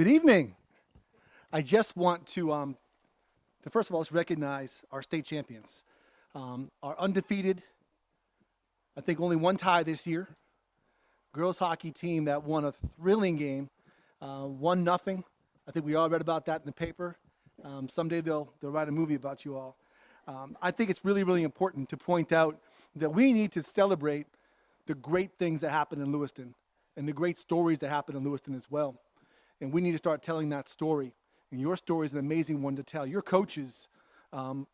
Good evening. I just want to first of all, let's recognize our state champions. Our undefeated, I think only one tie this year, girls hockey team that won a thrilling game, 1-0. I think we all read about that in the paper. Someday they'll write a movie about you all. I think it's really, really important to point out that we need to celebrate the great things that happen in Lewiston and the great stories that happen in Lewiston as well. And we need to start telling that story. And your story is an amazing one to tell. Your coaches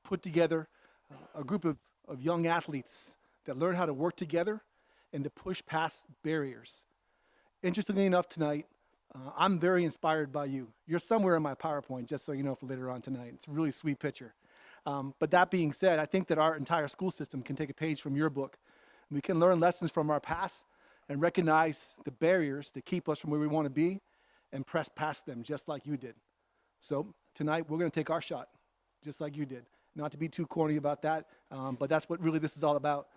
put together a group of young athletes that learn how to work together and to push past barriers. Interestingly enough tonight, I'm very inspired by you. You're somewhere in my PowerPoint, just so you know, for later on tonight. It's a really sweet picture. But that being said, I think that our entire school system can take a page from your book. We can learn lessons from our past and recognize the barriers that keep us from where we want to be and press past them just like you did. So tonight we're going to take our shot just like you did. Not to be too corny about that, but that's what really this is all about.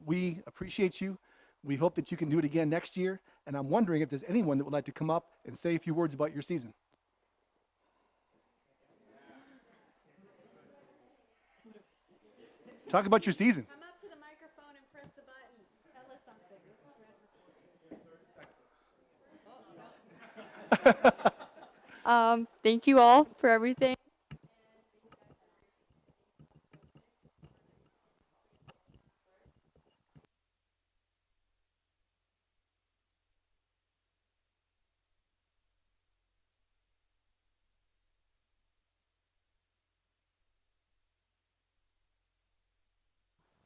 We appreciate you. We hope that you can do it again next year. And I'm wondering if there's anyone that would like to come up and say a few words about your season. Talk about your season. Come up to the microphone and press the button. Tell us something. Thank you all for everything.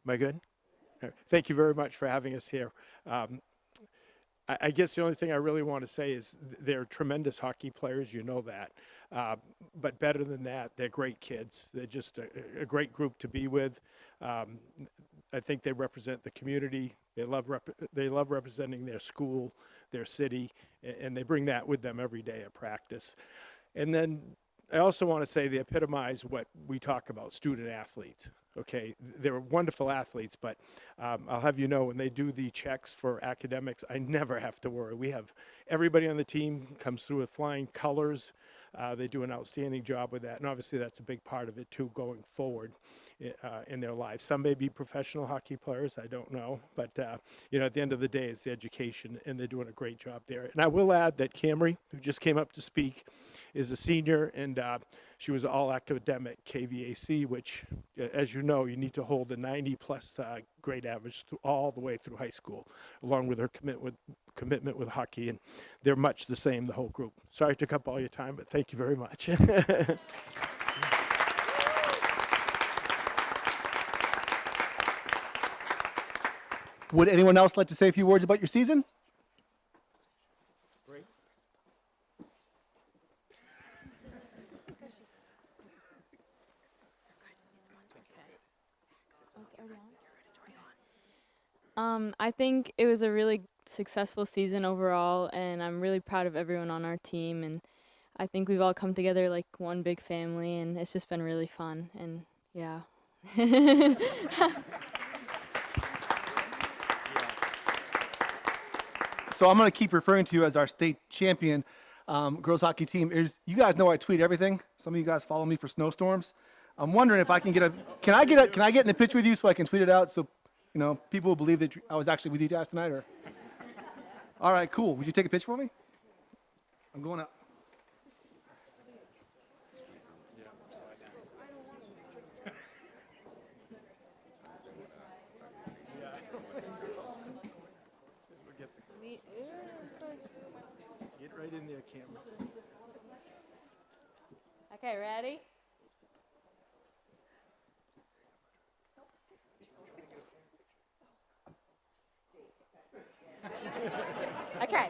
Am I good? Thank you very much for having us here. I guess the only thing I really want to say is they're tremendous hockey players, you know that. But better than that, they're great kids. They're just a great group to be with. I think they represent the community. They love representing their school, their city, and they bring that with them every day at practice. And then I also want to say they epitomize what we talk about, student athletes. Okay, they're wonderful athletes, but I'll have you know, when they do the checks for academics, I never have to worry. We have everybody on the team comes through with flying colors. They do an outstanding job with that, and obviously that's a big part of it too going forward in their lives. Some may be professional hockey players, I don't know, but you know, at the end of the day, it's the education, and they're doing a great job there. And I will add that Camry, who just came up to speak, is a senior, and she was all academic KVAC, which, as you know, you need to hold a 90-plus grade average all the way through high school, along with her commitment with hockey, and they're much the same, the whole group. Sorry to take up all your time, but thank you very much. Would anyone else like to say a few words about your season? Great. I think it was a really successful season overall, and I'm really proud of everyone on our team, and I think we've all come together like one big family, and it's just been really fun, and yeah. So I'm going to keep referring to you as our state champion girls hockey team. You guys know I tweet everything. Some of you guys follow me for snowstorms. I'm wondering if I can can I get in the picture with you so I can tweet it out so, you know, people will believe that I was actually with you guys tonight? Or all right, cool. Would you take a picture for me? I'm going up. Get right in there, camera. Okay, ready? Okay.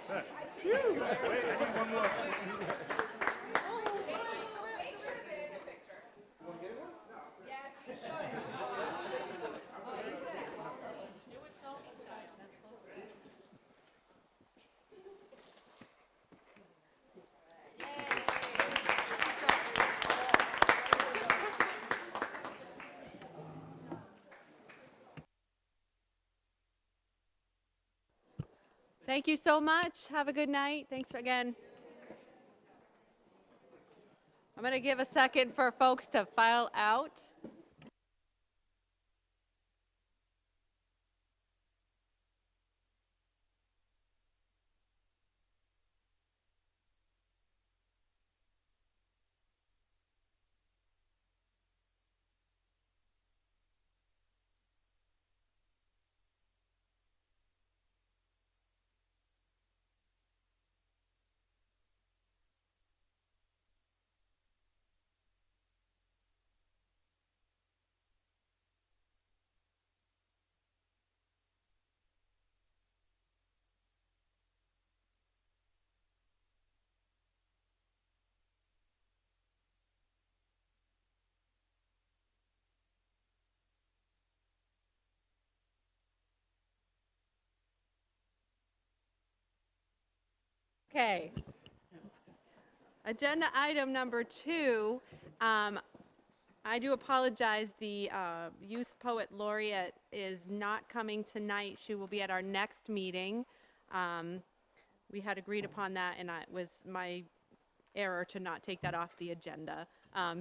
Thank you so much. Have a good night. Thanks again. I'm going to give a second for folks to file out. Okay. Agenda item number 2. I do apologize. The Youth Poet Laureate is not coming tonight. She will be at our next meeting. We had agreed upon that, and it was my error to not take that off the agenda.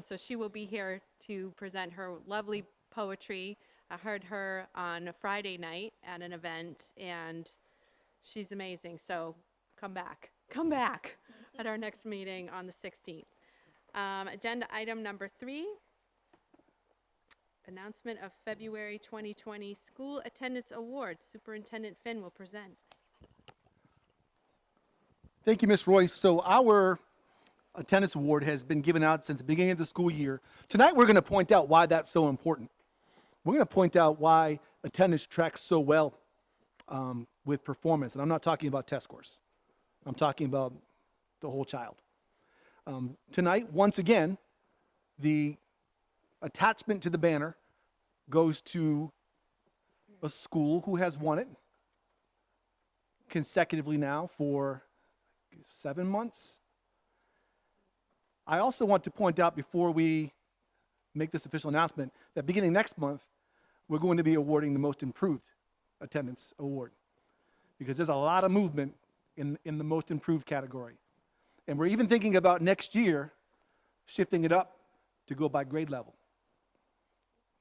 So she will be here to present her lovely poetry. I heard her on a Friday night at an event, and she's amazing. So come back at our next meeting on the 16th. Agenda item number 3, announcement of February 2020 School Attendance Awards. Superintendent Finn will present. Thank you, Ms. Royce. So our attendance award has been given out since the beginning of the school year. Tonight, we're going to point out why that's so important. We're going to point out why attendance tracks so well with performance. And I'm not talking about test scores. I'm talking about the whole child. Tonight, once again, the attachment to the banner goes to a school who has won it consecutively now for 7 months. I also want to point out before we make this official announcement that beginning next month, we're going to be awarding the Most Improved Attendance Award because there's a lot of movement in the Most Improved category. And we're even thinking about next year shifting it up to go by grade level.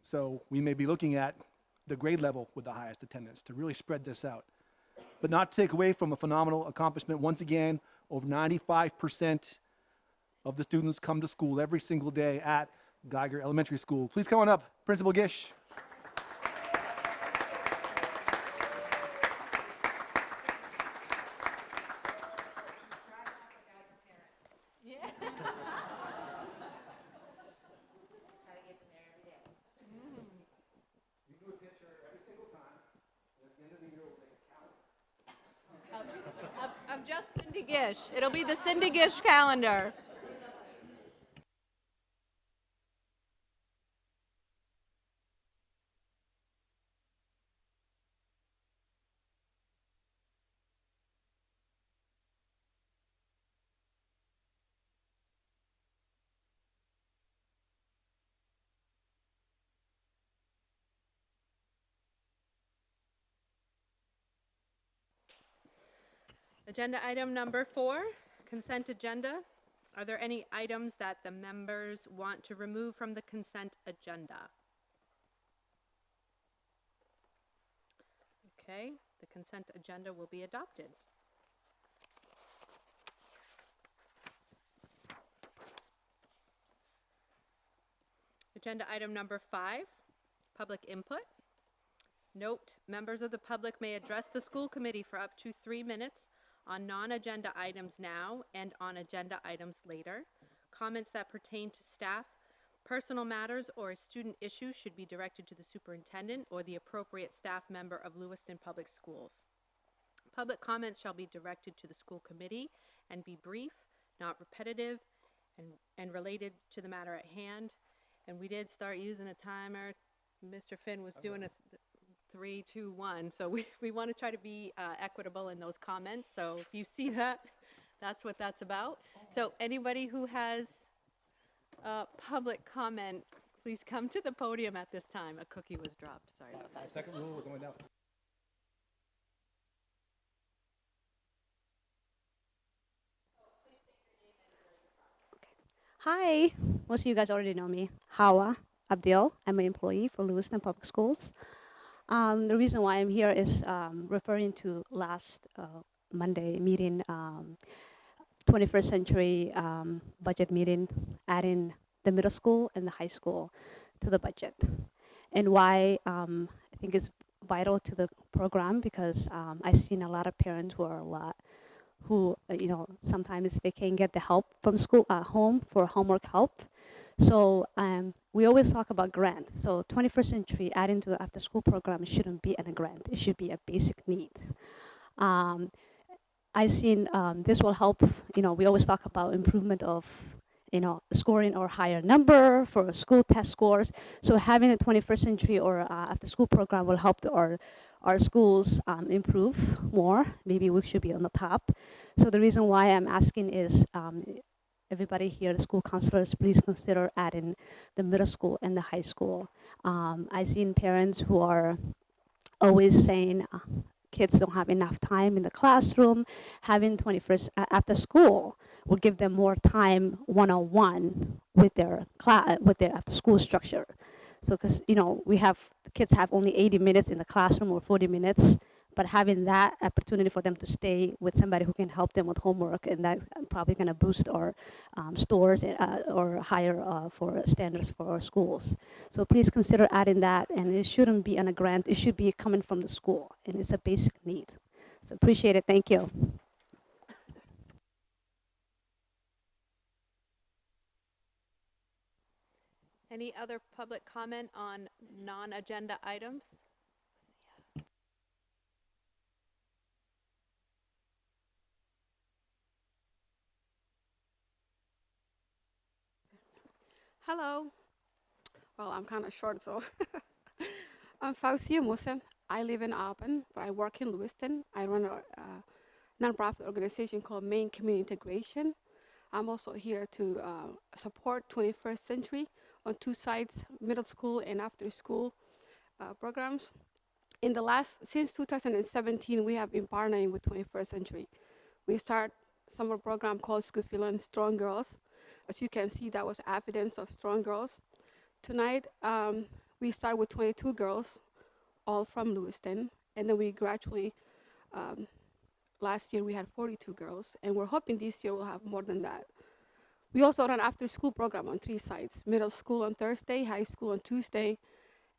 So we may be looking at the grade level with the highest attendance to really spread this out. But not take away from a phenomenal accomplishment. Once again, over 95% of the students come to school every single day at Geiger Elementary School. Please come on up, Principal Gish. Of just Cindy Gish. It'll be the Cindy Gish calendar. Agenda item number 4, consent agenda. Are there any items that the members want to remove from the consent agenda? Okay, the consent agenda will be adopted. Agenda item number 5, public input. Note, members of the public may address the school committee for up to 3 minutes on non-agenda items now and on agenda items later. Comments that pertain to staff, personal matters, or a student issue should be directed to the superintendent or the appropriate staff member of Lewiston Public Schools. Public comments shall be directed to the school committee and be brief, not repetitive, and related to the matter at hand. And we did start using a timer. Mr. Finn was doing a 3, 2, 1. So we want to try to be equitable in those comments. So if you see that, that's what that's about. So anybody who has public comment, please come to the podium at this time. A cookie was dropped. Sorry about that. Second rule was only down. Hi, most of you guys already know me. Hawa Abdil. I'm an employee for Lewiston Public Schools. The reason why I'm here is referring to last Monday meeting, 21st century budget meeting, adding the middle school and the high school to the budget. And why I think it's vital to the program because I've seen a lot of parents who sometimes they can't get the help from school at home for homework help. So we always talk about grants. So 21st century adding to the after school program shouldn't be a grant. It should be a basic need. I've seen this will help, we always talk about improvement of, scoring or higher number for school test scores. So having a 21st century or after school program will help our schools improve more. Maybe we should be on the top. So the reason why I'm asking is everybody here, the school counselors, please consider adding the middle school and the high school. I've seen parents who are always saying kids don't have enough time in the classroom. Having 21st after school will give them more time one-on-one with their after school structure. So because we have the kids have only 80 minutes in the classroom or 40 minutes, but having that opportunity for them to stay with somebody who can help them with homework, and that probably going to boost our stores or higher for standards for our schools. So please consider adding that, and it shouldn't be on a grant. It should be coming from the school, and it's a basic need. So appreciate it. Thank you. Any other public comment on non-agenda items? Hello. Well, I'm kind of short, so I'm Fausia Musa. I live in Auburn, but I work in Lewiston. I run a nonprofit organization called Maine Community Integration. I'm also here to support 21st Century on two sides, middle school and after school programs. Since 2017, we have been partnering with 21st Century. We start summer program called School Feeling Strong Girls. As you can see, that was evidence of strong girls. Tonight, we start with 22 girls, all from Lewiston, and then we gradually, last year we had 42 girls, and we're hoping this year we'll have more than that. We also run after-school program on 3 sites, middle school on Thursday, high school on Tuesday,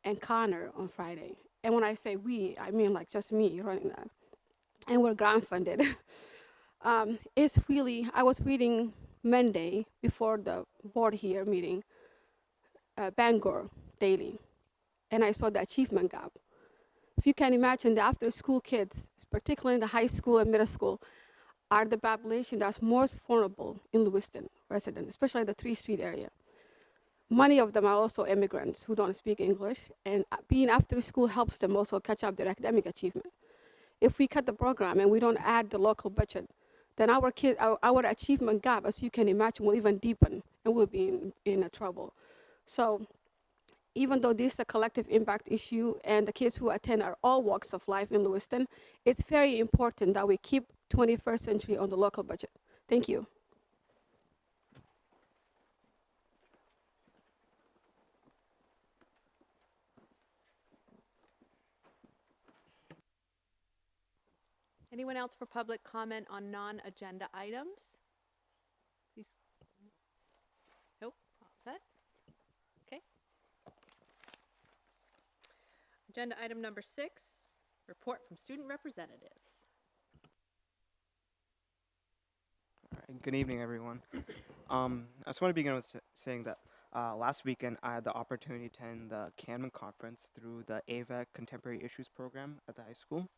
and Connor on Friday. And when I say we, I mean like just me running that. And we're grant funded. I was reading Monday before the board here meeting, Bangor Daily, and I saw the achievement gap. If you can imagine, the after-school kids, particularly in the high school and middle school, are the population that's most vulnerable in Lewiston residents, especially the 3 Street area. Many of them are also immigrants who don't speak English, and being after school helps them also catch up their academic achievement. If we cut the program and we don't add the local budget, then our achievement gap, as you can imagine, will even deepen, and we'll be in trouble. So even though this is a collective impact issue and the kids who attend are all walks of life in Lewiston, it's very important that we keep 21st Century on the local budget. Thank you. Anyone else for public comment on non-agenda items? Please. Nope, all set. Okay. Agenda item number 6, report from student representatives. All right, good evening, everyone. I just want to begin with saying that last weekend I had the opportunity to attend the Canman Conference through the AVEC Contemporary Issues program at the high school.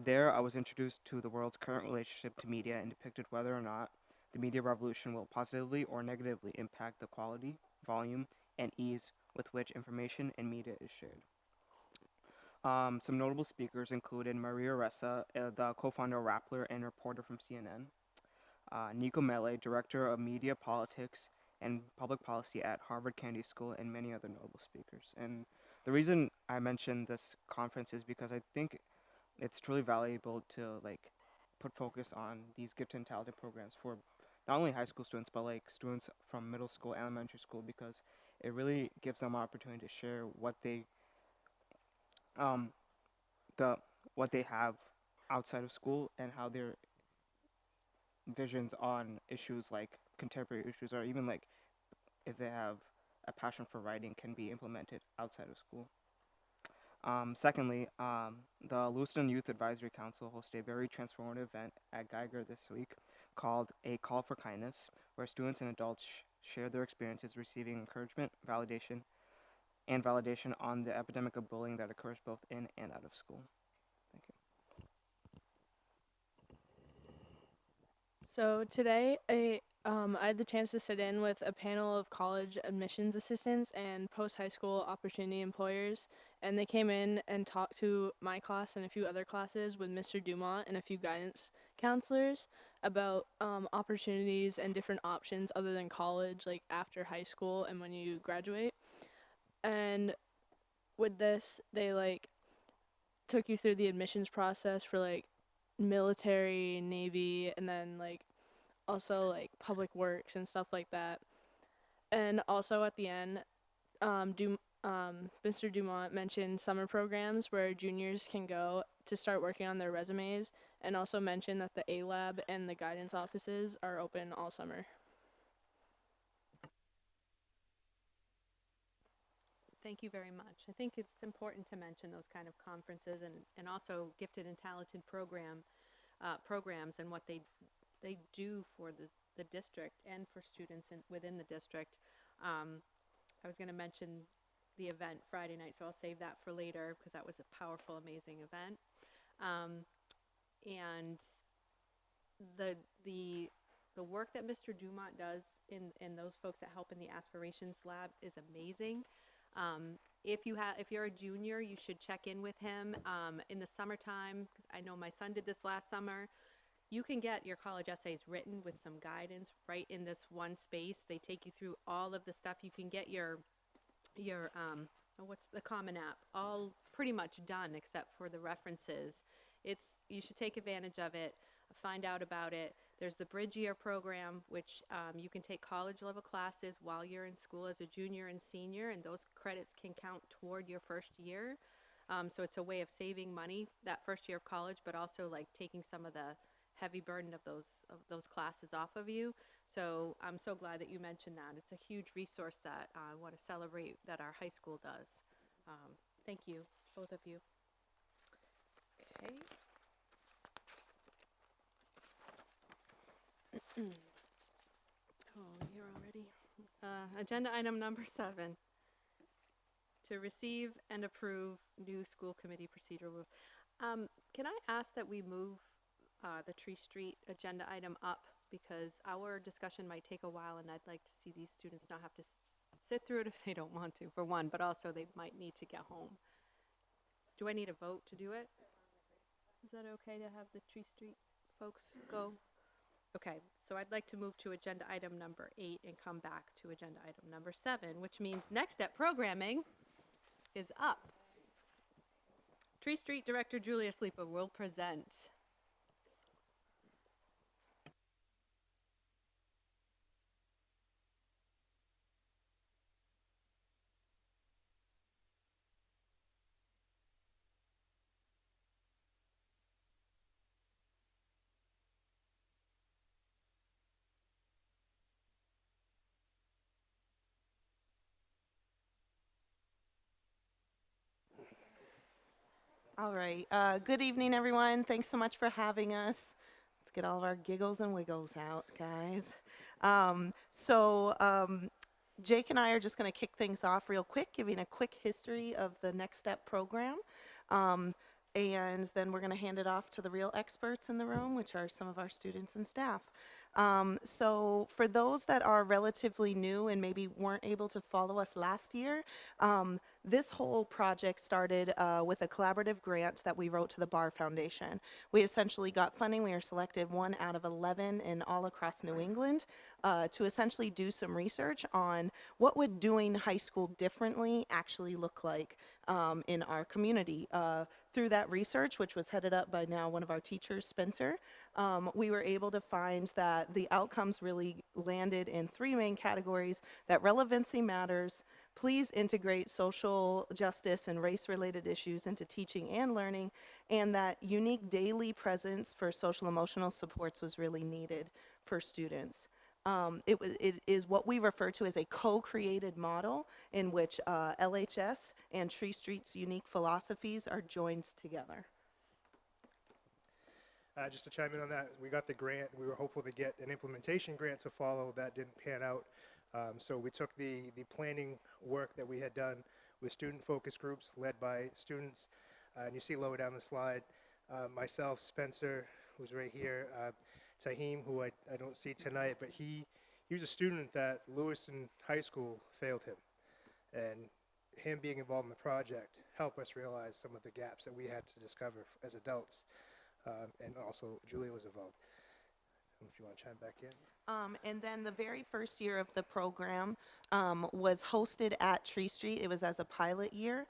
There, I was introduced to the world's current relationship to media and depicted whether or not the media revolution will positively or negatively impact the quality, volume, and ease with which information and media is shared. Some notable speakers included Maria Ressa, the co-founder of Rappler and reporter from CNN, Nico Mele, director of media politics and public policy at Harvard Kennedy School, and many other notable speakers. And the reason I mentioned this conference is because I think it's truly valuable to put focus on these gifted and talented programs for not only high school students, but like students from middle school, elementary school, because it really gives them opportunity to share what they um the what they have outside of school and how their visions on issues like contemporary issues, or even like if they have a passion for writing, can be implemented outside of school. Secondly, the Lewiston Youth Advisory Council hosted a very transformative event at Geiger this week called A Call for Kindness, where students and adults share their experiences receiving encouragement, validation on the epidemic of bullying that occurs both in and out of school. Thank you. So today, I had the chance to sit in with a panel of college admissions assistants and post-high school opportunity employers, and they came in and talked to my class and a few other classes with Mr. Dumont and a few guidance counselors about opportunities and different options other than college, like after high school and when you graduate. And with this, they like took you through the admissions process for like military, Navy, and then like also like public works and stuff like that. And also at the end, Mr. Dumont mentioned summer programs where juniors can go to start working on their resumes, and also mentioned that the A-Lab and the guidance offices are open all summer. Thank you very much. I think it's important to mention those kind of conferences and also gifted and talented programs and what they do for the district and for students within the district. I was going to mention the event Friday night, so I'll save that for later because that was a powerful, amazing event. And the work that Mr. Dumont does in those folks that help in the Aspirations Lab is amazing. If you're a junior, you should check in with him in the summertime, because I know my son did this last summer. You can get your college essays written with some guidance right in this one space. They take you through all of the stuff. You can get your what's the Common App all pretty much done except for the references. You should take advantage of it, find out about it. There's the Bridge Year program, which you can take college level classes while you're in school as a junior and senior, and those credits can count toward your first year. So it's a way of saving money that first year of college, but also like taking some of the heavy burden of those classes off of you. So I'm so glad that you mentioned that. It's a huge resource that I want to celebrate that our high school does. Thank you, both of you. Okay. Oh, here already. Agenda item number 7. To receive and approve new school committee procedural rules. Can I ask that we move the Tree Street agenda item up, because our discussion might take a while and I'd like to see these students not have to sit through it if they don't want to, for one, but also they might need to get home. Do I need a vote to do it? Is that okay to have the Tree Street folks go? Okay, so I'd like to move to agenda item number 8 and come back to agenda item number 7, which means next step programming is up. Tree Street Director Julia Sleeper will present. All right. Good evening, everyone. Thanks so much for having us. Let's get all of our giggles and wiggles out, guys. Jake and I are just going to kick things off real quick, giving a quick history of the Next Step program. And then we're going to hand it off to the real experts in the room, which are some of our students and staff. So for those that are relatively new and maybe weren't able to follow us last year, this whole project started with a collaborative grant that we wrote to the Barr Foundation. We essentially got funding. We were selected 1 out of 11 in all across New England to essentially do some research on what would doing high school differently actually look like in our community. Through that research, which was headed up by now one of our teachers, Spencer, we were able to find that the outcomes really landed in three main categories: that relevancy matters, please integrate social justice and race-related issues into teaching and learning, and that unique daily presence for social emotional supports was really needed for students. It is what we refer to as a co-created model in which LHS and Tree Street's unique philosophies are joined together. Just to chime in on that, we got the grant. We were hopeful to get an implementation grant to follow. That didn't pan out. So we took the planning work that we had done with student focus groups led by students. And you see lower down the slide, myself, Spencer, who's right here, Tahim, who I don't see tonight, but he was a student that Lewiston High School failed him. And him being involved in the project helped us realize some of the gaps that we had to discover as adults. And also Julia was involved. If you want to chime back in. And then the very first year of the program was hosted at Tree Street. It was as a pilot year.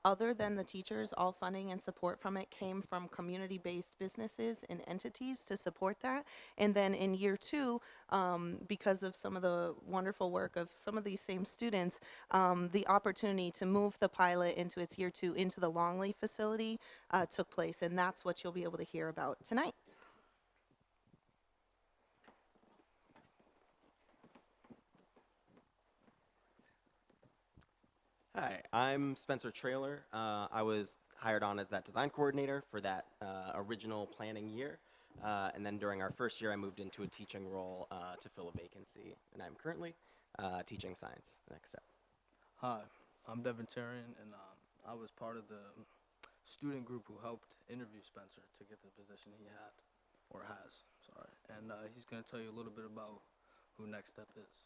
Other than the teachers, all funding and support from it came from community-based businesses and entities to support that. And then in year two, because of some of the wonderful work of some of these same students, the opportunity to move the pilot into its year two into the Longley facility took place. And that's what you'll be able to hear about tonight. Hi, I'm Spencer Trailer. I was hired on as that design coordinator for that original planning year. And then during our first year, I moved into a teaching role to fill a vacancy. And I'm currently teaching science. Next step. Hi, I'm Devin Tarian, and I was part of the student group who helped interview Spencer to get the position he had, or has, sorry. And he's going to tell you a little bit about who Next Step is.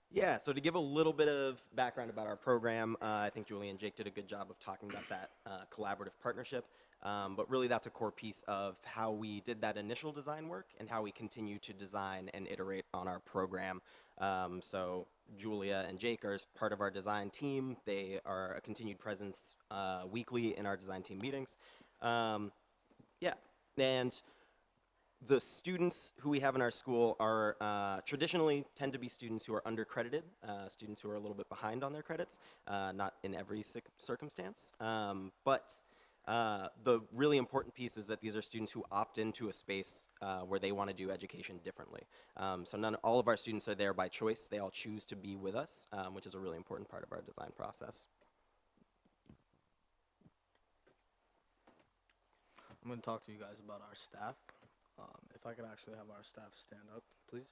Yeah, so to give a little bit of background about our program, I think Julie and Jake did a good job of talking about that collaborative partnership. But really that's a core piece of how we did that initial design work and how we continue to design and iterate on our program. So Julia and Jake are part of our design team. They are a continued presence weekly in our design team meetings. Yeah, and the students who we have in our school are traditionally tend to be students who are undercredited, students who are a little bit behind on their credits, not in every circumstance. But the really important piece is that these are students who opt into a space where they want to do education differently. So all of our students are there by choice. They all choose to be with us, which is a really important part of our design process. I'm going to talk to you guys about our staff. If I could actually have our staff stand up, please.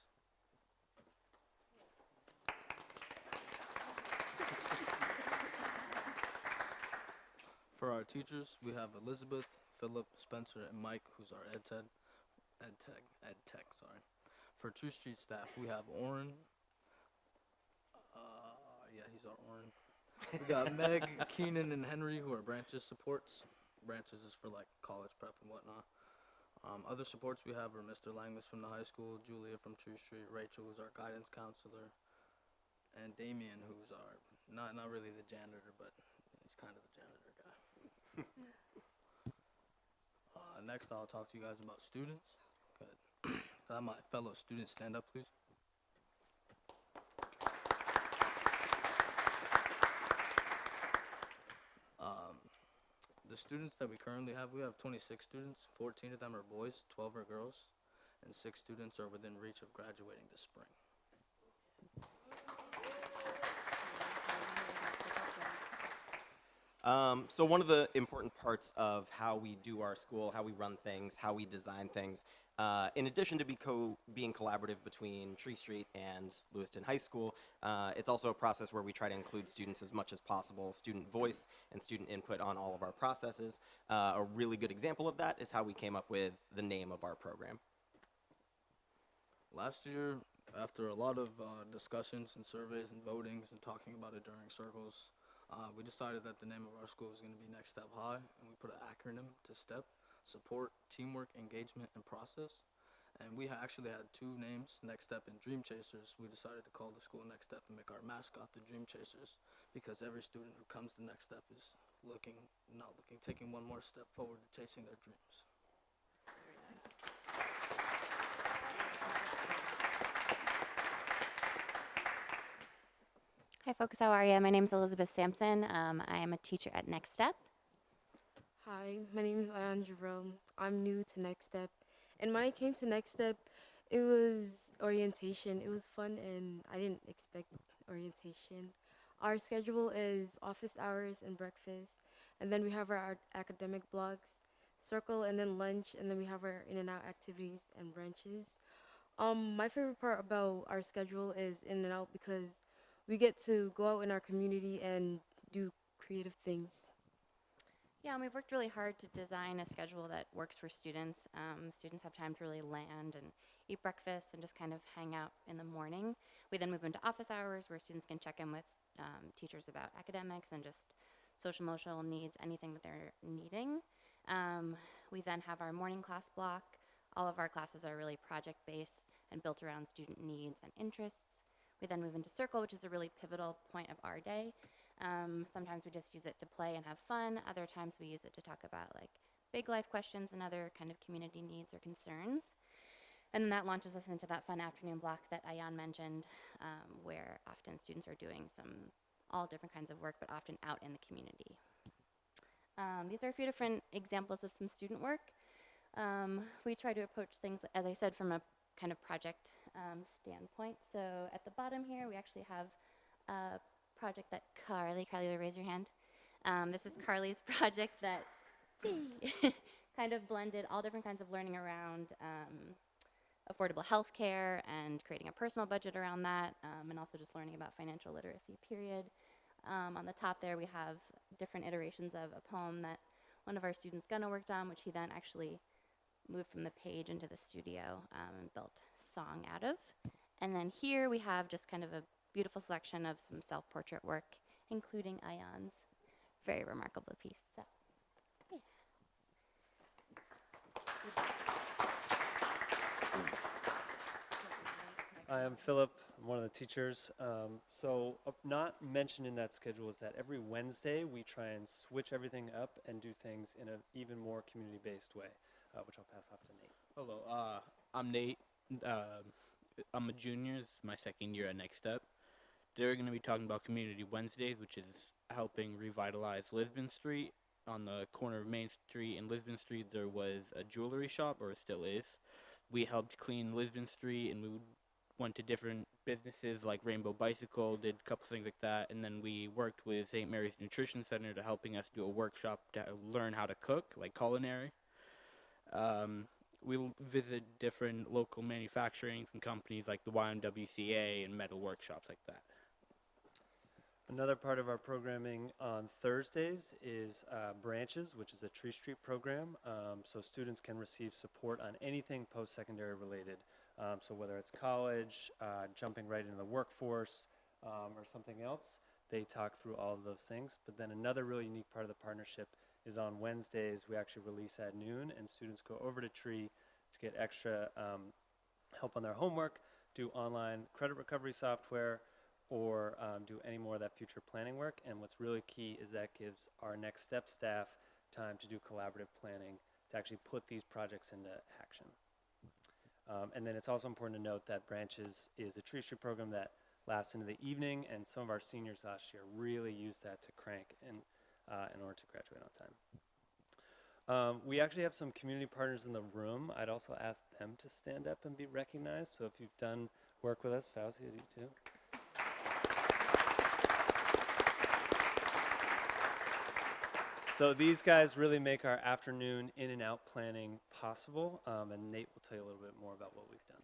For our teachers, we have Elizabeth, Philip, Spencer, and Mike, who's our ed tech. For True Street staff, we have Oren. Yeah, he's our Oren. We got Meg, Keenan, and Henry, who are branches supports. Branches is for like college prep and whatnot. Other supports we have are Mr. Langmus from the high school, Julia from True Street, Rachel, who's our guidance counselor, and Damien, who's our, not really the janitor, but he's kind of the janitor guy. Next, I'll talk to you guys about students. Good. Can I have my fellow students stand up, please? The students that we currently have, we have 26 students. 14 of them are boys, 12 are girls, and 6 students are within reach of graduating this spring. So one of the important parts of how we do our school, how we run things, how we design things, in addition to being collaborative between Tree Street and Lewiston High School, it's also a process where we try to include students as much as possible, student voice and student input on all of our processes. A really good example of that is how we came up with the name of our program. Last year, after a lot of discussions and surveys and votings and talking about it during circles, we decided that the name of our school was going to be Next Step High, and we put an acronym to STEP: Support, Teamwork, Engagement, and Process. And we actually had 2 names, Next Step and Dream Chasers. We decided to call the school Next Step and make our mascot the Dream Chasers, because every student who comes to Next Step is taking one more step forward to chasing their dreams. Very nice. Hi folks, how are you? My name is Elizabeth Sampson. I am a teacher at Next Step. Hi, my name is Ayan Jerome. I'm new to Next Step. And when I came to Next Step, it was orientation. It was fun and I didn't expect orientation. Our schedule is office hours and breakfast. And then we have our academic blocks, circle, and then lunch. And then we have our in and out activities and branches. My favorite part about our schedule is in and out because we get to go out in our community and do creative things. Yeah, and we've worked really hard to design a schedule that works for students. Students have time to really land and eat breakfast and just kind of hang out in the morning. We then move into office hours where students can check in with teachers about academics and just social emotional needs, anything that they're needing. We then have our morning class block. All of our classes are really project-based and built around student needs and interests. We then move into circle, which is a really pivotal point of our day. Sometimes we just use it to play and have fun. Other times we use it to talk about like big life questions and other kind of community needs or concerns. And then that launches us into that fun afternoon block that Ayan mentioned, where often students are doing all different kinds of work, but often out in the community. These are a few different examples of some student work. We try to approach things, as I said, from a kind of project standpoint. So at the bottom here, we actually have a project that Carly, raise your hand. This is Carly's project that kind of blended all different kinds of learning around affordable health care and creating a personal budget around that, and also just learning about financial literacy, period. On the top there, we have different iterations of a poem that one of our students, Gunnar, worked on, which he then actually moved from the page into the studio and built song out of. And then here we have just kind of a beautiful selection of some self-portrait work, including Ayan's very remarkable piece. So, yeah. Hi, I'm Philip. I'm one of the teachers. Not mentioned in that schedule is that every Wednesday we try and switch everything up and do things in an even more community-based way, which I'll pass off to Nate. Hello, I'm Nate. I'm a junior. This is my second year at Next Step. They're going to be talking about Community Wednesdays, which is helping revitalize Lisbon Street. On the corner of Main Street and Lisbon Street, there was a jewelry shop, or it still is. We helped clean Lisbon Street, and we went to different businesses like Rainbow Bicycle, did a couple things like that, and then we worked with St. Mary's Nutrition Center to helping us do a workshop to learn how to cook, like culinary. We'll visit different local manufacturing and companies like the YMWCA and metal workshops like that. Another part of our programming on Thursdays is Branches, which is a Tree Street program. So students can receive support on anything post-secondary related. So whether it's college, jumping right into the workforce, or something else, they talk through all of those things. But then another really unique part of the partnership is on Wednesdays, we actually release at noon, and students go over to Tree to get extra help on their homework, do online credit recovery software, or do any more of that future planning work. And what's really key is that gives our Next Step staff time to do collaborative planning to actually put these projects into action. And then it's also important to note that Branches is a Tree Street program that lasts into the evening, and some of our seniors last year really used that to crank in order to graduate on time. We actually have some community partners in the room. I'd also ask them to stand up and be recognized. So if you've done work with us, Fauzi, you too. So these guys really make our afternoon in and out planning possible, and Nate will tell you a little bit more about what we've done.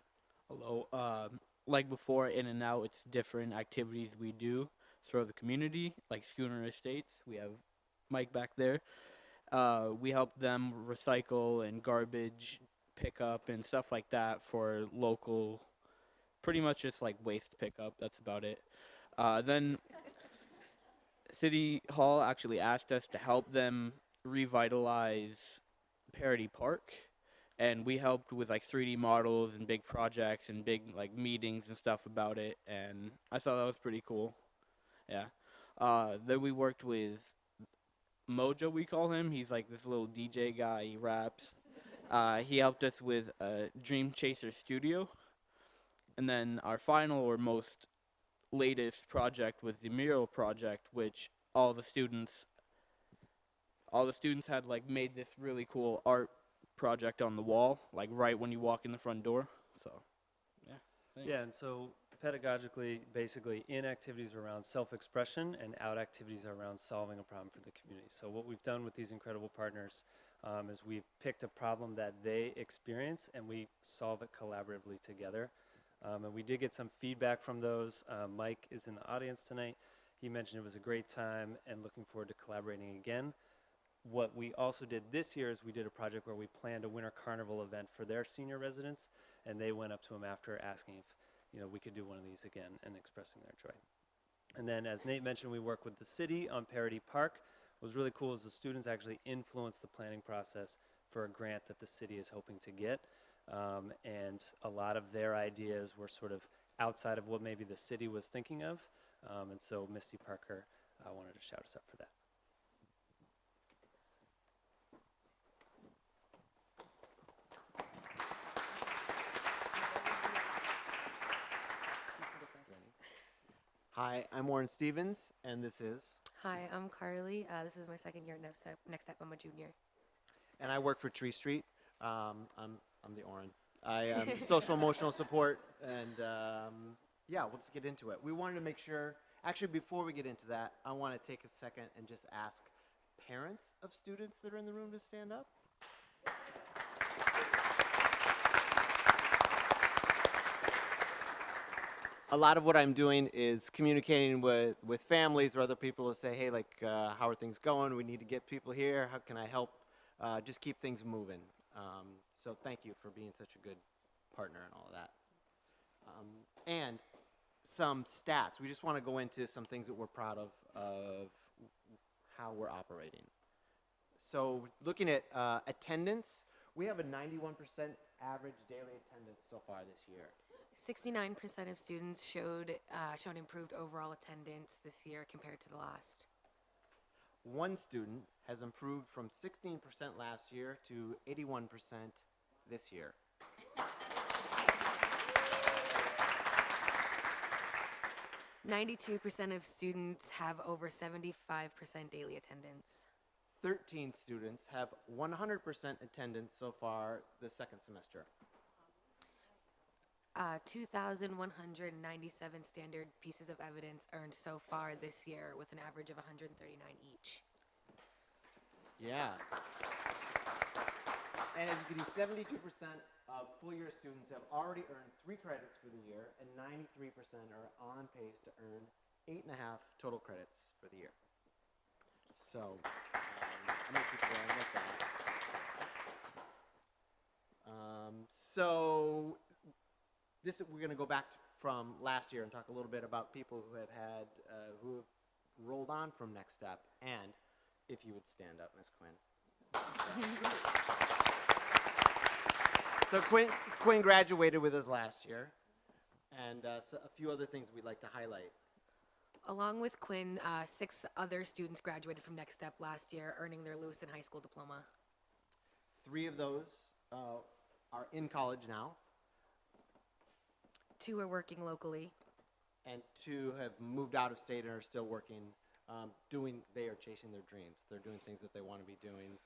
Hello, like before, in and out, it's different activities we do throughout the community, like Schooner Estates. We have Mike back there. We help them recycle and garbage pickup and stuff like that for local, pretty much just like waste pickup. That's about it. Then City Hall actually asked us to help them revitalize Parody Park, and we helped with like 3D models and big projects and big like meetings and stuff about it, and I thought that was pretty cool. Yeah. Then we worked with Mojo, we call him. He's like this little DJ guy. He raps. He helped us with a Dream Chaser studio, and then our final or most latest project was the mural project, which all the students had like made this really cool art project on the wall, like right when you walk in the front door. So, yeah. Thanks. Yeah, and so pedagogically, basically, in activities around self-expression and out activities around solving a problem for the community. So what we've done with these incredible partners is we've picked a problem that they experience and we solve it collaboratively together. And we did get some feedback from those. Mike is in the audience tonight. He mentioned it was a great time and looking forward to collaborating again. What we also did this year is we did a project where we planned a winter carnival event for their senior residents, and they went up to him after asking if we could do one of these again and expressing their joy. And then, as Nate mentioned, we work with the city on Parity Park. What was really cool is the students actually influenced the planning process for a grant that the city is hoping to get. And a lot of their ideas were sort of outside of what maybe the city was thinking of. And so Misty Parker wanted to shout us up for that. Hi, I'm Warren Stevens, and this is... Hi, I'm Carly. This is my second year at Next Step. I'm a junior. And I work for Tree Street. I'm the Oren. I am social emotional support, and yeah, we'll just get into it. We wanted to make sure, actually before we get into that, I want to take a second and just ask parents of students that are in the room to stand up. A lot of what I'm doing is communicating with families or other people to say, hey, like, how are things going? We need to get people here. How can I help just keep things moving? So thank you for being such a good partner and all of that. And some stats. We just want to go into some things that we're proud of how we're operating. So looking at attendance, we have a 91% average daily attendance so far this year. 69% of students showed improved overall attendance this year compared to the last. One student has improved from 16% last year to 81% this year. %92 of students have over 75% daily attendance. 13 students have 100% attendance so far this second semester. 2,197 standard pieces of evidence earned so far this year with an average of 139 each. Yeah. And as you can see, 72% of full-year students have already earned 3 credits for the year, and 93% are on pace to earn 8.5 total credits for the year. So, I'm going to keep going with that. So, we're going to go back from last year and talk a little bit about people who have had, who have rolled on from Next Step, and if you would stand up, Ms. Quinn. So Quinn graduated with us last year, and so a few other things we'd like to highlight. Along with Quinn, 6 other students graduated from Next Step last year, earning their Lewiston High School diploma. 3 of those are in college now. 2 are working locally. And 2 have moved out of state and are still working, they are chasing their dreams. They're doing things that they want to be doing.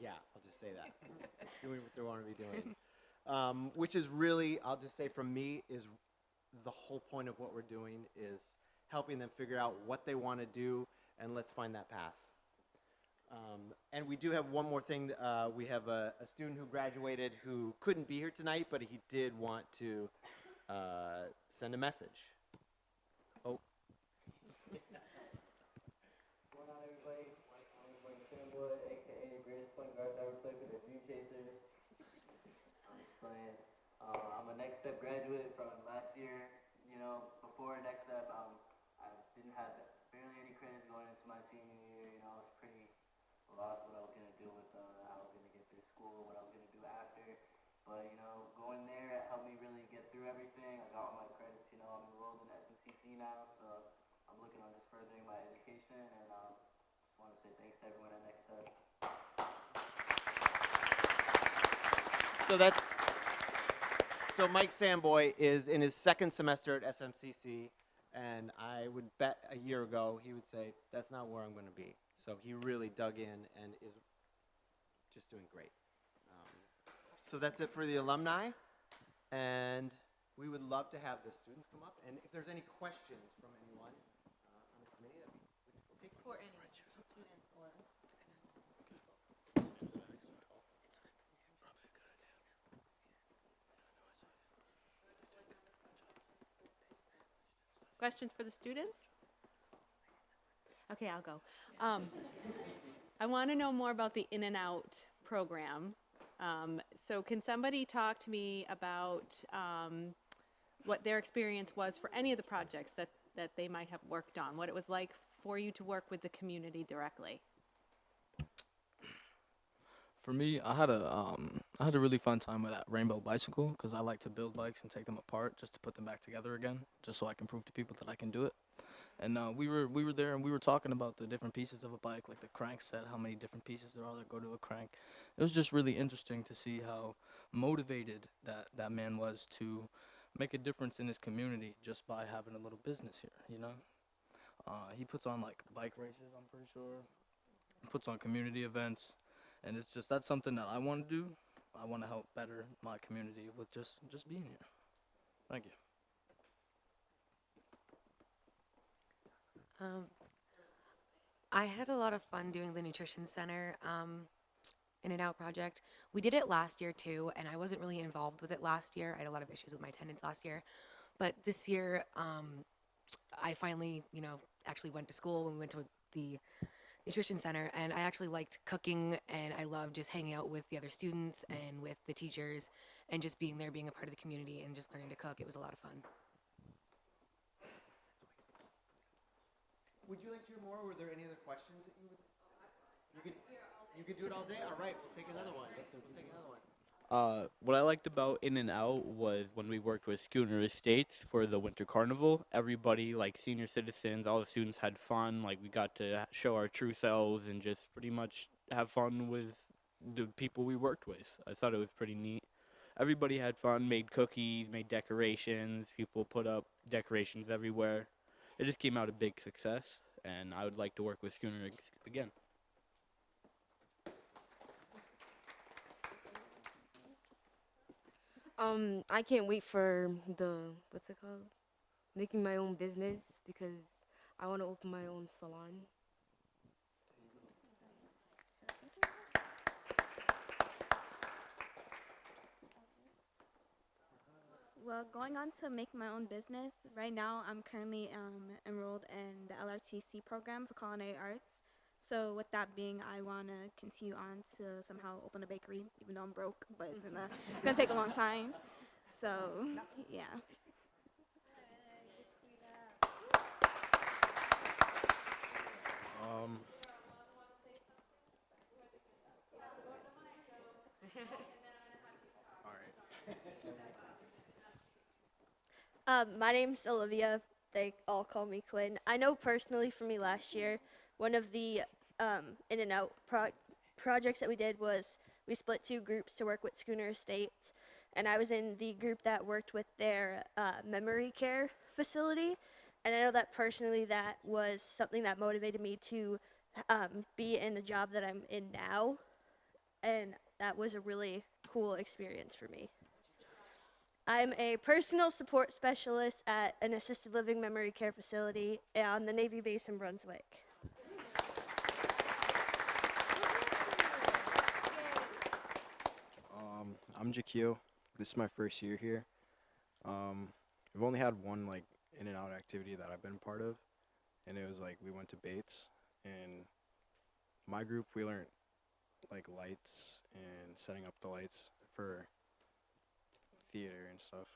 Yeah, I'll just say that. Doing what they want to be doing. Which is really, I'll just say from me, is the whole point of what we're doing is helping them figure out what they want to do, and let's find that path. And we do have one more thing. We have a student who graduated who couldn't be here tonight, but he did want to send a message. Oh. Going on, everybody? My name is Mike Fanwood, a.k.a. greatest point guard I ever played for the Dream Chasers. I'm just playing. I'm a Next Step graduate from last year. You know, before Next Step, I didn't have barely any credits going into my senior year. You know, I was pretty lost what I was going to do with how I was going to get through school, what I was going to do after. But, you know, going there helped me really get through everything. I got all my credits. You know, I'm enrolled in SMCC now, so I'm looking on just furthering my education. And just want to say thanks to everyone at Next Step. So Mike Samboy is in his second semester at SMCC, and I would bet a year ago he would say, that's not where I'm going to be. So he really dug in and is just doing great. So that's it for the alumni, and we would love to have the students come up, and if there's any questions from anyone on the committee, we'll take For any students or Questions for the students? Okay, I'll go. I want to know more about the In and Out program. So can somebody talk to me about what their experience was for any of the projects that they might have worked on, what it was like for you to work with the community directly? For me, I had a really fun time with that Rainbow Bicycle because I like to build bikes and take them apart just to put them back together again, just so I can prove to people that I can do it. And we were there and we were talking about the different pieces of a bike, like the crank set, how many different pieces there are that go to a crank. It was just really interesting to see how motivated that man was to make a difference in his community just by having a little business here, you know? He puts on like bike races, I'm pretty sure. He puts on community events, and it's just, that's something that I want to do. I want to help better my community with just being here. Thank you. I had a lot of fun doing the Nutrition Center In and Out project. We did it last year too, and I wasn't really involved with it last year. I had a lot of issues with my attendance last year. But this year, I finally, actually went to school and we went to the Nutrition Center, and I actually liked cooking, and I loved just hanging out with the other students and with the teachers and just being there, being a part of the community and just learning to cook. It was a lot of fun. Would you like to hear more? Were there any other questions that you would? You could do it all day. All right, we'll take another one. We'll take another one. What I liked about In and Out was when we worked with Schooner Estates for the Winter Carnival. Everybody, like senior citizens, all the students had fun. Like we got to show our true selves and just pretty much have fun with the people we worked with. I thought it was pretty neat. Everybody had fun, made cookies, made decorations. People put up decorations everywhere. It just came out a big success, and I would like to work with Schooner again. I can't wait for what's it called? Making my own business, because I want to open my own salon. Well, going on to make my own business, right now I'm currently enrolled in the LRTC program for culinary arts. So with that being, I want to continue on to somehow open a bakery, even though I'm broke, but it's gonna take a long time. So, yeah. My name's Olivia. They all call me Quinn. I know personally for me last year, one of the In and Out projects that we did was we split two groups to work with Schooner Estates, and I was in the group that worked with their memory care facility. And I know that personally that was something that motivated me to be in the job that I'm in now, and that was a really cool experience for me. I'm a personal support specialist at an assisted living memory care facility on the Navy base in Brunswick. I'm Jakeel. This is my first year here. We've only had one like in and out activity that I've been part of, and it was like we went to Bates, and my group we learned like lights and setting up the lights for theater and stuff.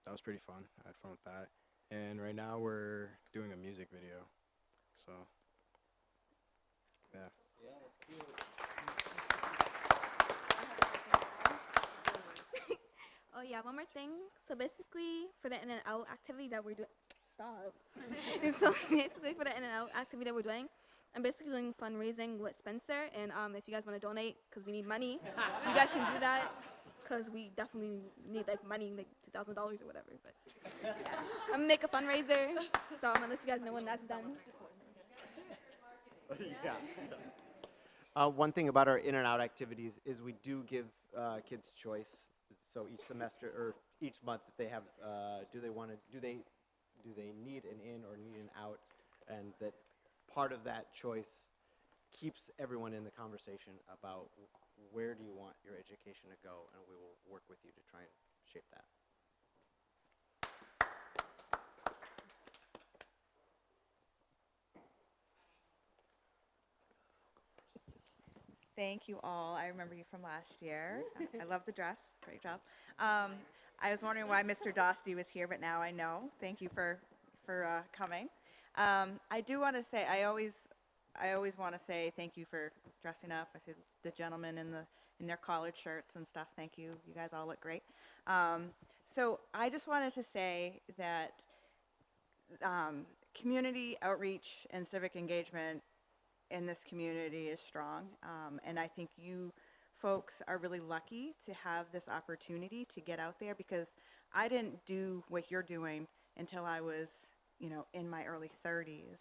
That was pretty fun. I had fun with that. And right now we're doing a music video. So, yeah. Oh yeah, one more thing. So basically, for the In and Out activity that we're doing, stop. So basically, for the In and Out activity that we're doing, I'm basically doing fundraising with Spencer, and if you guys want to donate, because we need money, you guys can do that. because we definitely need like money, like $2,000 or whatever. But I'm gonna make a fundraiser, so I'm gonna let you guys know when that's done. Yeah. One thing about our in and out activities is we do give kids choice. So each semester or each month that they have, do they need an in or need an out, and that part of that choice keeps everyone in the conversation about where do you want your education to go, and we will work with you to try and shape that. Thank you all. I remember you from last year. I love the dress. Great job. I was wondering why Mr. Dosty was here, but now I know. Thank you for coming. I do want to say, I always want to say thank you for dressing up. I see the gentlemen in their collared shirts and stuff. Thank you. You guys all look great. So I just wanted to say that community outreach and civic engagement in this community is strong, and I think you folks are really lucky to have this opportunity to get out there, because I didn't do what you're doing until I was, in my early 30s,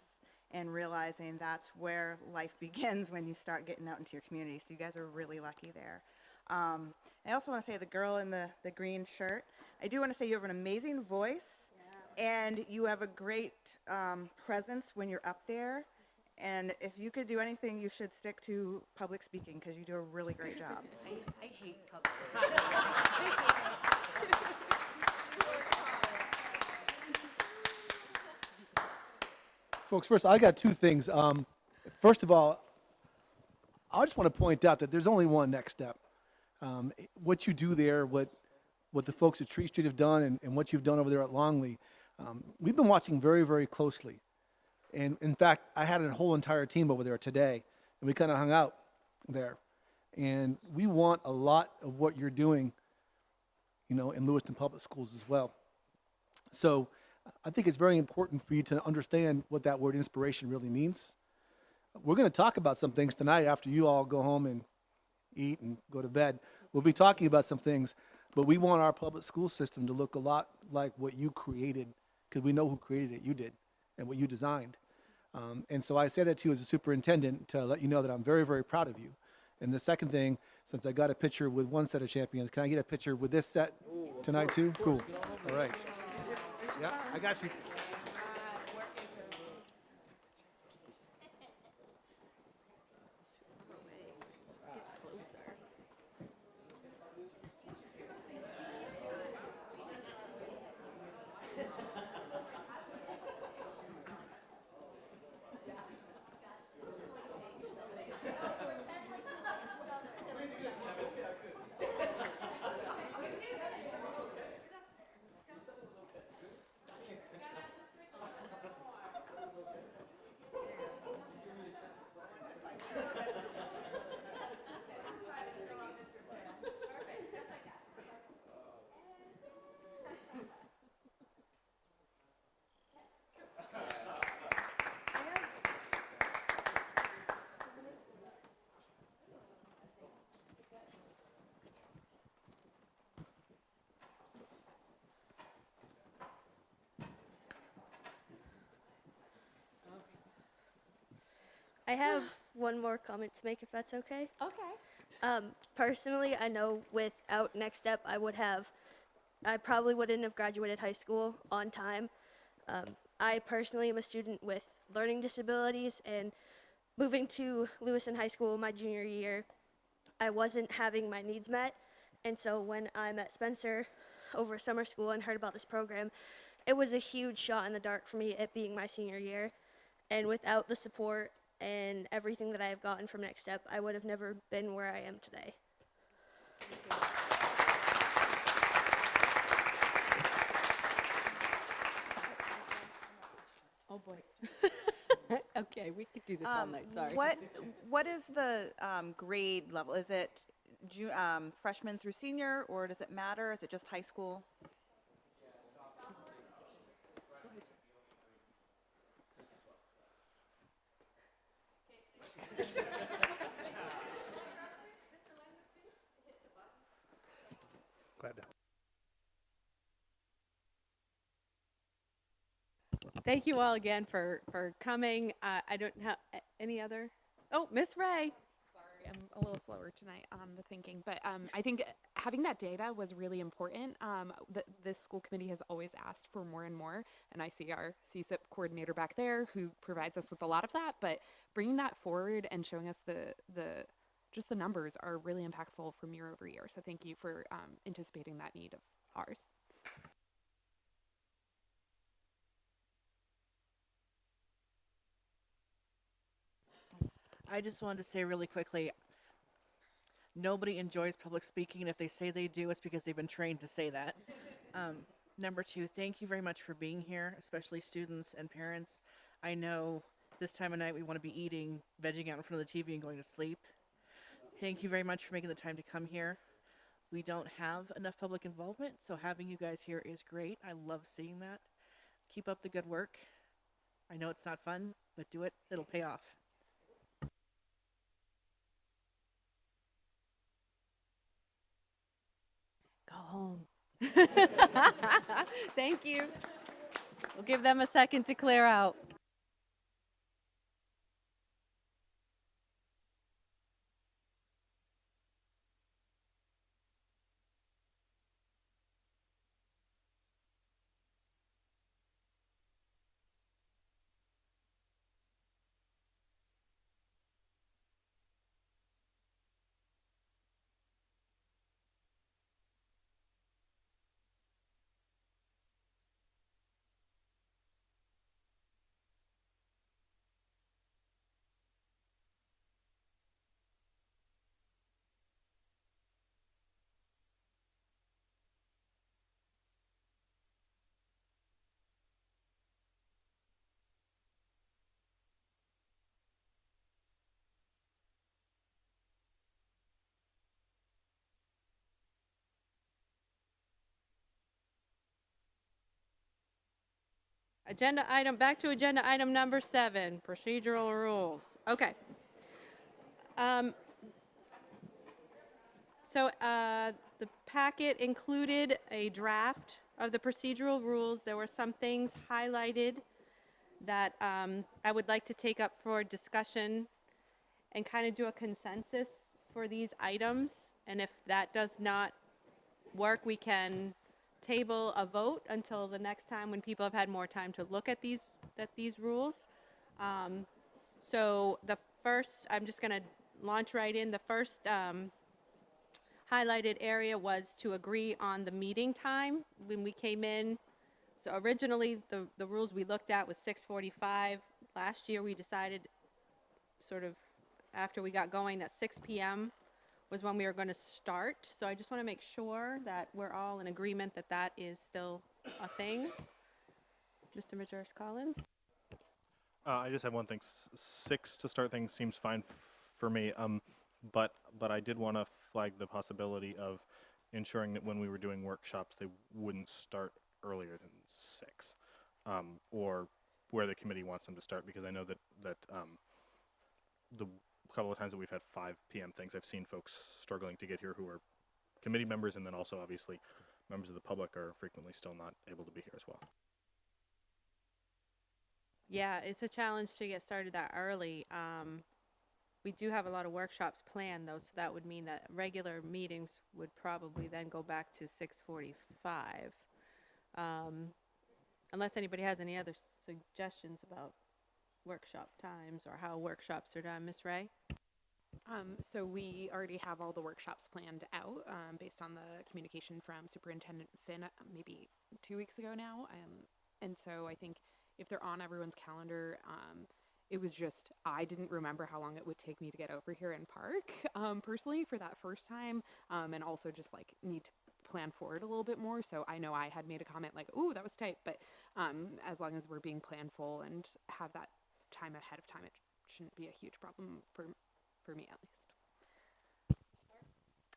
and realizing that's where life begins when you start getting out into your community. So you guys are really lucky there. I also want to say the girl in the green shirt, I do want to say you have an amazing voice, and you have a great presence when you're up there. And if you could do anything, you should stick to public speaking, because you do a really great job. I hate public speaking. Folks, first, I got two things. First of all, I just want to point out that there's only one next step. What you do there, what the folks at Tree Street have done, and what you've done over there at Longley, we've been watching very, very closely. And in fact, I had a whole entire team over there today, and we kind of hung out there. And we want a lot of what you're doing, in Lewiston Public Schools as well. So I think it's very important for you to understand what that word inspiration really means. We're going to talk about some things tonight after you all go home and eat and go to bed. We'll be talking about some things, but we want our public school system to look a lot like what you created, because we know who created it, you did, and what you designed. And so I say that to you as a superintendent to let you know that I'm very, very proud of you. And the second thing, since I got a picture with one set of champions, can I get a picture with this set tonight too? Cool. All right. Yeah, I got you. I have one more comment to make, if that's okay. Okay. Personally, I know without Next Step, I probably wouldn't have graduated high school on time. I personally am a student with learning disabilities, and moving to Lewiston High School my junior year, I wasn't having my needs met. And so when I met Spencer over summer school and heard about this program, it was a huge shot in the dark for me, it being my senior year. And without the support and everything that I have gotten from Next Step, I would have never been where I am today. Oh boy. Okay, we could do this all night, sorry. What is the grade level? Is it freshman through senior, or does it matter? Is it just high school? Thank you all again for coming. I don't have any other. Oh, Miss Ray. Sorry, I'm a little slower tonight on the thinking, but I think having that data was really important. This school committee has always asked for more and more, and I see our CSIP coordinator back there who provides us with a lot of that, but bringing that forward and showing us just the numbers are really impactful from year over year. So thank you for anticipating that need of ours. I just wanted to say really quickly, nobody enjoys public speaking, and if they say they do, it's because they've been trained to say that. Number two, thank you very much for being here, especially students and parents. I know this time of night we want to be eating, vegging out in front of the TV and going to sleep. Thank you very much for making the time to come here. We don't have enough public involvement, so having you guys here is great. I love seeing that. Keep up the good work. I know it's not fun, but do it. It'll pay off. Go home. Thank you. We'll give them a second to clear out. Back to agenda item number 7, procedural rules. Okay. So the packet included a draft of the procedural rules. There were some things highlighted that I would like to take up for discussion and kind of do a consensus for these items. And if that does not work, we can table a vote until the next time when people have had more time to look at these rules. So the first, I'm just going to launch right in. The first highlighted area was to agree on the meeting time when we came in. So originally the rules we looked at was 6:45. Last year we decided sort of after we got going that 6 p.m. was when we were going to start. So I just want to make sure that we're all in agreement that that is still a thing. Mr. Majoris Collins? I just have one thing. 6 to start things seems fine for me, but I did want to flag the possibility of ensuring that when we were doing workshops, they wouldn't start earlier than 6, or where the committee wants them to start, because I know that the couple of times that we've had 5 p.m. things, I've seen folks struggling to get here who are committee members, and then also obviously members of the public are frequently still not able to be here as well. Yeah, it's a challenge to get started that early. We do have a lot of workshops planned, though, so that would mean that regular meetings would probably then go back to 6:45. Unless anybody has any other suggestions about workshop times or how workshops are done. Ms. Ray? So we already have all the workshops planned out based on the communication from Superintendent Finn maybe 2 weeks ago now. And so I think if they're on everyone's calendar, it was just, I didn't remember how long it would take me to get over here and park personally for that first time, and also just like need to plan forward a little bit more. So I know I had made a comment like, ooh, that was tight, but as long as we're being planful and have that time ahead of time, it shouldn't be a huge problem for me at least.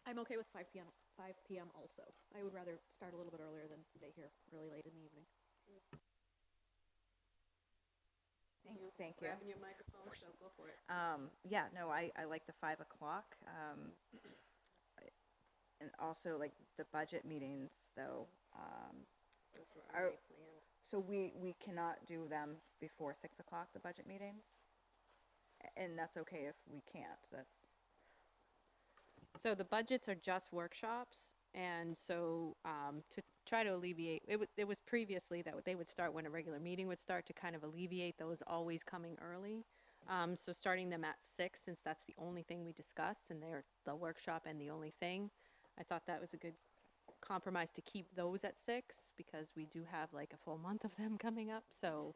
I'm okay with 5 p.m. also. I would rather start a little bit earlier than stay here really late in the evening. Thank you. Grabbing your microphone, so go for it. Yeah, no, I like the 5 o'clock. And also like the budget meetings though. So we cannot do them before 6 o'clock, the budget meetings? And that's okay if we can't, that's, So the budgets are just workshops, and so to try to alleviate, it was previously that they would start when a regular meeting would start, to kind of alleviate those always coming early. So starting them at 6, since that's the only thing we discussed, and they're the workshop and the only thing, I thought that was a good compromise to keep those at 6, because we do have like a full month of them coming up. So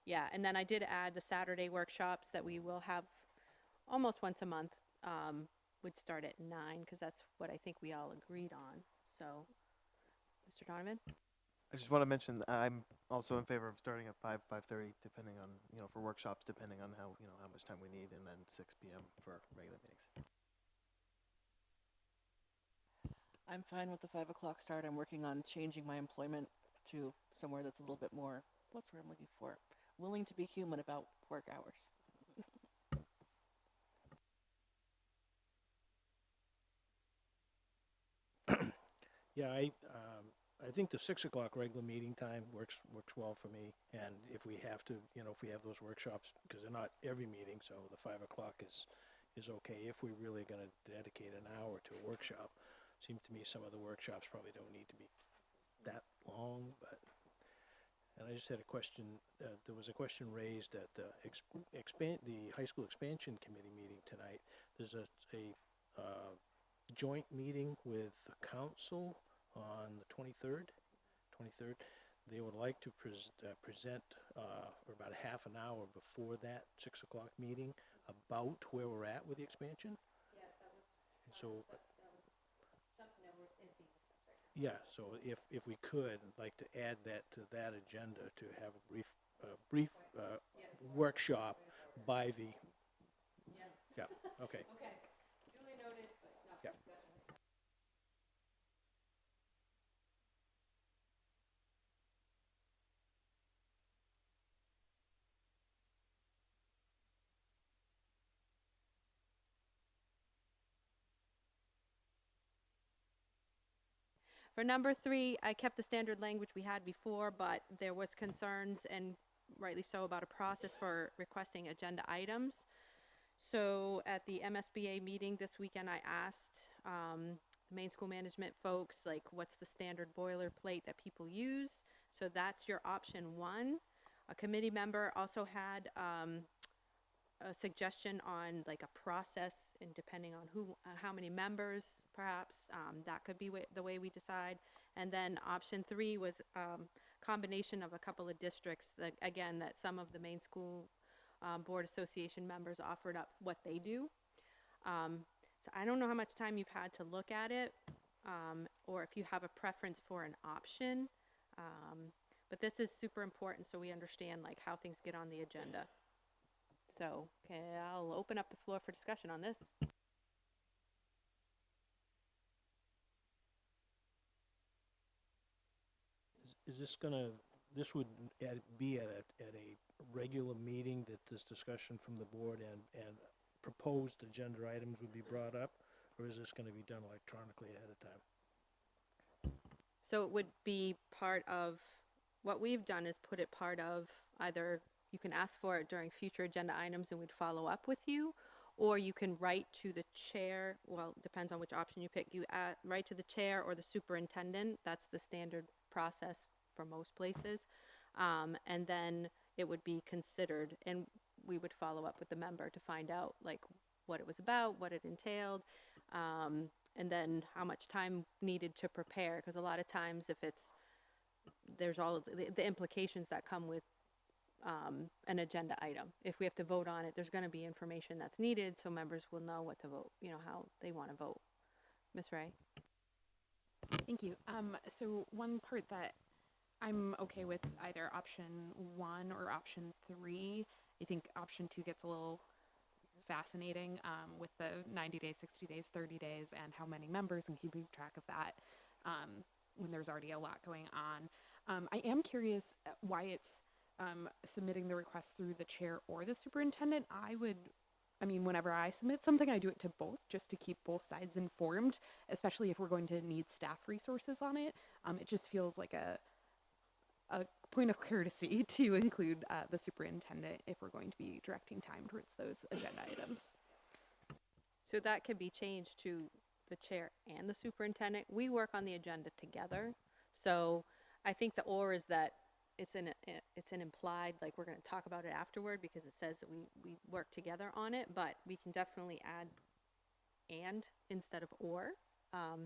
yeah, and then I did add the Saturday workshops that we will have almost once a month, would start at 9, because that's what I think we all agreed on. So, Mr. Donovan? I just want to mention that I'm also in favor of starting at 5:30, depending on, for workshops, depending on how, how much time we need, and then 6 p.m. for regular meetings. I'm fine with the 5 o'clock start. I'm working on changing my employment to somewhere that's a little bit more, what's the word I'm looking for? Willing to be human about work hours. Yeah, I think the 6 o'clock regular meeting time works well for me. And if we have to, if we have those workshops, because they're not every meeting, so the 5 o'clock is okay. If we're really going to dedicate an hour to a workshop, seems to me some of the workshops probably don't need to be that long. And I just had a question. There was a question raised at the high school expansion committee meeting tonight. There's a joint meeting with the council on the 23rd. They would like to present for about a half an hour before that 6 o'clock meeting about where we're at with the expansion. Yeah, that was. So something that is being discussed right now. yeah, so if we could, I'd like to add that to that agenda, to have a brief workshop by the. Yeah. Okay. Okay. Duly noted, but not Yeah. discussion. For number 3, I kept the standard language we had before, but there was concerns, and rightly so, about a process for requesting agenda items. So at the MSBA meeting this weekend, I asked the main school management folks, like, what's the standard boilerplate that people use? So that's your option 1. A committee member also had a suggestion on like a process, and depending on how many members, perhaps that could be the way we decide. And then option 3 was combination of a couple of districts that, again, that some of the main school board association members offered up what they do. So I don't know how much time you've had to look at it, or if you have a preference for an option. But this is super important, so we understand like how things get on the agenda. So, okay, I'll open up the floor for discussion on this. Is this would be at a regular meeting that this discussion from the board and proposed agenda items would be brought up, or is this going to be done electronically ahead of time? So it would be part of, what we've done is put it part of either, you can ask for it during future agenda items and we'd follow up with you, or you can write to the chair, well, depends on which option you pick. You write to the chair or the superintendent. That's the standard process for most places. And then it would be considered, and we would follow up with the member to find out like what it was about, what it entailed, and then how much time needed to prepare. Because a lot of times if there's all of the implications that come with an agenda item. If we have to vote on it, there's going to be information that's needed, so members will know what to vote, how they want to vote. Ms. Ray? Thank you. So one part that I'm okay with, either option 1 or option 3. I think option 2 gets a little fascinating with the 90 days, 60 days, 30 days, and how many members, and keeping track of that when there's already a lot going on. I am curious why it's submitting the request through the chair or the superintendent. Whenever I submit something, I do it to both, just to keep both sides informed, especially if we're going to need staff resources on it. It just feels like a point of courtesy to include the superintendent if we're going to be directing time towards those agenda items. So that can be changed to the chair and the superintendent. We work on the agenda together. So I think the or is that it's an implied, like we're going to talk about it afterward because it says that we work together on it, but we can definitely add and instead of or,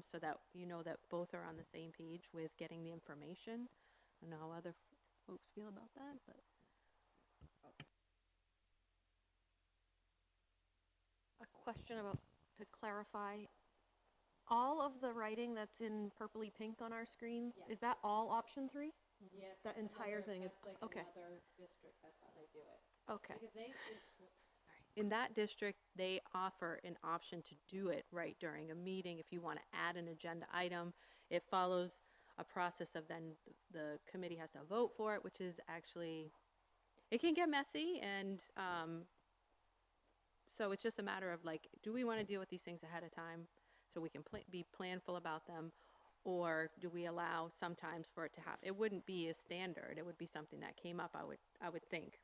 so that you know that both are on the same page with getting the information. I don't know how other folks feel about that, but. A question about, to clarify, all of the writing that's in purpley pink on our screens, is that all option 3? Yes. That entire thing is, okay. Another district, that's how they do it. Okay. Because in that district, they offer an option to do it right during a meeting. If you want to add an agenda item, it follows a process of then the committee has to vote for it, which is actually, it can get messy, and so it's just a matter of like, do we want to deal with these things ahead of time so we can be planful about them, or do we allow sometimes for it to happen? It wouldn't be a standard. It would be something that came up, I would think.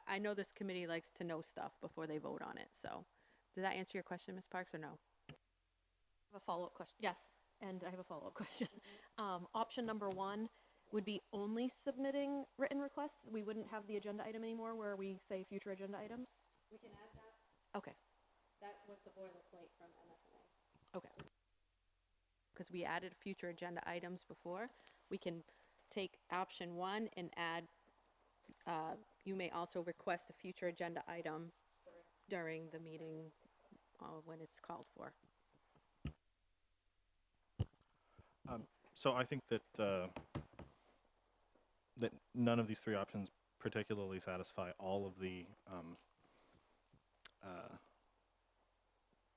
I know this committee likes to know stuff before they vote on it. So does that answer your question, Ms. Parks, or no? I have a follow-up question. Yes, and I have a follow-up question. Option number 1 would be only submitting written requests. We wouldn't have the agenda item anymore where we say future agenda items. We can add that. Okay. That was the boilerplate from MSNA. Okay. Because we added future agenda items before, we can take option 1 and add, you may also request a future agenda item during the meeting when it's called for. So I think that that none of these 3 options particularly satisfy all of the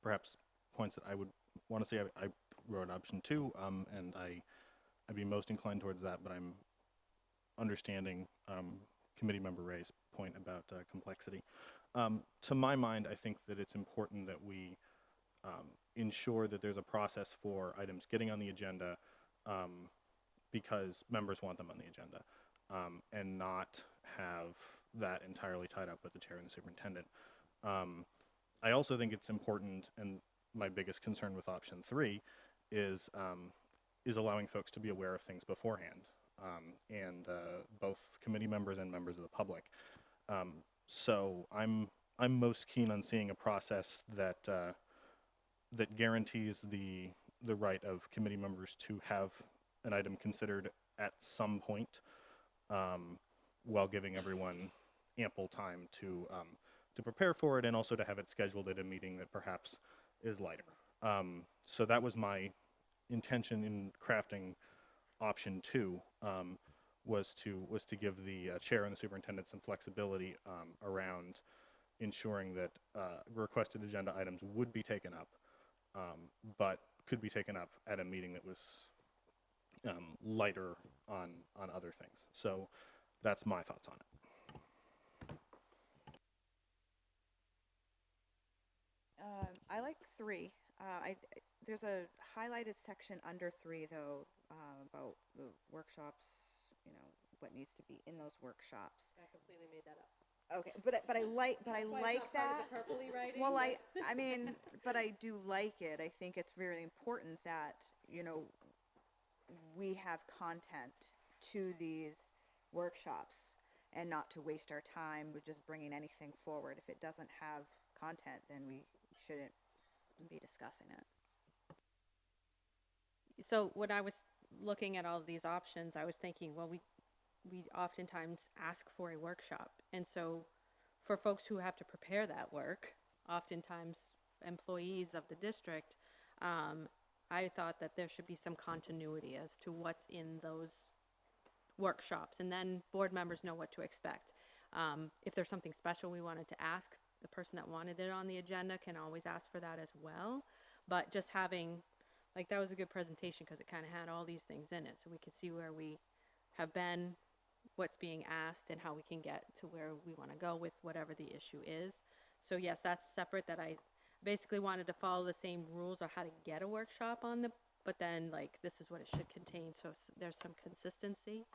perhaps points that I would want to see. I wrote option 2, and I'd be most inclined towards that, but I'm understanding committee member Ray's point about complexity. To my mind, I think that it's important that we ensure that there's a process for items getting on the agenda because members want them on the agenda, and not have that entirely tied up with the chair and the superintendent. I also think it's important, and my biggest concern with option 3 is allowing folks to be aware of things beforehand, and both committee members and members of the public. So I'm most keen on seeing a process that that guarantees the right of committee members to have an item considered at some point, while giving everyone ample time to prepare for it, and also to have it scheduled at a meeting that perhaps is lighter. So that was my intention in crafting option 2, was to give the chair and the superintendent some flexibility around ensuring that requested agenda items would be taken up, but could be taken up at a meeting that was lighter on other things. So that's my thoughts on it. I like 3. There's a highlighted section under 3 though, about the workshops, you know, what needs to be in those workshops. I completely made that up. Okay, but I like that. Well, I mean, but I do like it. I think it's very important that, you know, we have content to these workshops and not to waste our time with just bringing anything forward. If it doesn't have content, then we shouldn't be discussing it. So when I was looking at all of these options, I was thinking, well, we oftentimes ask for a workshop. And so for folks who have to prepare that work, oftentimes employees of the district, I thought that there should be some continuity as to what's in those workshops. And then board members know what to expect. If there's something special we wanted to ask, the person that wanted it on the agenda can always ask for that as well. But just having, like, that was a good presentation because it kind of had all these things in it. So we could see where we have been, what's being asked, and how we can get to where we want to go with whatever the issue is. So yes, that's separate. That I basically wanted to follow the same rules on how to get a workshop on the, but then like this is what it should contain. So there's some consistency.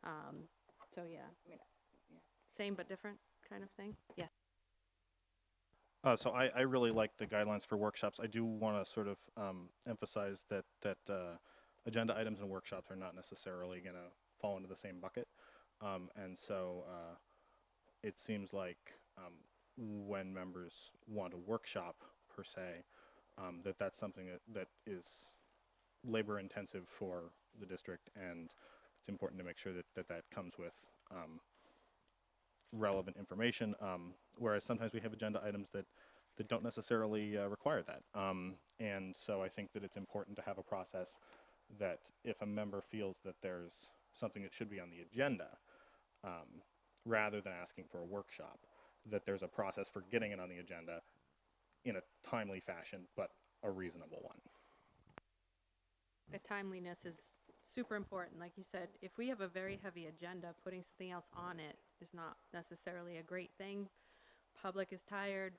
So yeah, same but different kind of thing. Yeah. So I really like the guidelines for workshops. I do want to sort of emphasize that agenda items and workshops are not necessarily going to fall into the same bucket. And so it seems like when members want a workshop per se, that's something that is labor intensive for the district, and it's important to make sure that comes with relevant information, whereas sometimes we have agenda items that don't necessarily require that. And so I think that it's important to have a process that if a member feels that there's something that should be on the agenda, rather than asking for a workshop, that there's a process for getting it on the agenda in a timely fashion, but a reasonable one. The timeliness is super important. Like you said, if we have a very heavy agenda, putting something else on it is not necessarily a great thing. Public is tired,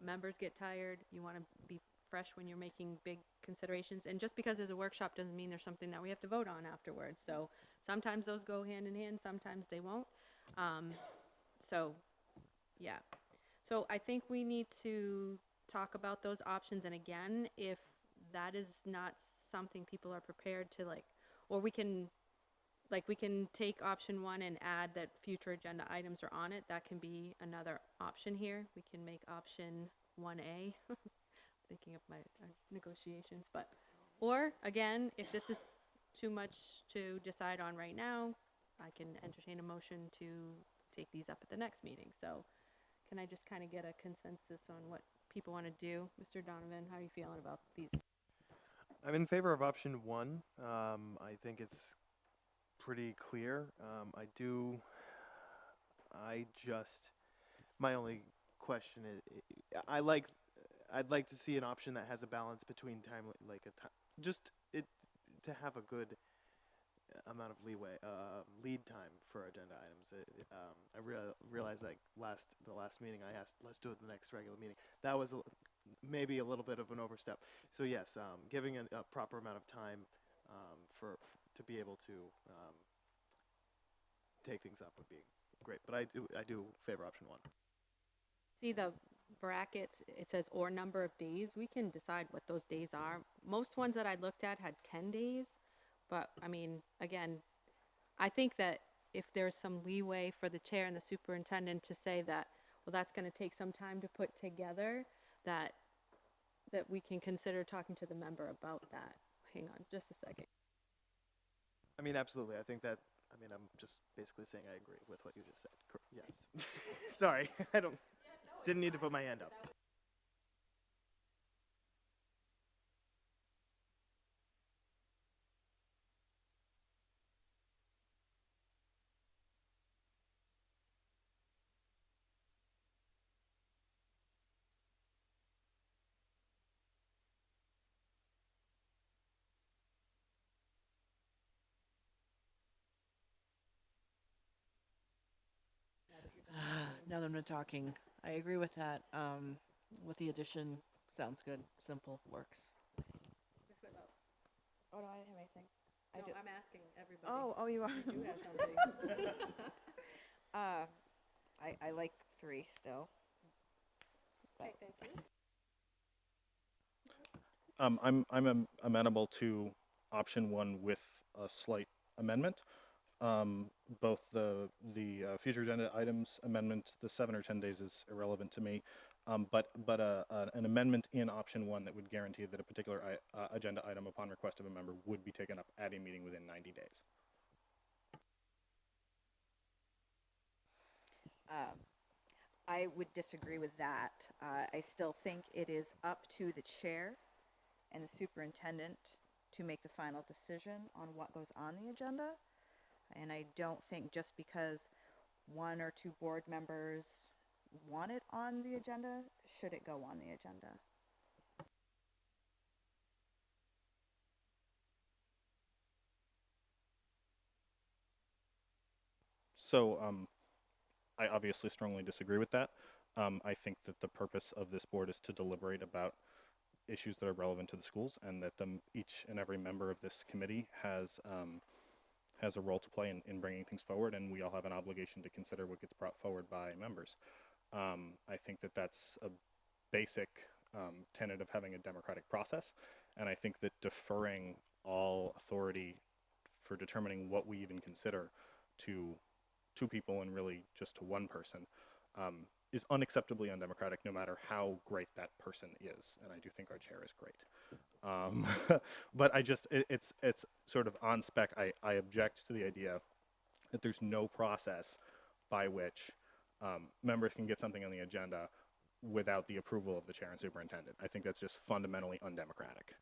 members get tired. You want to be fresh when you're making big considerations. And just because there's a workshop doesn't mean there's something that we have to vote on afterwards. So sometimes those go hand in hand, sometimes they won't. So yeah. So I think we need to talk about those options. And again, if that is not something people are prepared to or we can take option 1 and add that future agenda items are on it. That can be another option here. We can make option 1A. Thinking of my negotiations, or again, if this is too much to decide on right now, I can entertain a motion to take these up at the next meeting. So can I just kind of get a consensus on what people want to do? Mr. Donovan, how are you feeling about these? I'm in favor of option 1. I think it's pretty clear. My only question is, I'd like to see an option that has a balance between time, to have a good amount of lead time for agenda items. I realized that the last meeting I asked, let's do it the next regular meeting. That was maybe a little bit of an overstep. So yes, giving a proper amount of time to be able to take things up would be great. But I do favor option 1. See the brackets, it says or number of days. We can decide what those days are. Most ones that I looked at had 10 days, but I mean, again, I think that if there's some leeway for the chair and the superintendent to say that, well, that's going to take some time to put together, that we can consider talking to the member about that. Hang on just a second. I mean, absolutely. I think that, I'm just basically saying I agree with what you just said. Yes. Sorry, didn't need to put my hand up. Now that I'm talking, I agree with that. With the addition, sounds good. Simple, works. Oh, no, I didn't have anything. No, I'm asking everybody. Oh, you are? You do have something. I like 3 still. Okay, thank you. I'm amenable to option 1 with a slight amendment. Both the future agenda items amendment, the 7 or 10 days is irrelevant to me, but an amendment in option 1 that would guarantee that a particular agenda item upon request of a member would be taken up at a meeting within 90 days. I would disagree with that. I still think it is up to the chair and the superintendent to make the final decision on what goes on the agenda. And I don't think just because 1 or 2 board members want it on the agenda, should it go on the agenda. So I obviously strongly disagree with that. I think that the purpose of this board is to deliberate about issues that are relevant to the schools, and that each and every member of this committee has has a role to play in bringing things forward, and we all have an obligation to consider what gets brought forward by members. I think that that's a basic tenet of having a democratic process, and I think that deferring all authority for determining what we even consider to two people and really just to one person is unacceptably undemocratic, no matter how great that person is. And I do think our chair is great. But I just, it's sort of on spec. I object to the idea that there's no process by which members can get something on the agenda without the approval of the chair and superintendent. I think that's just fundamentally undemocratic.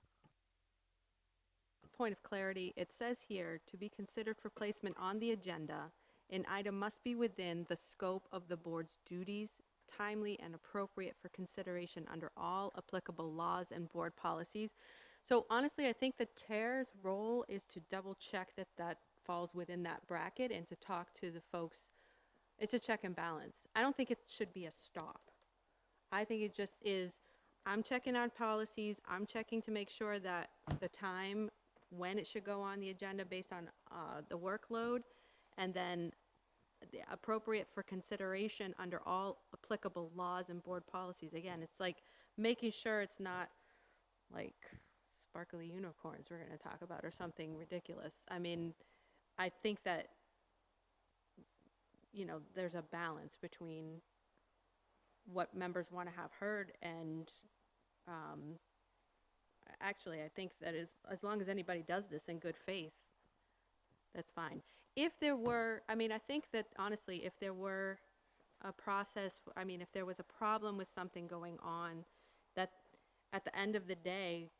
Point of clarity, it says here, to be considered for placement on the agenda, an item must be within the scope of the board's duties, timely and appropriate for consideration under all applicable laws and board policies. So honestly, I think the chair's role is to double check that that falls within that bracket and to talk to the folks. It's a check and balance. I don't think it should be a stop. I think it just is, I'm checking on policies, I'm checking to make sure that the time when it should go on the agenda based on the workload, and then the appropriate for consideration under all applicable laws and board policies. Again, it's like making sure it's not like sparkly unicorns we're going to talk about or something ridiculous. I mean, I think that, you know, there's a balance between what members want to have heard and actually, I think that as long as anybody does this in good faith, that's fine. If there were, I mean, I think that honestly, if there were a process, I mean, if there was a problem with something going on, that at the end of the day,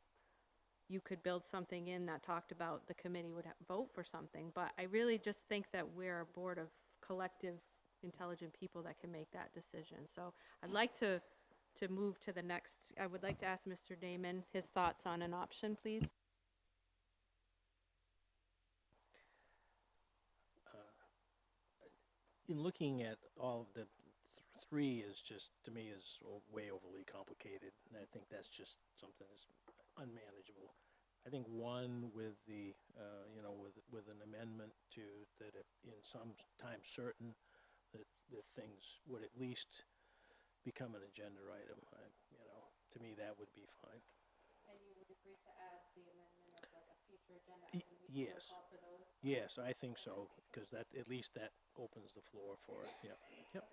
you could build something in that talked about the committee would vote for something. But I really just think that we're a board of collective, intelligent people that can make that decision. So I'd like to move to the next. I would like to ask Mr. Damon his thoughts on an option, please. In looking at all of the three is just, to me, is way overly complicated, and I think that's just something that's unmanageable. I think one with the, you know, with an amendment to that if in some time certain that things would at least become an agenda item. You know, to me that would be fine. And you would agree to add the amendment of like a future agenda item? Yes. Call for those? Yes, I think so, because that at least that opens the floor for it. Yeah. Yep.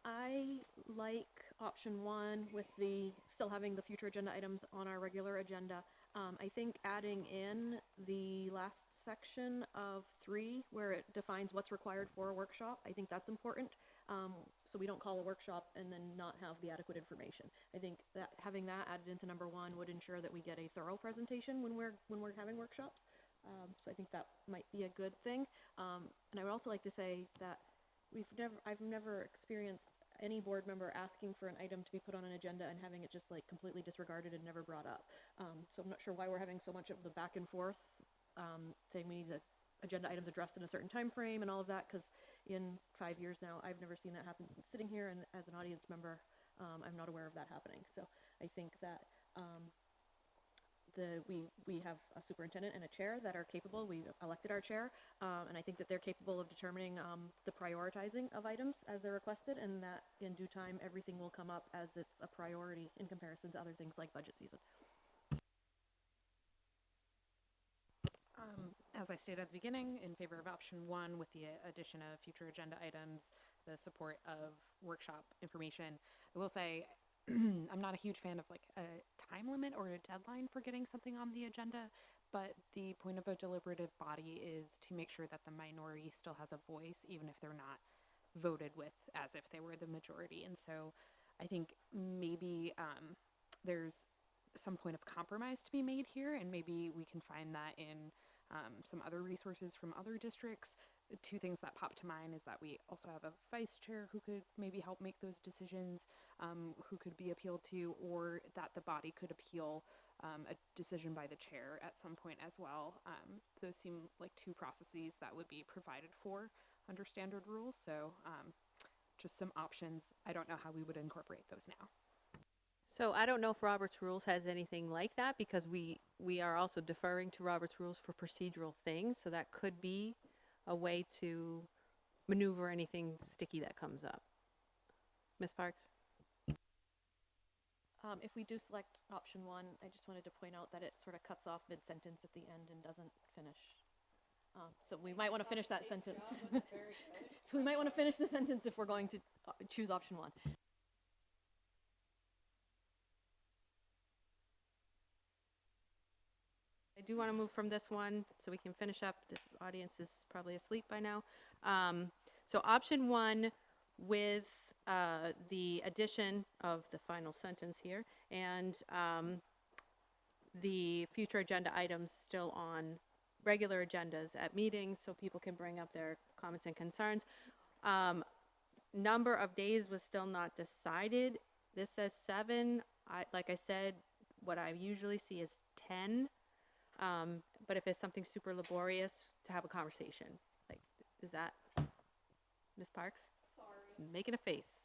I like option one with the still having the future agenda items on our regular agenda. I think adding in the last section of 3 where it defines what's required for a workshop, I think that's important. So we don't call a workshop and then not have the adequate information. I think that having that added into number 1 would ensure that we get a thorough presentation when we're having workshops. So I think that might be a good thing. And I would also like to say that I've never experienced any board member asking for an item to be put on an agenda and having it just like completely disregarded and never brought up. So I'm not sure why we're having so much of the back and forth, saying we need the agenda items addressed in a certain time frame and all of that, because in 5 years now, I've never seen that happen since sitting here, and as an audience member, I'm not aware of that happening. So I think that we have a superintendent and a chair that are capable. We elected our chair, and I think that they're capable of determining the prioritizing of items as they're requested, and that in due time everything will come up as it's a priority in comparison to other things like budget season. As I stated at the beginning, in favor of option 1 with the addition of future agenda items, the support of workshop information. I will say I'm not a huge fan of like a time limit or a deadline for getting something on the agenda, but the point of a deliberative body is to make sure that the minority still has a voice, even if they're not voted with as if they were the majority. And so I think maybe there's some point of compromise to be made here, and maybe we can find that in some other resources from other districts. 2 things that pop to mind is that we also have a vice chair who could maybe help make those decisions, who could be appealed to, or that the body could appeal a decision by the chair at some point as well. Those seem like 2 processes that would be provided for under standard rules. So just some options. I don't know how we would incorporate those now. So I don't know if Robert's Rules has anything like that, because we are also deferring to Robert's Rules for procedural things, so that could be a way to maneuver anything sticky that comes up. Ms. Parks? If we do select option 1, I just wanted to point out that it sort of cuts off mid-sentence at the end and doesn't finish. So we might want to finish that sentence. So we might want to finish the sentence if we're going to choose option 1. I do want to move from this one so we can finish up. The audience is probably asleep by now. So option 1 with the addition of the final sentence here and the future agenda items still on regular agendas at meetings so people can bring up their comments and concerns. Number of days was still not decided. This says 7. Like I said, what I usually see is 10. But if it's something super laborious, to have a conversation. Like, is that, Ms. Parks? Sorry. Making a face.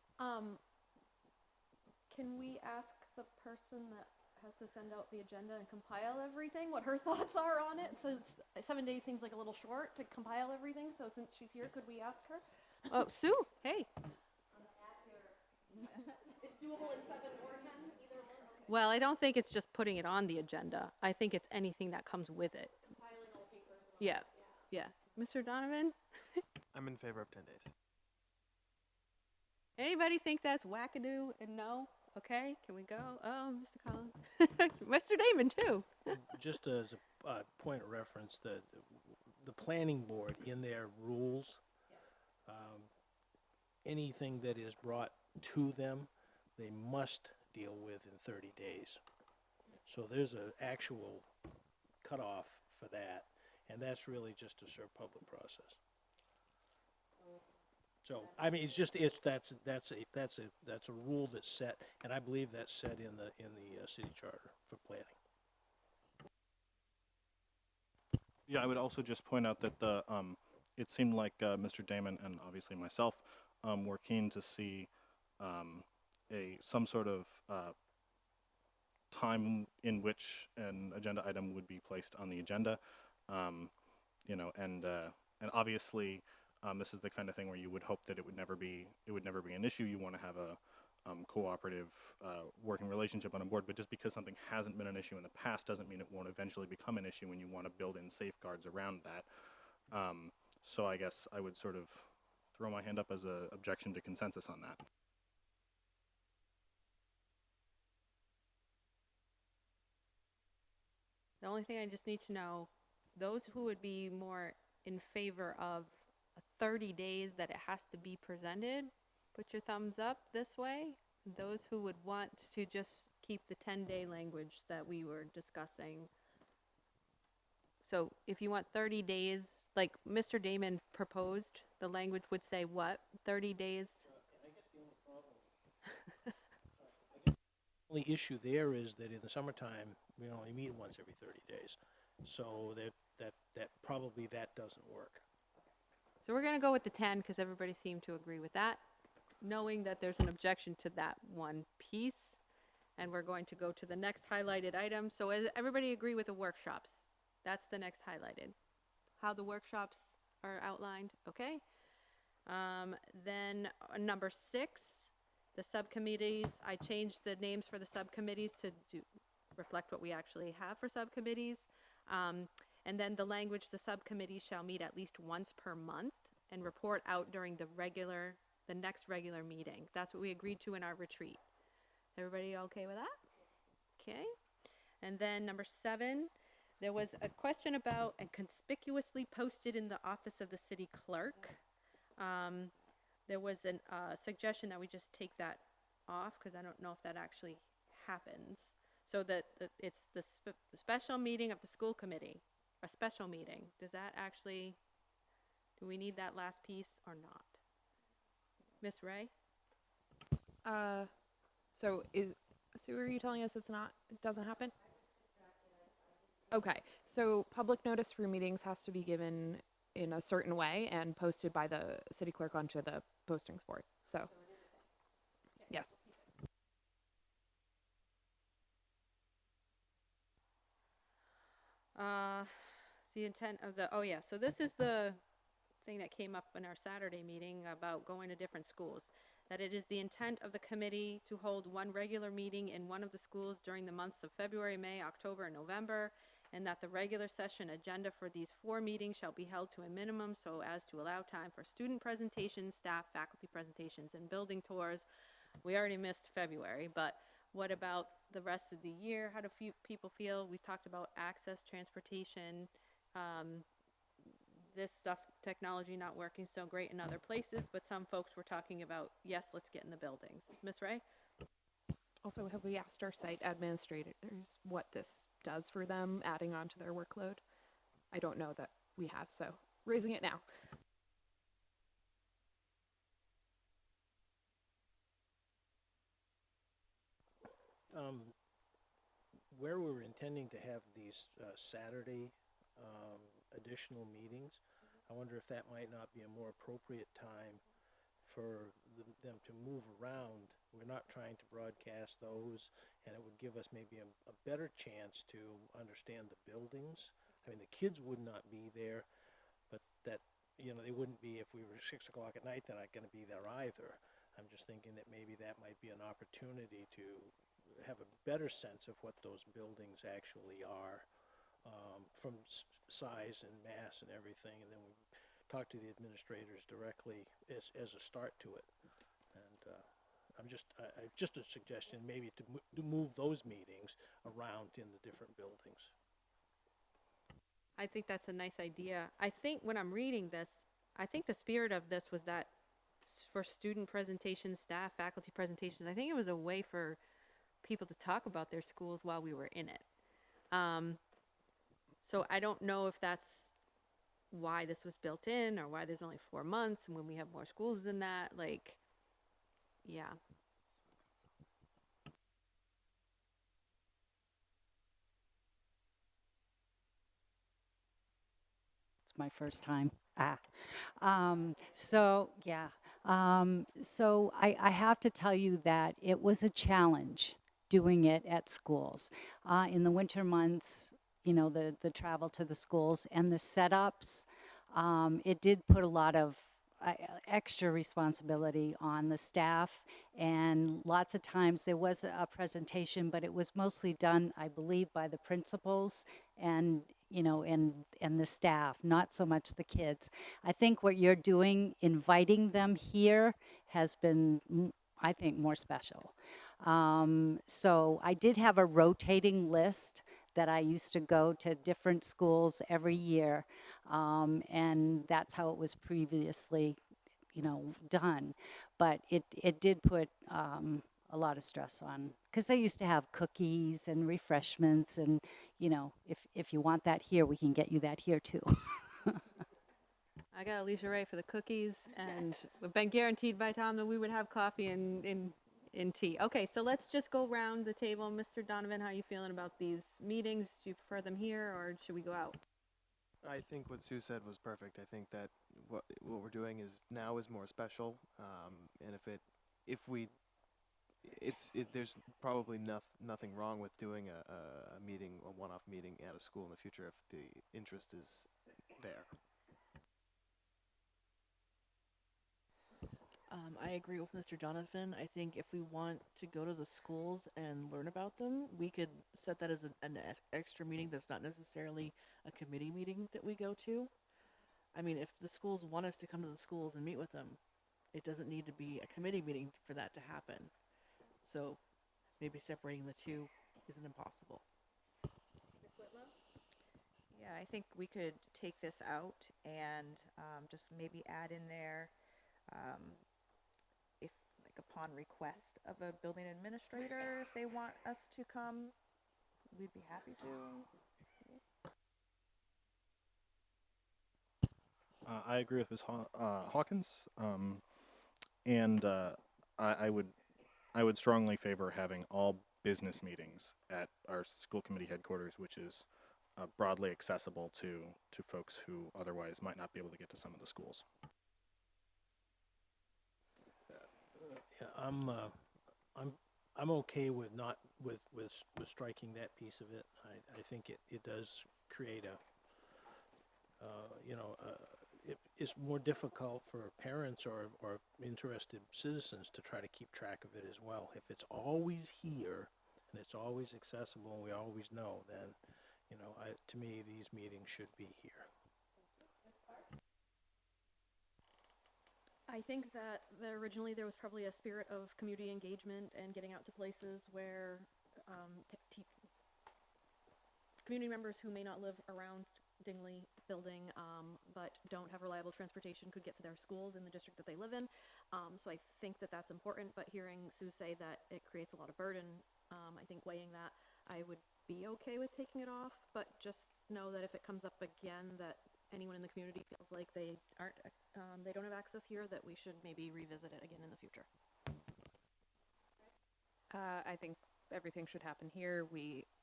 Can we ask the person that has to send out the agenda and compile everything what her thoughts are on it? So 7 days seems like a little short to compile everything, so since she's here, could we ask her? Oh, Sue, hey. It's doable in 7 or 10, either one? Okay. Well, I don't think it's just putting it on the agenda. I think it's anything that comes with it. Compiling all papers. Yeah, yeah. Mr. Donovan? I'm in favor of 10 days. Anybody think that's wackadoo and no? Okay, can we go? Oh, Mr. Collins. Mr. Damon, too. Just as a point of reference, the planning board in their rules, anything that is brought to them, they must deal with in 30 days. So there's an actual cutoff for that, and that's really just to serve public process. So I mean, that's a rule that's set, and I believe that's set in the city charter for planning. Yeah, I would also just point out that the it seemed like Mr. Damon and obviously myself were keen to see some sort of time in which an agenda item would be placed on the agenda, you know, and obviously this is the kind of thing where you would hope that it would never be an issue. You want to have a cooperative working relationship on a board, but just because something hasn't been an issue in the past doesn't mean it won't eventually become an issue when you want to build in safeguards around that. So I guess I would sort of throw my hand up as an objection to consensus on that. The only thing I just need to know, those who would be more in favor of 30 days that it has to be presented, put your thumbs up this way. Those who would want to just keep the 10-day language that we were discussing. So if you want 30 days, like Mr. Damon proposed, the language would say what? 30 days? The only issue there is that in the summertime, we only meet once every 30 days. So that probably that doesn't work. So we're going to go with the 10 because everybody seemed to agree with that, knowing that there's an objection to that one piece. And we're going to go to the next highlighted item. So everybody agree with the workshops? That's the next highlighted. How the workshops are outlined, okay? Then number 6, the subcommittees. I changed the names for the subcommittees to reflect what we actually have for subcommittees. And then the language, the subcommittee shall meet at least once per month and report out during the next regular meeting. That's what we agreed to in our retreat. Everybody okay with that? Okay. And then number 7, there was a question about and conspicuously posted in the office of the city clerk. There was a suggestion that we just take that off because I don't know if that actually happens. So that it's the special meeting of the school committee, a special meeting. Does that actually, do we need that last piece or not? Miss Ray? So are you telling us it doesn't happen? Okay, so public notice for meetings has to be given in a certain way and posted by the city clerk onto the postings board. So, yes. The intent of the, oh yeah, so this is the thing that came up in our Saturday meeting about going to different schools. That it is the intent of the committee to hold one regular meeting in one of the schools during the months of February, May, October, and November, and that the regular session agenda for these 4 meetings shall be held to a minimum so as to allow time for student presentations, staff, faculty presentations, and building tours. We already missed February, but what about the rest of the year? How do people feel? We talked about access, transportation, this stuff, technology not working so great in other places, but some folks were talking about, yes, let's get in the buildings. Ms. Ray? Also, have we asked our site administrators what this does for them, adding on to their workload? I don't know that we have, so raising it now. Where we're intending to have these Saturday additional meetings, I wonder if that might not be a more appropriate time for them to move around. We're not trying to broadcast those, and it would give us maybe a better chance to understand the buildings. I mean, the kids would not be there, but that, you know, they wouldn't be if we were 6 o'clock at night. They're not going to be there either. I'm just thinking that maybe that might be an opportunity to have a better sense of what those buildings actually are, from size and mass and everything, and then we talk to the administrators directly as a start to it. And I'm just a suggestion, maybe to move those meetings around in the different buildings. I think that's a nice idea. I think when I'm reading this, I think the spirit of this was that for student presentations, staff, faculty presentations, I think it was a way for people to talk about their schools while we were in it. So I don't know if that's why this was built in or why there's only 4 months and when we have more schools than that. Like, yeah. It's my first time. So yeah. So I have to tell you that it was a challenge doing it at schools. In the winter months, you know, the travel to the schools and the setups, it did put a lot of extra responsibility on the staff, and lots of times there was a presentation, but it was mostly done, I believe, by the principals and, you know, and the staff, not so much the kids. I think what you're doing, inviting them here, has been, I think, more special. So I did have a rotating list that I used to go to different schools every year, and that's how it was previously, you know, done. But it did put a lot of stress on, because they used to have cookies and refreshments, and, you know, if you want that here, we can get you that here too. I got Alicia Ray for the cookies, and we've been guaranteed by Tom that we would have coffee and tea. Okay, so let's just go around the table. Mr. Donovan, how are you feeling about these meetings? Do you prefer them here, or should we go out? I think what Sue said was perfect. I think that what we're doing is now is more special, and there's probably nothing wrong with doing a meeting, a one-off meeting at a school in the future if the interest is there. I agree with Mr. Jonathan. I think if we want to go to the schools and learn about them, we could set that as an extra meeting that's not necessarily a committee meeting that we go to. I mean, if the schools want us to come to the schools and meet with them, it doesn't need to be a committee meeting for that to happen. So maybe separating the two isn't impossible. Ms. Whitlow? Yeah, I think we could take this out and just maybe add in there, if, like, upon request of a building administrator, if they want us to come, we'd be happy to. I agree with Ms. Hawkins, and I would strongly favor having all business meetings at our school committee headquarters, which is broadly accessible to folks who otherwise might not be able to get to some of the schools. I'm okay with striking that piece of it. I think it does create it's more difficult for parents or interested citizens to try to keep track of it as well. If it's always here and it's always accessible and we always know, then, to me, these meetings should be here. I think that originally there was probably a spirit of community engagement and getting out to places where community members who may not live around Dingley building but don't have reliable transportation could get to their schools in the district that they live in. So I think that that's important, but hearing Sue say that it creates a lot of burden, I think weighing that, I would be okay with taking it off, but just know that if it comes up again that anyone in the community feels like they don't have access here, that we should maybe revisit it again in the future. I think everything should happen here.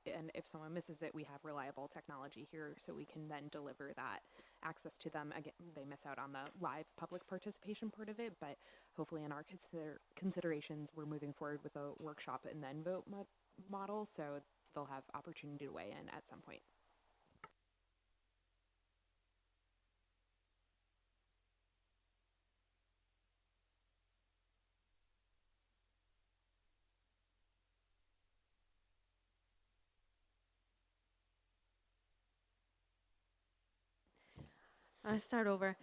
And if someone misses it, we have reliable technology here, so we can then deliver that access to them. Again, they miss out on the live public participation part of it, but hopefully in our considerations, we're moving forward with a workshop and then vote model, so they'll have opportunity to weigh in at some point. I'll start over.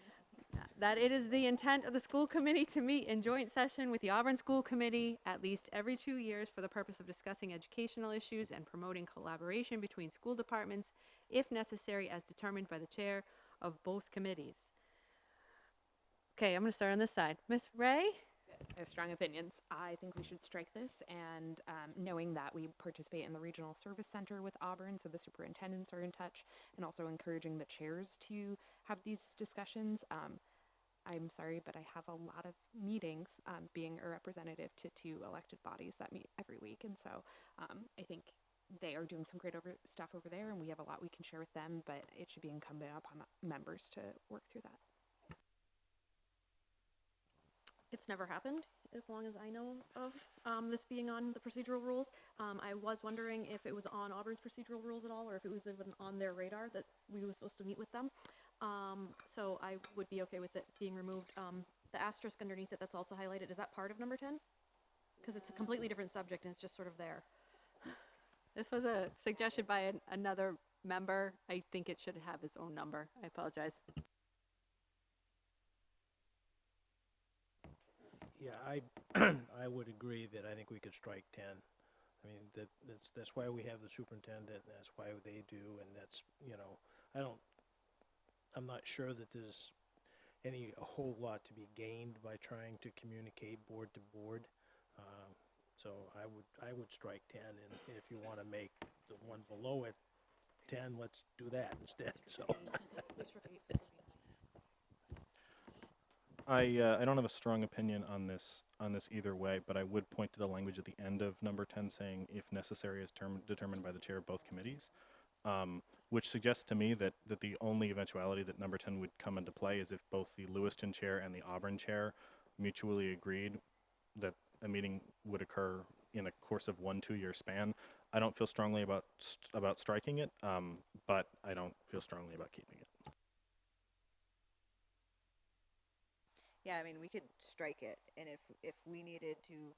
That it is the intent of the school committee to meet in joint session with the Auburn School Committee at least every 2 years for the purpose of discussing educational issues and promoting collaboration between school departments, if necessary, as determined by the chair of both committees. Okay, I'm going to start on this side. Ms. Ray? I have strong opinions. I think we should strike this, and knowing that we participate in the Regional Service Center with Auburn, so the superintendents are in touch, and also encouraging the chairs to have these discussions. I'm sorry, but I have a lot of meetings being a representative to 2 elected bodies that meet every week, and so I think they are doing some great stuff over there, and we have a lot we can share with them, but it should be incumbent upon members to work through that. It's never happened, as long as I know of, this being on the procedural rules. I was wondering if it was on Auburn's procedural rules at all, or if it was even on their radar that we were supposed to meet with them. So I would be okay with it being removed. The asterisk underneath it that's also highlighted, is that part of number 10? Because it's a completely different subject and it's just sort of there. This was a suggestion by another member. I think it should have its own number. I apologize. Yeah, I would agree that I think we could strike 10. I mean, that's why we have the superintendent, that's why they do, and that's, I'm not sure that there's a whole lot to be gained by trying to communicate board to board. So I would strike 10, and if you want to make the one below it 10, let's do that instead, so. I don't have a strong opinion on this either way, but I would point to the language at the end of number 10 saying, if necessary, is determined by the chair of both committees, which suggests to me that the only eventuality that number 10 would come into play is if both the Lewiston chair and the Auburn chair mutually agreed that a meeting would occur in a course of 1-2 year span. I don't feel strongly about striking it, but I don't feel strongly about keeping it. Yeah, I mean, we could strike it, and if we needed to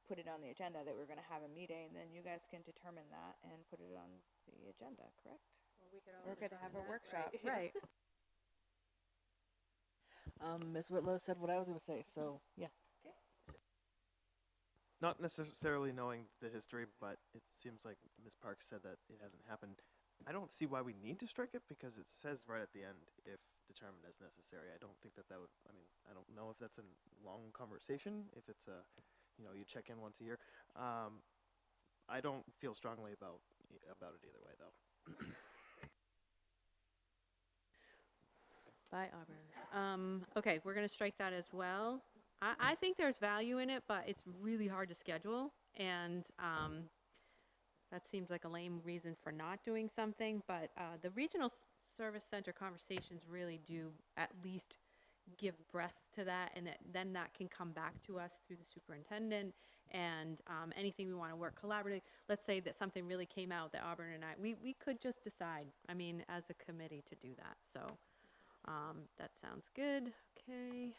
put it on the agenda that we're going to have a meeting, then you guys can determine that and put it on the agenda, correct? Well, we could We're going to have a workshop, right? Ms. Whitlow said what I was going to say, so yeah. Not necessarily knowing the history, but it seems like Ms. Parks said that it hasn't happened. I don't see why we need to strike it because it says right at the end, if determined as necessary. I don't think that would, I don't know if that's a long conversation, if it's you check in once a year. I don't feel strongly about it either way, though. By Auburn. Okay, we're going to strike that as well. I think there's value in it, but it's really hard to schedule, and that seems like a lame reason for not doing something, but the Regional Service Center conversations really do at least give breath to that, and then that can come back to us through the superintendent, and anything we want to work collaboratively. Let's say that something really came out that Auburn and we could just decide, I mean, as a committee to do that. So that sounds good. Okay.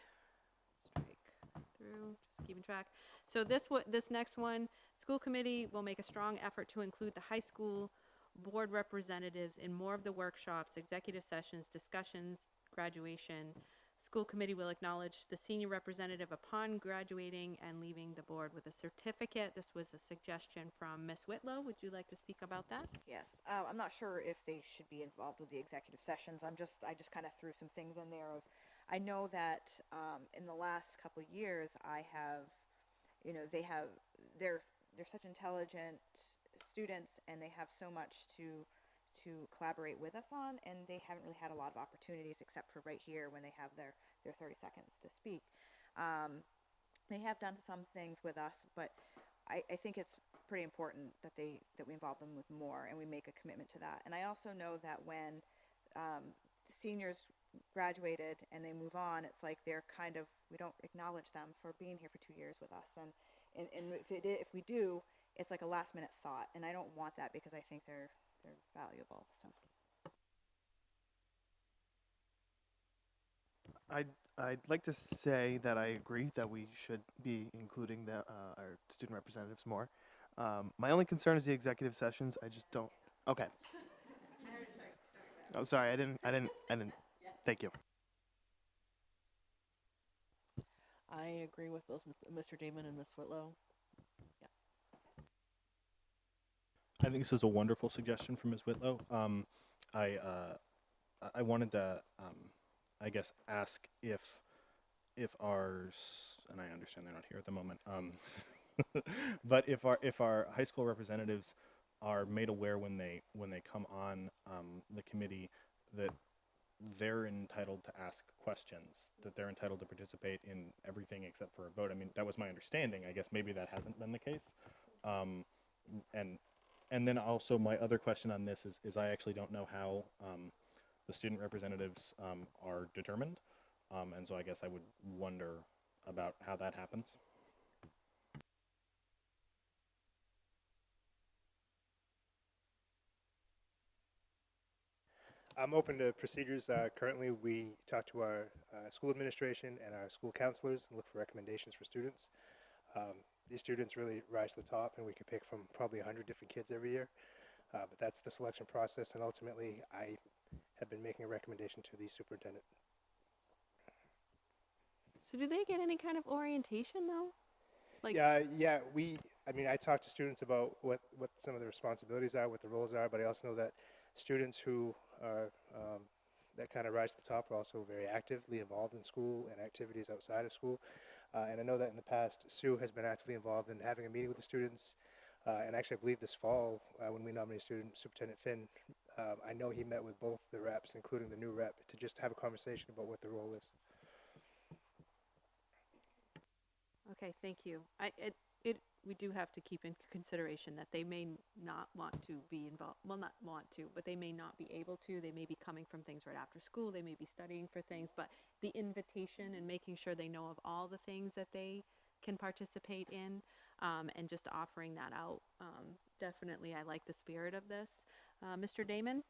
Strike through, just keeping track. So this next one, school committee will make a strong effort to include the high school board representatives in more of the workshops, executive sessions, discussions, graduation. School committee will acknowledge the senior representative upon graduating and leaving the board with a certificate. This was a suggestion from Ms. Whitlow. Would you like to speak about that? Yes, I'm not sure if they should be involved with the executive sessions. I just kind of threw some things in there of, I know that in the last couple of years I have, you know, they're such intelligent students and they have so much to collaborate with us on, and they haven't really had a lot of opportunities except for right here when they have their 30 seconds to speak. They have done some things with us, but I think it's pretty important that we involve them with more and we make a commitment to that. And I also know that when the seniors graduated and they move on, it's like they're kind of, we don't acknowledge them for being here for 2 years with us. And if we do, it's like a last minute thought, and I don't want that because I think they're valuable. So I'd like to say that I agree that we should be including our student representatives more. My only concern is the executive sessions. I just don't. Okay. Oh, sorry. I didn't. Thank you. I agree with both Mr. Damon and Ms. Whitlow. Yeah. I think this is a wonderful suggestion from Ms. Whitlow. I wanted to, I guess, ask if ours, and I understand they're not here at the moment, but if our high school representatives are made aware when they come on the committee that they're entitled to ask questions, that they're entitled to participate in everything except for a vote. I mean, that was my understanding. I guess maybe that hasn't been the case. And then also my other question on this is I actually don't know how the student representatives are determined. And so I guess I would wonder about how that happens. I'm open to procedures. Currently, we talk to our school administration and our school counselors and look for recommendations for students. These students really rise to the top, and we could pick from probably 100 different kids every year. But that's the selection process, and ultimately, I have been making a recommendation to the superintendent. So do they get any kind of orientation though? Like yeah, I mean, I talk to students about what some of the responsibilities are, what the roles are, but I also know that students who are that kind of rise to the top are also very actively involved in school and activities outside of school. And I know that in the past, Sue has been actively involved in having a meeting with the students. And actually, I believe this fall, when we nominated student Superintendent Finn, I know he met with both the reps, including the new rep, to just have a conversation about what the role is. Okay, thank you. We do have to keep in consideration that they may not want to be involved. Well, not want to, but they may not be able to. They may be coming from things right after school. They may be studying for things. But the invitation and making sure they know of all the things that they can participate in, and just offering that out. Definitely, I like the spirit of this. Mr. Damon?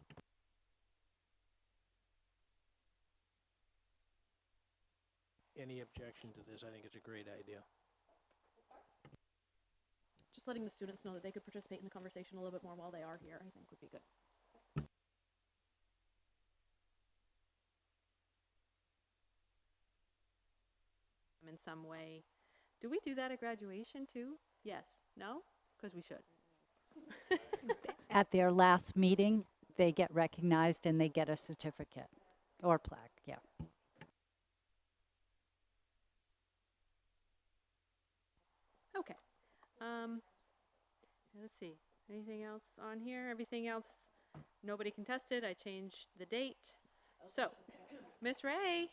Any objection to this? I think it's a great idea. Just letting the students know that they could participate in the conversation a little bit more while they are here, I think would be good. In some way. Do we do that at graduation too? Yes. No? Because we should. At their last meeting, they get recognized and they get a certificate or plaque, yeah. Okay. Let's see. Anything else on here? Everything else, nobody contested. I changed the date. So, Miss Ray.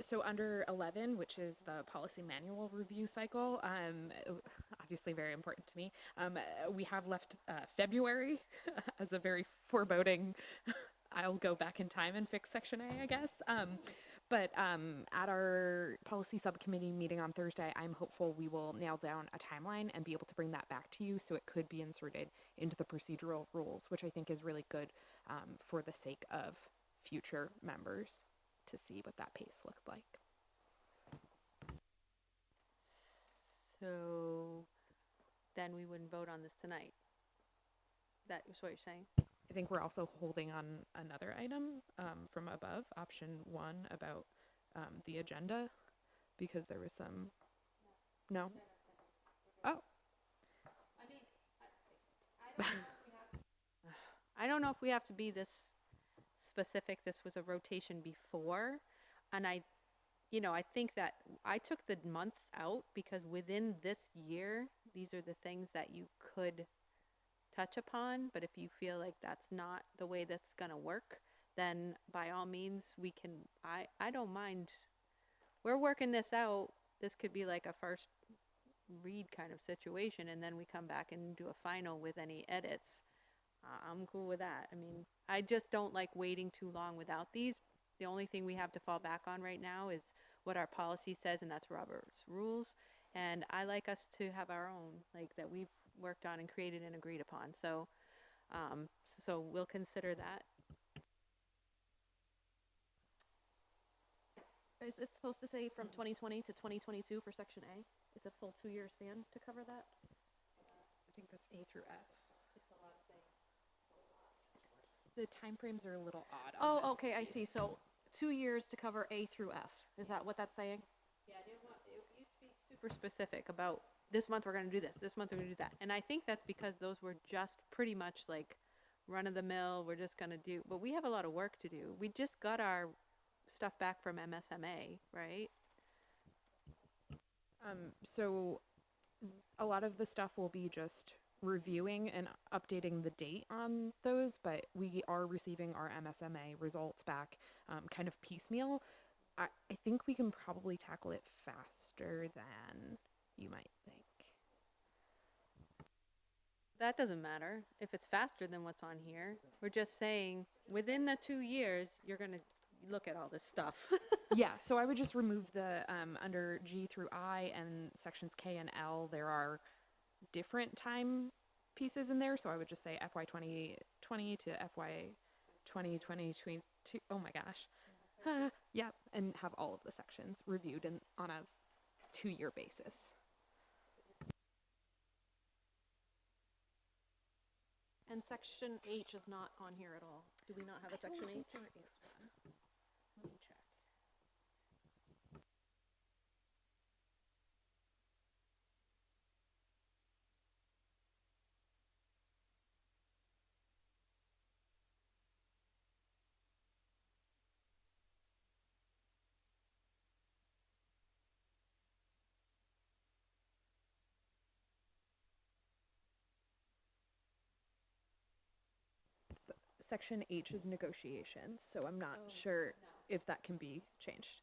So under 11, which is the policy manual review cycle, obviously very important to me, we have left February as a very foreboding, I'll go back in time and fix Section A, I guess. But at our policy subcommittee meeting on Thursday, I'm hopeful we will nail down a timeline and be able to bring that back to you so it could be inserted into the procedural rules, which I think is really good for the sake of future members to see what that pace looked like. So then we wouldn't vote on this tonight. That is what you're saying? I think we're also holding on another item from above, option 1 about the agenda, because there was some, no? Oh. I don't know if we have to be this specific. This was a rotation before, and I think that I took the months out because within this year, these are the things that you could touch upon. But if you feel like that's not the way that's going to work, then by all means, we can, I don't mind. We're working this out. This could be like a first read kind of situation, and then we come back and do a final with any edits. I'm cool with that. I mean, I just don't like waiting too long without these. The only thing we have to fall back on right now is what our policy says, and that's Robert's rules. And I like us to have our own, like that we've worked on and created and agreed upon. So, so we'll consider that. Is it supposed to say from 2020 to 2022 for Section A? It's a full 2-year span to cover that? I think that's A through F. The timeframes are a little odd. Oh, okay, I see. So 2 years to cover A through F. Is that what that's saying? Yeah, it used to be super specific about this month we're going to do this month we're going to do that. And I think that's because those were just pretty much like run of the mill. We're just going to do, but we have a lot of work to do. We just got our stuff back from MSMA, right? So a lot of the stuff will be just reviewing and updating the date on those, but we are receiving our MSMA results back kind of piecemeal. I think we can probably tackle it faster than you might think. That doesn't matter if it's faster than what's on here. We're just saying within the 2 years, you're going to look at all this stuff. Yeah, so I would just remove the under G through I and sections K and L, there are different time pieces in there. So I would just say FY 2020 to FY 2022. Oh my gosh. Yeah, and have all of the sections reviewed on a 2-year basis. And Section H is not on here at all. Do we not have a Section H? There is one. Let me check. Section H is negotiations, so I'm not sure if that can be changed.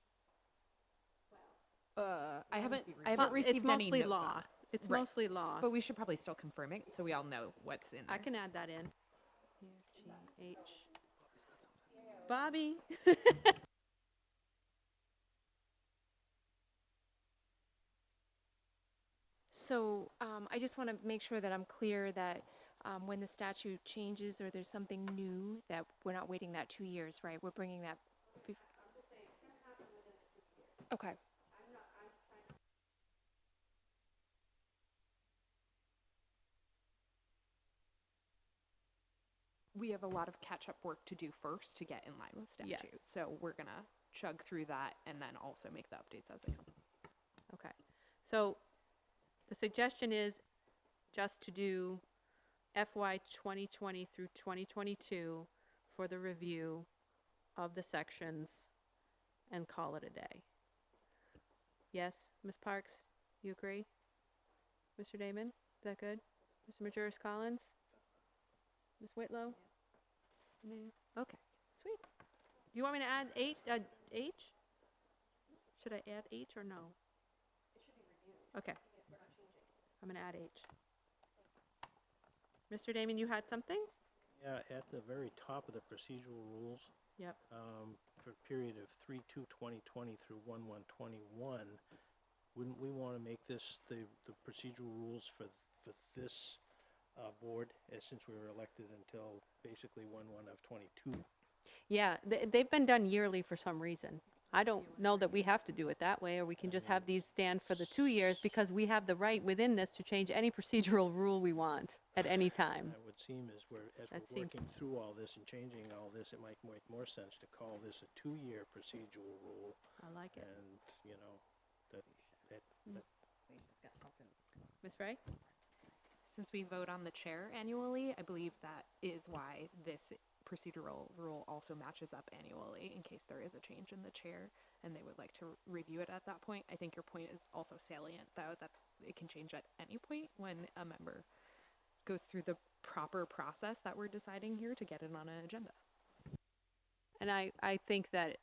I haven't received it's mostly any notes law. on it. It's Right. mostly law. But we should probably still confirm it so we all know what's in there. I can add that in. G H. Bobby. So I just want to make sure that I'm clear that when the statute changes or there's something new, that we're not waiting that 2 years, right? We're bringing that. Okay. We have a lot of catch-up work to do first to get in line with statute. Yes. So we're going to chug through that and then also make the updates as they come. Okay. So the suggestion is just to do FY 2020 through 2022 for the review of the sections and call it a day. Yes, Ms. Parks, you agree? Mr. Damon, is that good? Mr. Majerus Collins? Ms. Whitlow? Yes. Okay, sweet. Do you want me to add H? Should I add H or no? It should be reviewed. Okay. I'm going to add H. Mr. Damon, you had something? Yeah, at the very top of the procedural rules, Yep. For a period of 3/2/2020 through 1/1/21, wouldn't we want to make this the procedural rules for this board, since we were elected until basically 1/1/22? Yeah, they've been done yearly for some reason. I don't know that we have to do it that way, or we can just have these stand for the 2 years, because we have the right within this to change any procedural rule we want at any time. It would seem as we're That seems- working through all this and changing all this, it might make more sense to call this a 2-year procedural rule. I like it. And, you know, that Ms. Ray? Since we vote on the chair annually, I believe that is why this procedural rule also matches up annually in case there is a change in the chair and they would like to review it at that point. I think your point is also salient, though, that it can change at any point when a member goes through the proper process that we're deciding here to get it on an agenda. And I think that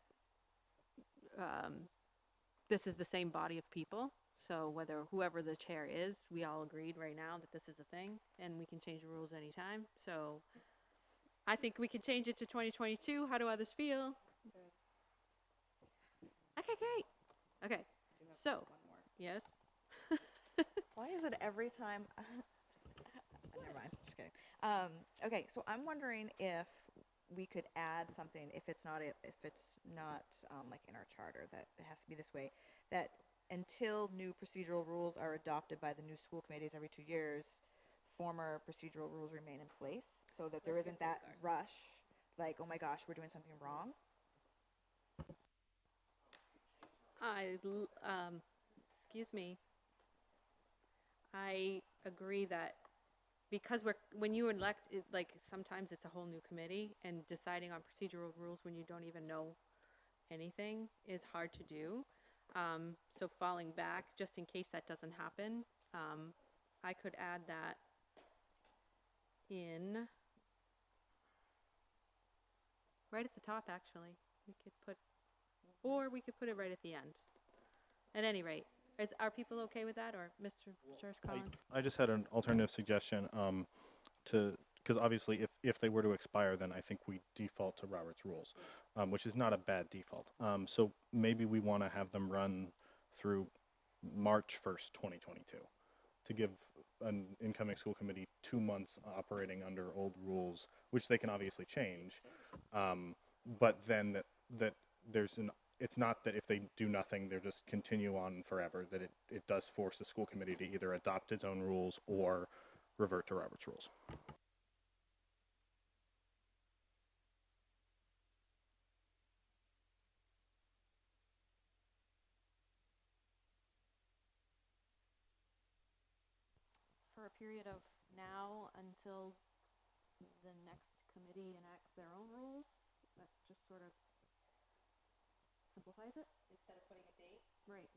this is the same body of people, so whoever the chair is, we all agreed right now that this is a thing, and we can change the rules anytime. So I think we can change it to 2022. How do others feel? Okay, great. Okay, so, yes? Why is it every time? Never mind. Just kidding. Okay, so I'm wondering if we could add something, if it's not like in our charter that it has to be this way, that until new procedural rules are adopted by the new school committees every 2 years, former procedural rules remain in place, so that there isn't that rush, like, oh my gosh, we're doing something wrong. Excuse me. I agree that because when you elect, like, sometimes it's a whole new committee, and deciding on procedural rules when you don't even know anything is hard to do. So falling back, just in case that doesn't happen, I could add that in right at the top, actually. We could put it right at the end. At any rate, are people okay with that, or Mr. Collins? I just had an alternative suggestion, because obviously if they were to expire, then I think we default to Robert's rules, which is not a bad default. So maybe we want to have them run through March 1st, 2022, to give an incoming school committee 2 months operating under old rules, which they can obviously change. But then that it's not that if they do nothing, they'll just continue on forever, that it does force the school committee to either adopt its own rules or revert to Robert's rules. For a period of now until the next committee enacts their own rules, that just sort of simplifies it. Instead of putting a date? Right.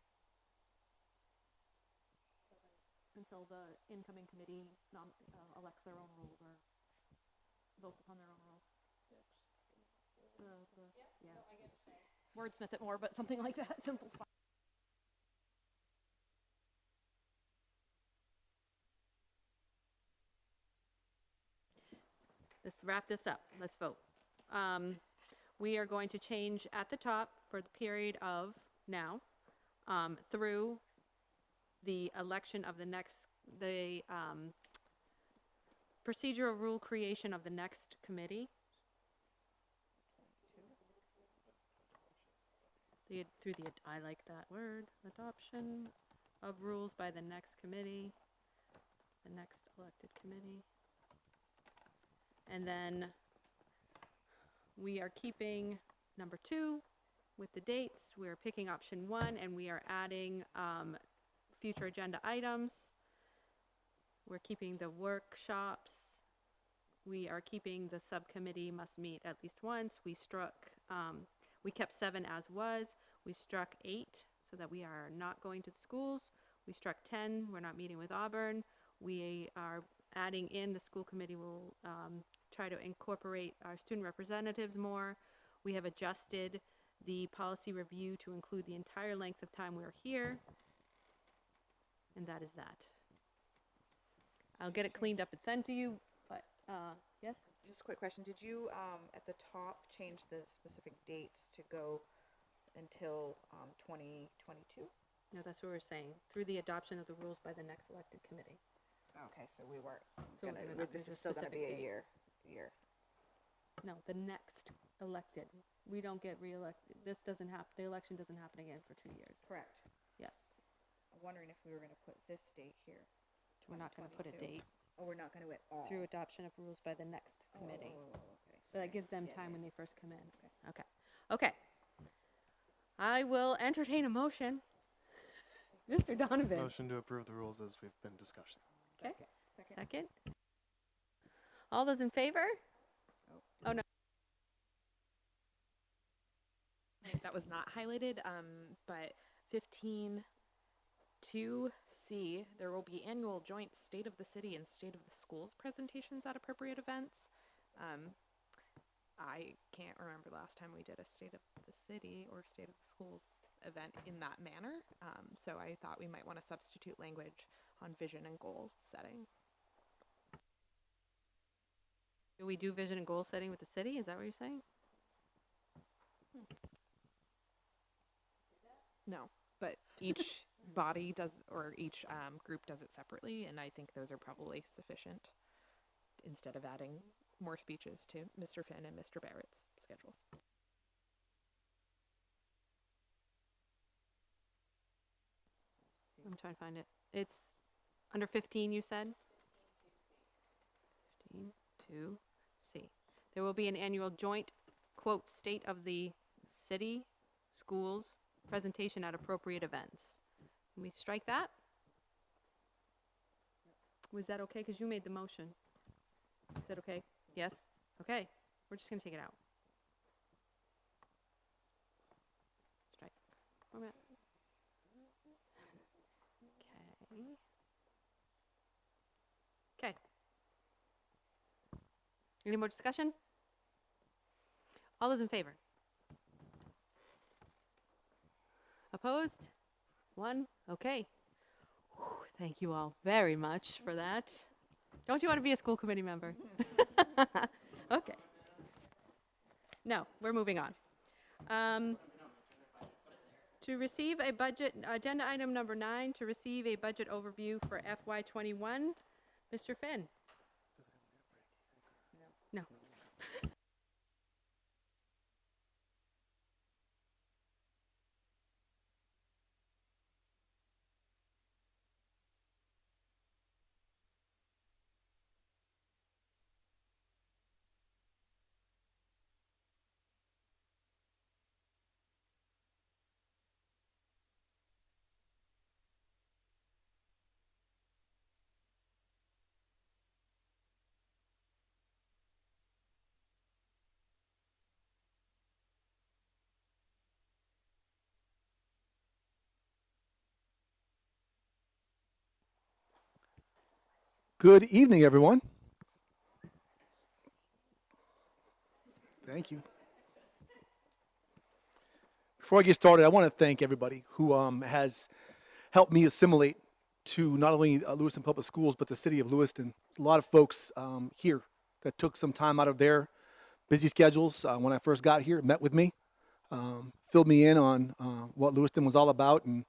Until the incoming committee elects their own rules or votes upon their own rules. Yeah. No, I get what you're saying. Wordsmith it more, but something like that. Simplify. Let's wrap this up. Let's vote. We are going to change at the top for the period of now through the election of the procedural rule creation of the next committee. I like that word, adoption of rules by the next committee, the next elected committee. And then we are keeping number 2 with the dates. We're picking option 1, and we are adding future agenda items. We're keeping the workshops. We are keeping the subcommittee must meet at least once. We kept 7 as was. We struck 8 so that we are not going to the schools. We struck 10, we're not meeting with Auburn. We are adding in the school committee will try to incorporate our student representatives more. We have adjusted the policy review to include the entire length of time we're here. And that is that. I'll get it cleaned up and sent to you, but yes? just a quick question. Did you, at the top, change the specific dates to go until 2022? No, that's what we're saying, through the adoption of the rules by the next elected committee. Okay, so we weren't So gonna, we're not- this there's is still gonna specific be a date. year. No, the next elected. We don't get reelected. This doesn't happen, the election doesn't happen again for 2 years. Correct. Yes. I'm wondering if we were gonna put this date here. We're not gonna put a 2022. date. Oh, we're not gonna at all. Through adoption of rules by the next committee. Okay. So that gives them time when they first come in. Okay. Okay. I will entertain a motion. Mr. Donovan. Motion to approve the rules as we've been discussing. Okay. Second. All those in favor? Oh, no. That was not highlighted, but 15(2)C, there will be annual joint State of the City and State of the Schools presentations at appropriate events. I can't remember the last time we did a State of the City or State of the Schools event in that manner, so I thought we might want to substitute language on vision and goal setting. Do we do vision and goal setting with the city? Is that what you're saying? No, but each body does, or each group does it separately, and I think those are probably sufficient instead of adding more speeches to Mr. Finn and Mr. Barrett's schedules. I'm trying to find it. It's under 15, you said? 15(2)C. There will be an annual joint, quote, State of the City, Schools presentation at appropriate events. Can we strike that? Was that okay? Because you made the motion. Is that okay? Yes? Okay. We're just going to take it out. Strike. Format. Okay. Any more discussion? All those in favor? Opposed? One? Okay. Whew, thank you all very much for that. Don't you want to be a school committee member? Okay. No, we're moving on. To receive a budget, agenda item number 9, to receive a budget overview for FY21. Mr. Finn? No. Good evening, everyone. Thank you. Before I get started, I want to thank everybody who has helped me assimilate to not only Lewiston Public Schools, but the city of Lewiston. A lot of folks here that took some time out of their busy schedules when I first got here, met with me, filled me in on what Lewiston was all about, and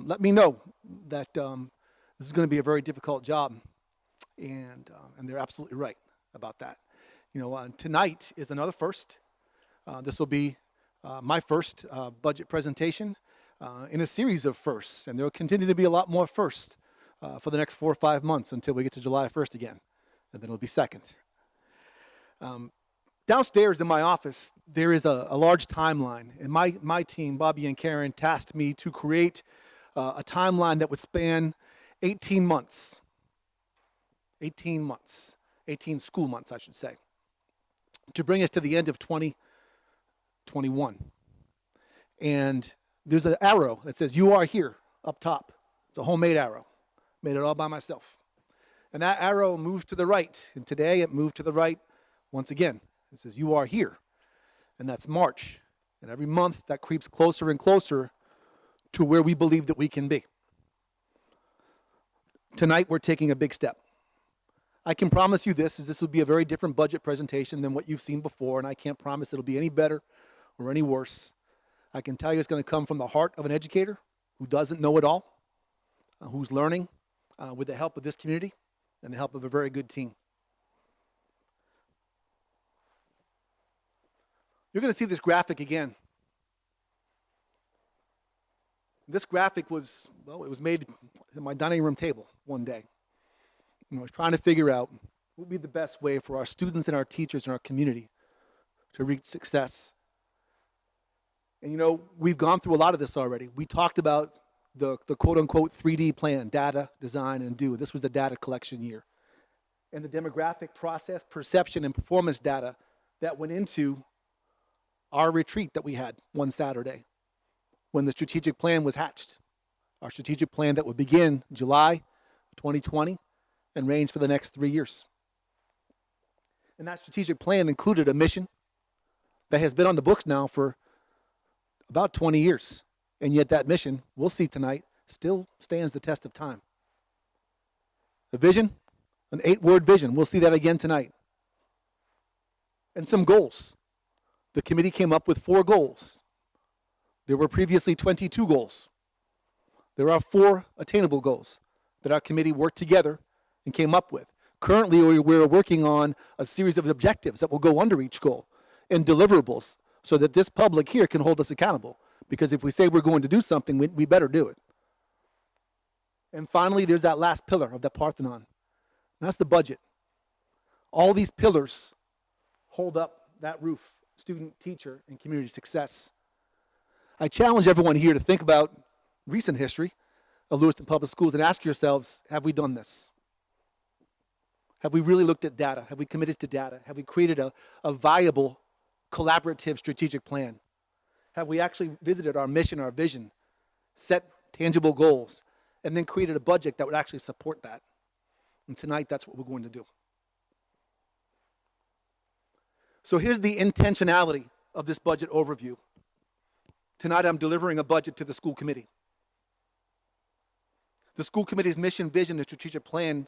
let me know that this is going to be a very difficult job. And they're absolutely right about that. You know, tonight is another first. This will be my first budget presentation in a series of firsts, and there will continue to be a lot more firsts for the next 4 or 5 months until we get to July 1st again, and then it'll be second. Downstairs in my office, there is a large timeline, and my team, Bobby and Karen, tasked me to create a timeline that would span 18 months. 18 school months, I should say, to bring us to the end of 2021. And there's an arrow that says, "You are here," up top. It's a homemade arrow. Made it all by myself. And that arrow moves to the right. And today it moved to the right once again. It says, "You are here." And that's March. And every month that creeps closer and closer to where we believe that we can be. Tonight we're taking a big step. I can promise you this will be a very different budget presentation than what you've seen before, and I can't promise it'll be any better or any worse. I can tell you it's going to come from the heart of an educator who doesn't know it all, who's learning with the help of this community and the help of a very good team. You're going to see this graphic again. This graphic was, well, it was made at my dining room table one day. I was trying to figure out what would be the best way for our students and our teachers and our community to reach success. And you know, we've gone through a lot of this already. We talked about the quote-unquote 3D plan, data, design, and do. This was the data collection year. And the demographic process, perception, and performance data that went into our retreat that we had one Saturday when the strategic plan was hatched. Our strategic plan that would begin July 2020 and range for the next 3 years. And that strategic plan included a mission that has been on the books now for about 20 years. And yet that mission, we'll see tonight, still stands the test of time. The vision, an 8-word vision. We'll see that again tonight. And some goals. The committee came up with 4 goals. There were previously 22 goals. There are 4 attainable goals that our committee worked together and came up with. Currently, we're working on a series of objectives that will go under each goal and deliverables so that this public here can hold us accountable. Because if we say we're going to do something, we better do it. And finally, there's that last pillar of the Parthenon. And that's the budget. All these pillars hold up that roof, student, teacher, and community success. I challenge everyone here to think about recent history of Lewiston Public Schools and ask yourselves, have we done this? Have we really looked at data? Have we committed to data? Have we created a viable, collaborative strategic plan? Have we actually visited our mission, our vision, set tangible goals, and then created a budget that would actually support that? And tonight, that's what we're going to do. So here's the intentionality of this budget overview. Tonight, I'm delivering a budget to the school committee. The school committee's mission, vision, and strategic plan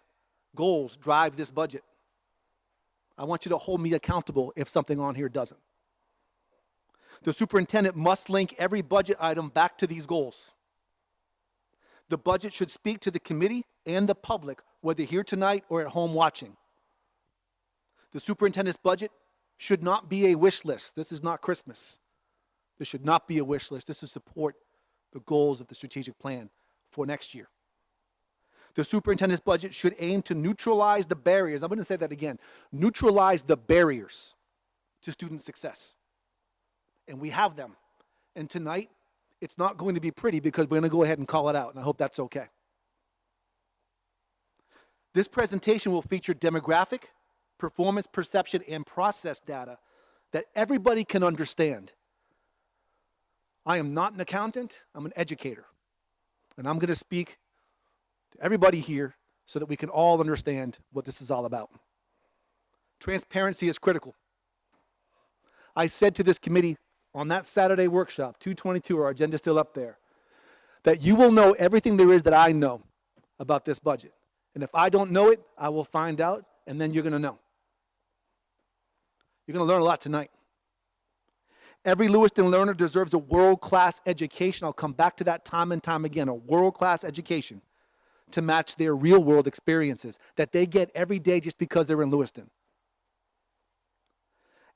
goals drive this budget. I want you to hold me accountable if something on here doesn't. The superintendent must link every budget item back to these goals. The budget should speak to the committee and the public, whether here tonight or at home watching. The superintendent's budget should not be a wish list. This is not Christmas. This should not be a wish list. This is support the goals of the strategic plan for next year. The superintendent's budget should aim to neutralize the barriers. I'm going to say that again. Neutralize the barriers to student success. And we have them. And tonight, it's not going to be pretty because we're going to go ahead and call it out, and I hope that's okay. This presentation will feature demographic, performance, perception, and process data that everybody can understand. I am not an accountant, I'm an educator. And I'm going to speak to everybody here so that we can all understand what this is all about. Transparency is critical. I said to this committee on that Saturday workshop, 222, our agenda's still up there, that you will know everything there is that I know about this budget. And if I don't know it, I will find out, and then you're going to know. You're going to learn a lot tonight. Every Lewiston learner deserves a world-class education. I'll come back to that time and time again, a world-class education to match their real-world experiences that they get every day just because they're in Lewiston.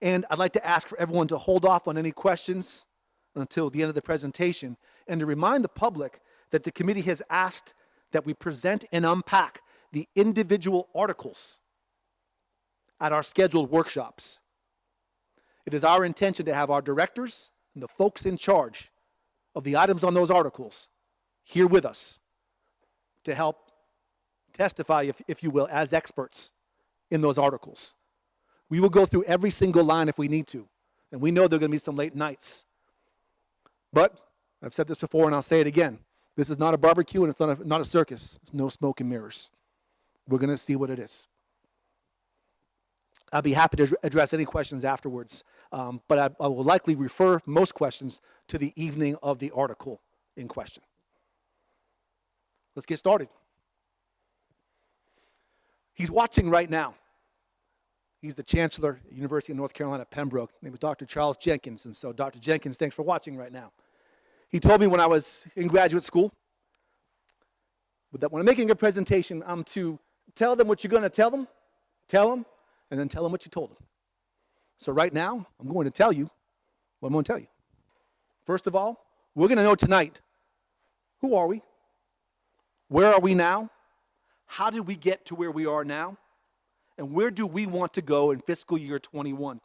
And I'd like to ask for everyone to hold off on any questions until the end of the presentation and to remind the public that the committee has asked that we present and unpack the individual articles at our scheduled workshops. It is our intention to have our directors and the folks in charge of the items on those articles here with us to help testify, if you will, as experts in those articles. We will go through every single line if we need to, and we know there are going to be some late nights. But I've said this before, and I'll say it again. This is not a barbecue, and it's not a circus. It's no smoke and mirrors. We're going to see what it is. I'll be happy to address any questions afterwards, but I will likely refer most questions to the evening of the article in question. Let's get started. He's watching right now. He's the chancellor at University of North Carolina, Pembroke. His name was Dr. Charles Jenkins. And so, Dr. Jenkins, thanks for watching right now. He told me when I was in graduate school that when I'm making a presentation, I'm to tell them what you're going to tell them, and then tell them what you told them. So right now, I'm going to tell you what I'm going to tell you. First of all, we're going to know tonight, who are we? Where are we now? How did we get to where we are now? And where do we want to go in fiscal year 21?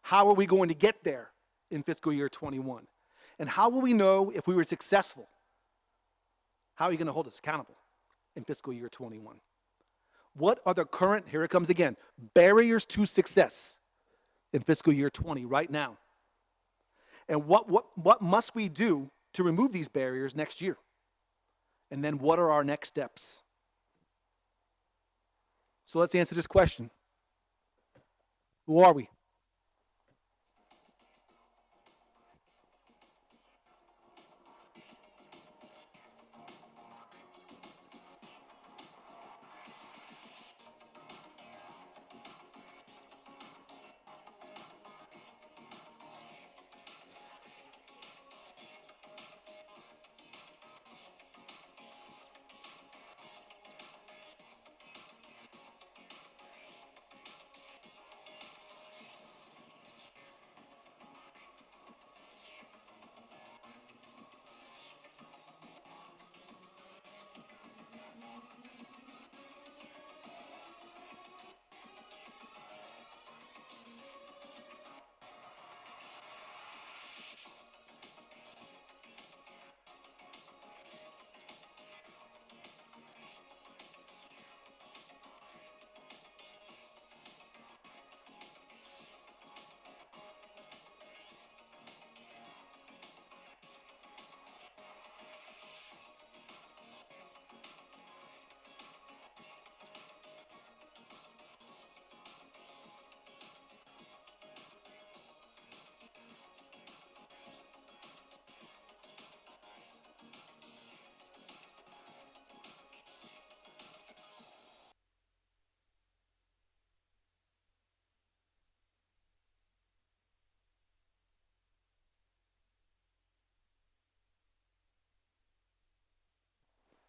How are we going to get there in fiscal year 21? And how will we know if we were successful? How are you going to hold us accountable in fiscal year 21? What are the current, here it comes again, barriers to success in fiscal year 20 right now? And what must we do to remove these barriers next year? And then what are our next steps? So let's answer this question. Who are we?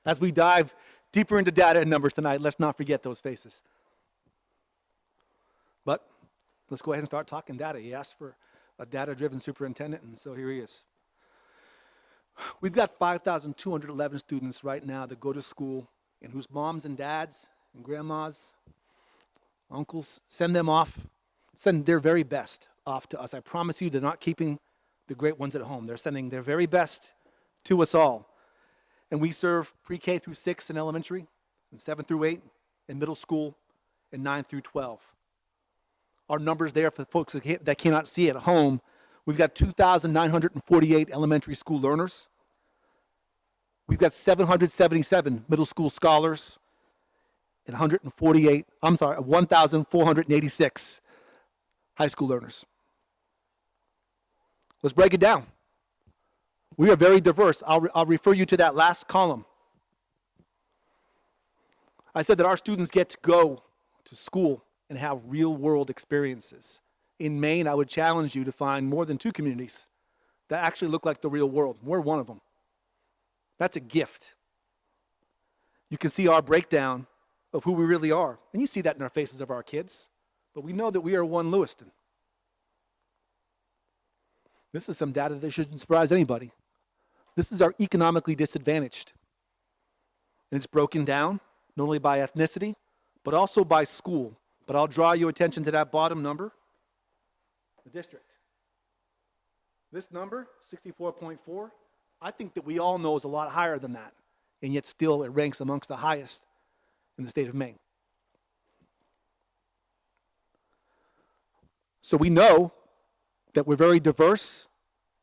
As we dive deeper into data and numbers tonight, let's not forget those faces. But let's go ahead and start talking data. He asked for a data-driven superintendent, and so here he is. We've got 5,211 students right now that go to school and whose moms and dads and grandmas, uncles, send their very best off to us. I promise you they're not keeping the great ones at home. They're sending their very best to us all. And we serve pre-K through 6 in elementary, and 7 through 8 in middle school, and 9 through 12. Our numbers there for folks that cannot see at home, we've got 2,948 elementary school learners. We've got 777 middle school scholars and 1,486 high school learners. Let's break it down. We are very diverse. I'll refer you to that last column. I said that our students get to go to school and have real-world experiences. In Maine, I would challenge you to find more than 2 communities that actually look like the real world. We're one of them. That's a gift. You can see our breakdown of who we really are. And you see that in our faces of our kids. But we know that we are one Lewiston. This is some data that shouldn't surprise anybody. This is our economically disadvantaged. And it's broken down not only by ethnicity, but also by school. But I'll draw your attention to that bottom number, the district. This number, 64.4, I think that we all know is a lot higher than that. And yet still it ranks amongst the highest in the state of Maine. So we know that we're very diverse.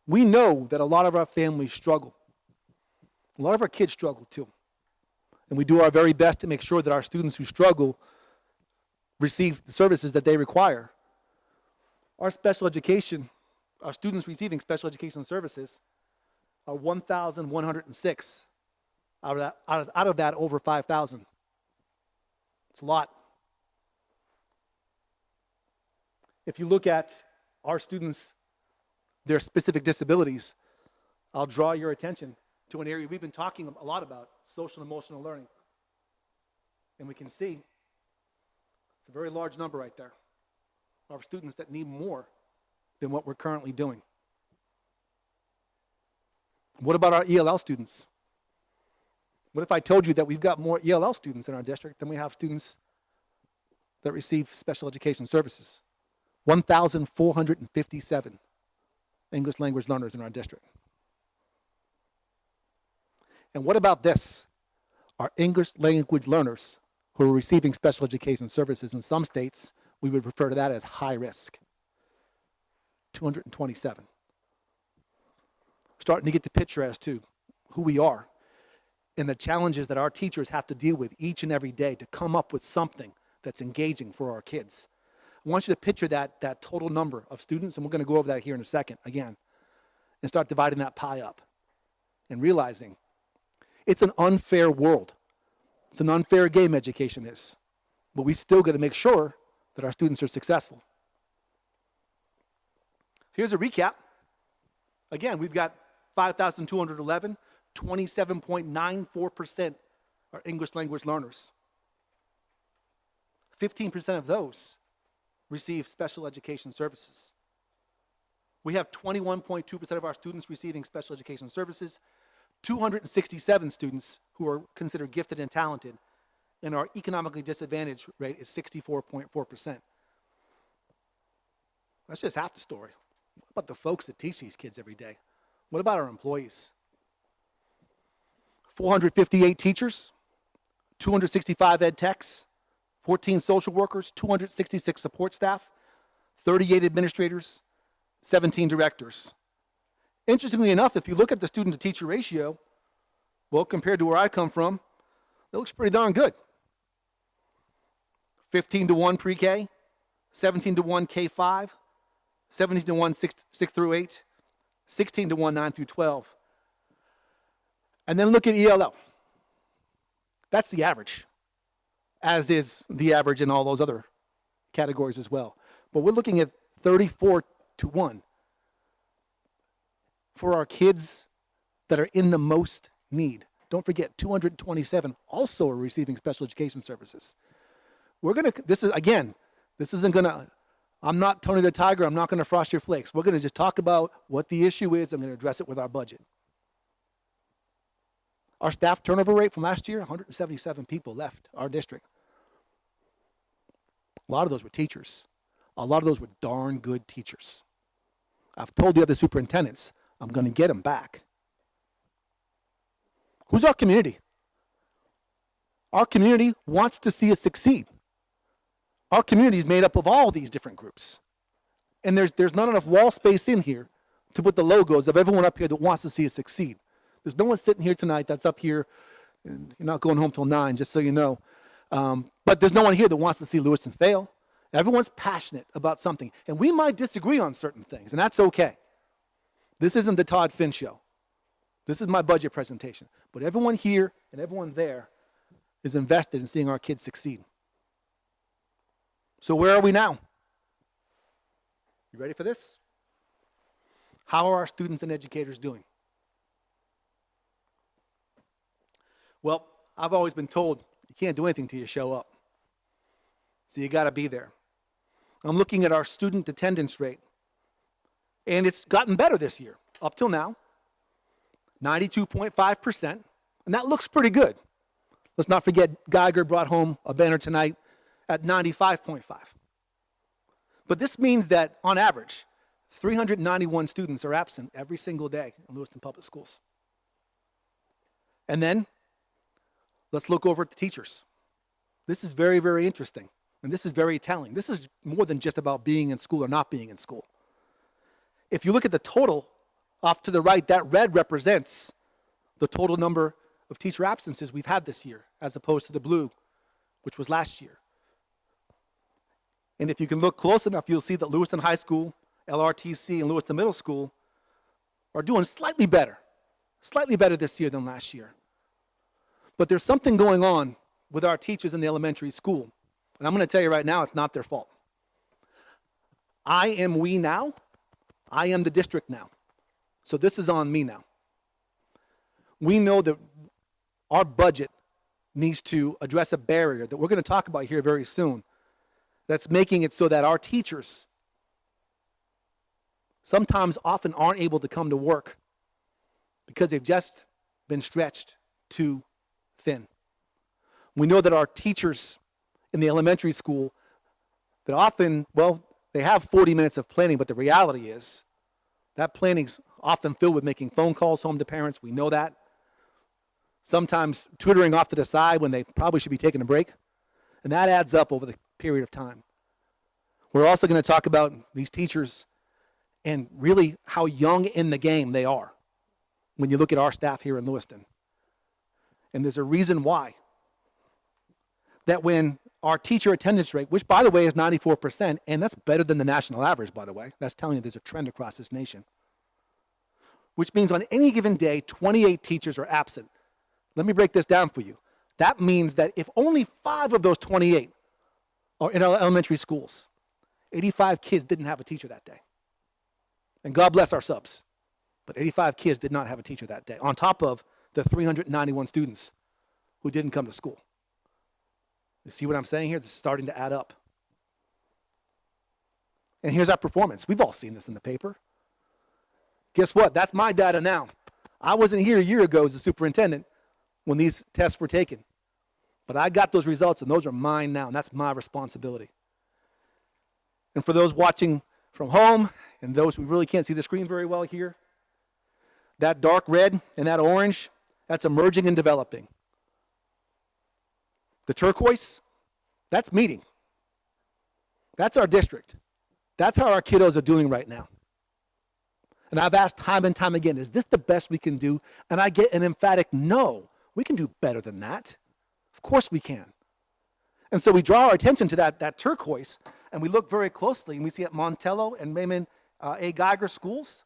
We know that a lot of our families struggle. A lot of our kids struggle too. And we do our very best to make sure that our students who struggle receive the services that they require. Our special education, our students receiving special education services are 1,106. Out of that, over 5,000. It's a lot. If you look at our students, their specific disabilities, I'll draw your attention to an area we've been talking a lot about, social and emotional learning. And we can see it's a very large number right there of students that need more than what we're currently doing. What about our ELL students? What if I told you that we've got more ELL students in our district than we have students that receive special education services? 1,457 English language learners in our district. And what about this? Our English language learners who are receiving special education services. In some states, we would refer to that as high risk. 227. Starting to get the picture as to who we are and the challenges that our teachers have to deal with each and every day to come up with something that's engaging for our kids. I want you to picture that total number of students, and we're going to go over that here in a second again, and start dividing that pie up and realizing it's an unfair world. It's an unfair game, education is. But we still got to make sure that our students are successful. Here's a recap. Again, we've got 5,211, 27.94% are English language learners. 15% of those receive special education services. We have 21.2% of our students receiving special education services, 267 students who are considered gifted and talented, and our economically disadvantaged rate is 64.4%. That's just half the story. What about the folks that teach these kids every day? What about our employees? 458 teachers, 265 ed techs, 14 social workers, 266 support staff, 38 administrators, 17 directors. Interestingly enough, if you look at the student-to-teacher ratio, well, compared to where I come from, it looks pretty darn good. 15-to-1 pre-K, 17-to-1 K-5, 17-to-1 6 through 8, 16-to-1 9 through 12. And then look at ELL. That's the average, as is the average in all those other categories as well. But we're looking at 34-to-1 for our kids that are in the most need. Don't forget, 227 also are receiving special education services. We're going to, this isn't going to, I'm not Tony the Tiger, I'm not going to frost your flakes. We're going to just talk about what the issue is. I'm going to address it with our budget. Our staff turnover rate from last year, 177 people left our district. A lot of those were teachers. A lot of those were darn good teachers. I've told the other superintendents, I'm going to get them back. Who's our community? Our community wants to see us succeed. Our community is made up of all these different groups. And there's not enough wall space in here to put the logos of everyone up here that wants to see us succeed. There's no one sitting here tonight that's up here, and you're not going home till 9, just so you know. But there's no one here that wants to see Lewiston fail. Everyone's passionate about something. And we might disagree on certain things, and that's okay. This isn't the Todd Finn show. This is my budget presentation. But everyone here and everyone there is invested in seeing our kids succeed. So where are we now? You ready for this? How are our students and educators doing? Well, I've always been told you can't do anything till you show up. So you got to be there. I'm looking at our student attendance rate, and it's gotten better this year, up till now, 92.5%, and that looks pretty good. Let's not forget Geiger brought home a banner tonight at 95.5. But this means that, on average, 391 students are absent every single day in Lewiston Public Schools. And then, let's look over at the teachers. This is very, very interesting, and this is very telling. This is more than just about being in school or not being in school. If you look at the total off to the right, that red represents the total number of teacher absences we've had this year, as opposed to the blue, which was last year. And if you can look close enough, you'll see that Lewiston High School, LRTC, and Lewiston Middle School are doing slightly better this year than last year. But there's something going on with our teachers in the elementary school. And I'm going to tell you right now, it's not their fault. I am we now. I am the district now. So this is on me now. We know that our budget needs to address a barrier that we're going to talk about here very soon that's making it so that our teachers sometimes often aren't able to come to work because they've just been stretched too thin. We know that our teachers in the elementary school that often, well, they have 40 minutes of planning, but the reality is that planning's often filled with making phone calls home to parents. We know that. Sometimes tutoring off to the side when they probably should be taking a break. And that adds up over the period of time. We're also going to talk about these teachers and really how young in the game they are when you look at our staff here in Lewiston. And there's a reason why. That when our teacher attendance rate, which by the way is 94%, and that's better than the national average, by the way. That's telling you there's a trend across this nation. Which means on any given day, 28 teachers are absent. Let me break this down for you. That means that if only 5 of those 28 are in our elementary schools, 85 kids didn't have a teacher that day. And God bless our subs. But 85 kids did not have a teacher that day, on top of the 391 students who didn't come to school. You see what I'm saying here? This is starting to add up. And here's our performance. We've all seen this in the paper. Guess what? That's my data now. I wasn't here a year ago as a superintendent when these tests were taken. But I got those results, and those are mine now, and that's my responsibility. And for those watching from home, and those who really can't see the screen very well here, that dark red and that orange, that's emerging and developing. The turquoise, that's meeting. That's our district. That's how our kiddos are doing right now. And I've asked time and time again, is this the best we can do? And I get an emphatic no. We can do better than that. Of course we can. And so we draw our attention to that turquoise, and we look very closely, and we see at Montello and Raymond A. Geiger schools,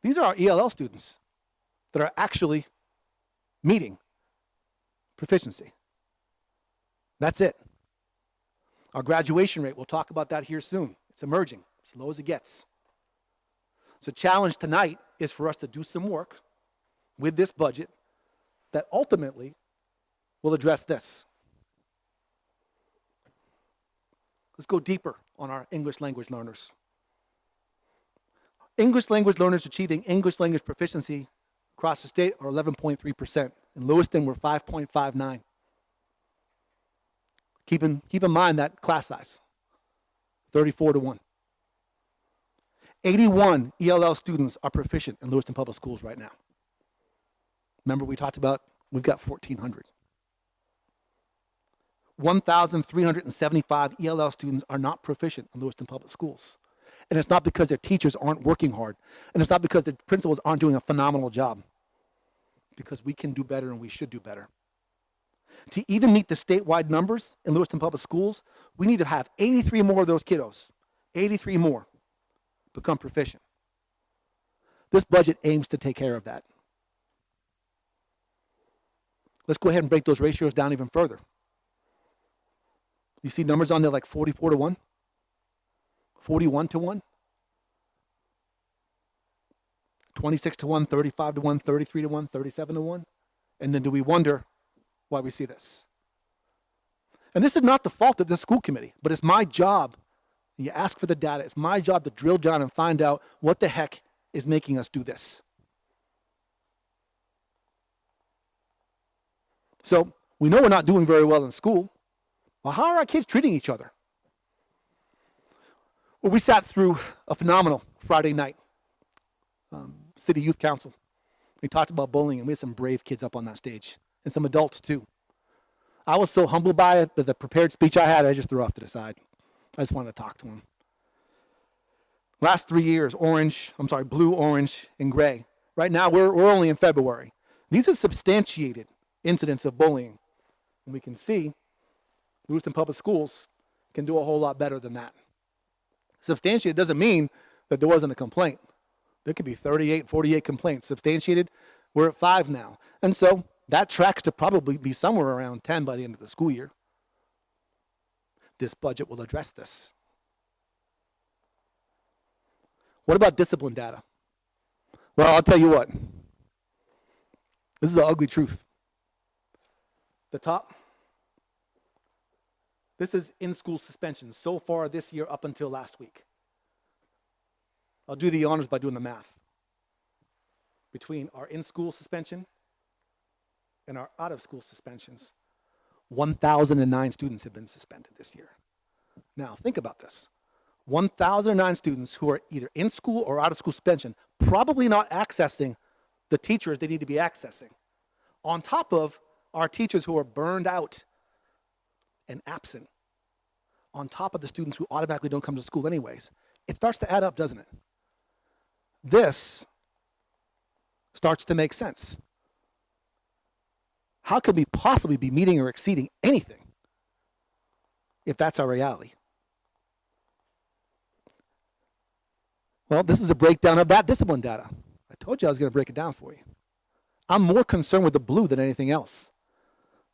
these are our ELL students that are actually meeting proficiency. That's it. Our graduation rate, we'll talk about that here soon. It's emerging, as low as it gets. So the challenge tonight is for us to do some work with this budget that ultimately will address this. Let's go deeper on our English language learners. English language learners achieving English language proficiency across the state are 11.3%. In Lewiston, we're 5.59. Keep in mind that class size, 34-1. 81 ELL students are proficient in Lewiston Public Schools right now. Remember we talked about, we've got 1,400. 1,375 ELL students are not proficient in Lewiston Public Schools. And it's not because their teachers aren't working hard. And it's not because the principals aren't doing a phenomenal job. Because we can do better and we should do better. To even meet the statewide numbers in Lewiston Public Schools, we need to have 83 more of those kiddos, 83 more, become proficient. This budget aims to take care of that. Let's go ahead and break those ratios down even further. You see numbers on there like 44-1, 41-1, 26-1, 35-1, 33-1, 37-1. And then do we wonder why we see this? And this is not the fault of the school committee, but it's my job. You ask for the data. It's my job to drill down and find out what the heck is making us do this. So we know we're not doing very well in school. Well, how are our kids treating each other? Well, we sat through a phenomenal Friday night City Youth Council. We talked about bullying, and we had some brave kids up on that stage, and some adults too. I was so humbled by it that the prepared speech I had, I just threw off to the side. I just wanted to talk to them. Last 3 years, blue, orange, and gray. Right now, we're only in February. These are substantiated incidents of bullying. And we can see Lewiston Public Schools can do a whole lot better than that. Substantiated doesn't mean that there wasn't a complaint. There could be 38, 48 complaints. Substantiated, we're at 5 now. And so That tracks to probably be somewhere around 10 by the end of the school year. This budget will address this. What about discipline data? Well, I'll tell you what. This is an ugly truth. The top, this is in-school suspension so far this year up until last week. I'll do the honors by doing the math. Between our in-school suspension and our out-of-school suspensions, 1,009 students have been suspended this year. Now, think about this. 1,009 students who are either in school or out of school suspension, probably not accessing the teachers they need to be accessing. On top of our teachers who are burned out and absent. On top of the students who automatically don't come to school anyways. It starts to add up, doesn't it? This starts to make sense. How could we possibly be meeting or exceeding anything if that's our reality? Well, this is a breakdown of that discipline data. I told you I was going to break it down for you. I'm more concerned with the blue than anything else.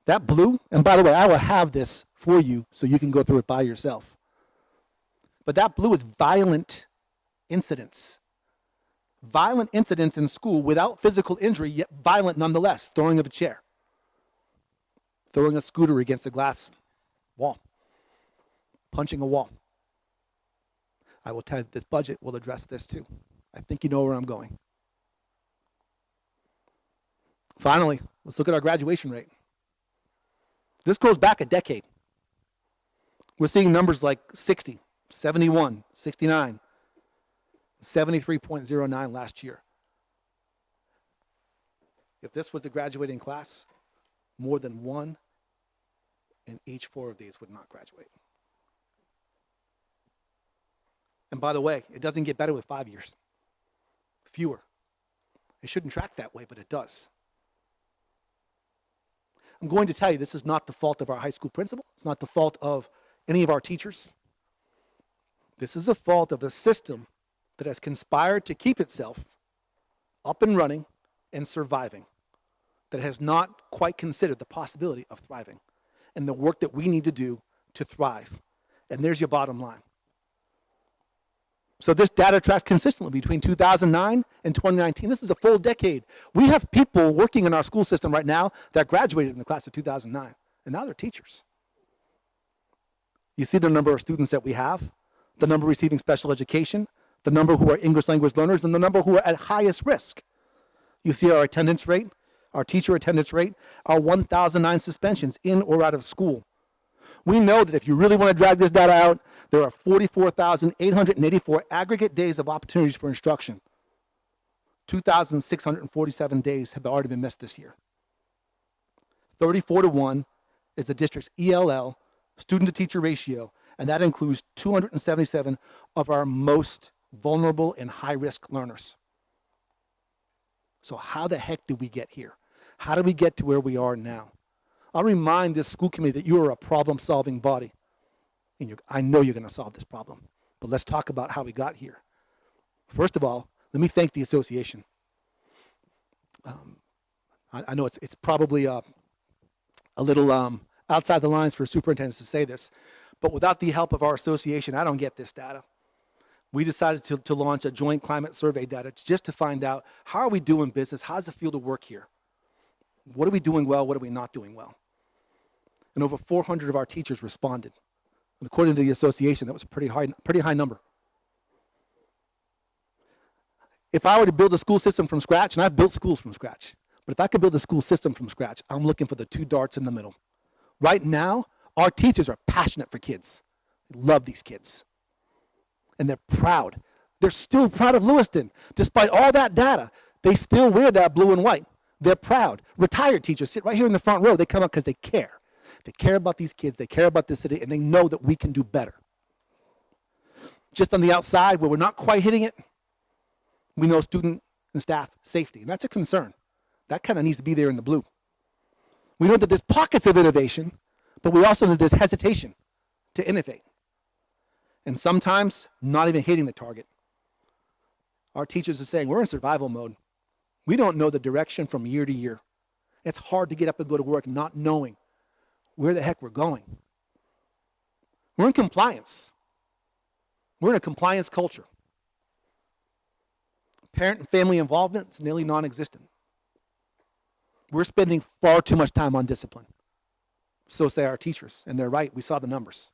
That blue, and by the way, I will have this for you so you can go through it by yourself. But that blue is violent incidents. Violent incidents in school without physical injury, yet violent nonetheless. Throwing of a chair. Throwing a scooter against a glass wall. Punching a wall. I will tell you that this budget will address this too. I think you know where I'm going. Finally, let's look at our graduation rate. This goes back a decade. We're seeing numbers like 60, 71, 69, 73.09 last year. If this was the graduating class, more than 1 in each 4 of these would not graduate. And by the way, it doesn't get better with 5 years. Fewer. It shouldn't track that way, but it does. I'm going to tell you this is not the fault of our high school principal. It's not the fault of any of our teachers. This is a fault of a system that has conspired to keep itself up and running and surviving, that has not quite considered the possibility of thriving and the work that we need to do to thrive. And there's your bottom line. So this data tracks consistently between 2009 and 2019. This is a full decade. We have people working in our school system right now that graduated in the class of 2009, and now they're teachers. You see the number of students that we have, the number receiving special education, the number who are English language learners, and the number who are at highest risk. You see our attendance rate, our teacher attendance rate, our 1,009 suspensions in or out of school. We know that if you really want to drag this data out, there are 44,884 aggregate days of opportunities for instruction. 2,647 days have already been missed this year. 34-1 is the district's ELL, student-to-teacher ratio, and that includes 277 of our most vulnerable and high-risk learners. So how the heck did we get here? How did we get to where we are now? I'll remind this school committee that you are a problem-solving body. And I know you're going to solve this problem. But let's talk about how we got here. First of all, let me thank the association. I know it's probably a little outside the lines for superintendents to say this, but without the help of our association, I don't get this data. We decided to launch a joint climate survey data just to find out how are we doing business, how's the field of work here? What are we doing well, what are we not doing well? And over 400 of our teachers responded. And according to the association, that was a pretty high number. If I were to build a school system from scratch, and I've built schools from scratch, but if I could build a school system from scratch, I'm looking for the 2 darts in the middle. Right now, our teachers are passionate for kids. They love these kids. And they're proud. They're still proud of Lewiston. Despite all that data, they still wear that blue and white. They're proud. Retired teachers sit right here in the front row. They come up because they care. They care about these kids, they care about this city, and they know that we can do better. Just on the outside, where we're not quite hitting it, we know student and staff safety, and that's a concern. That kind of needs to be there in the blue. We know that there's pockets of innovation, but we also know there's hesitation to innovate. And sometimes, not even hitting the target. Our teachers are saying, we're in survival mode. We don't know the direction from year to year. It's hard to get up and go to work not knowing where the heck we're going. We're in compliance. We're in a compliance culture. Parent and family involvement is nearly non-existent. We're spending far too much time on discipline. So say our teachers, and they're right. We saw the numbers.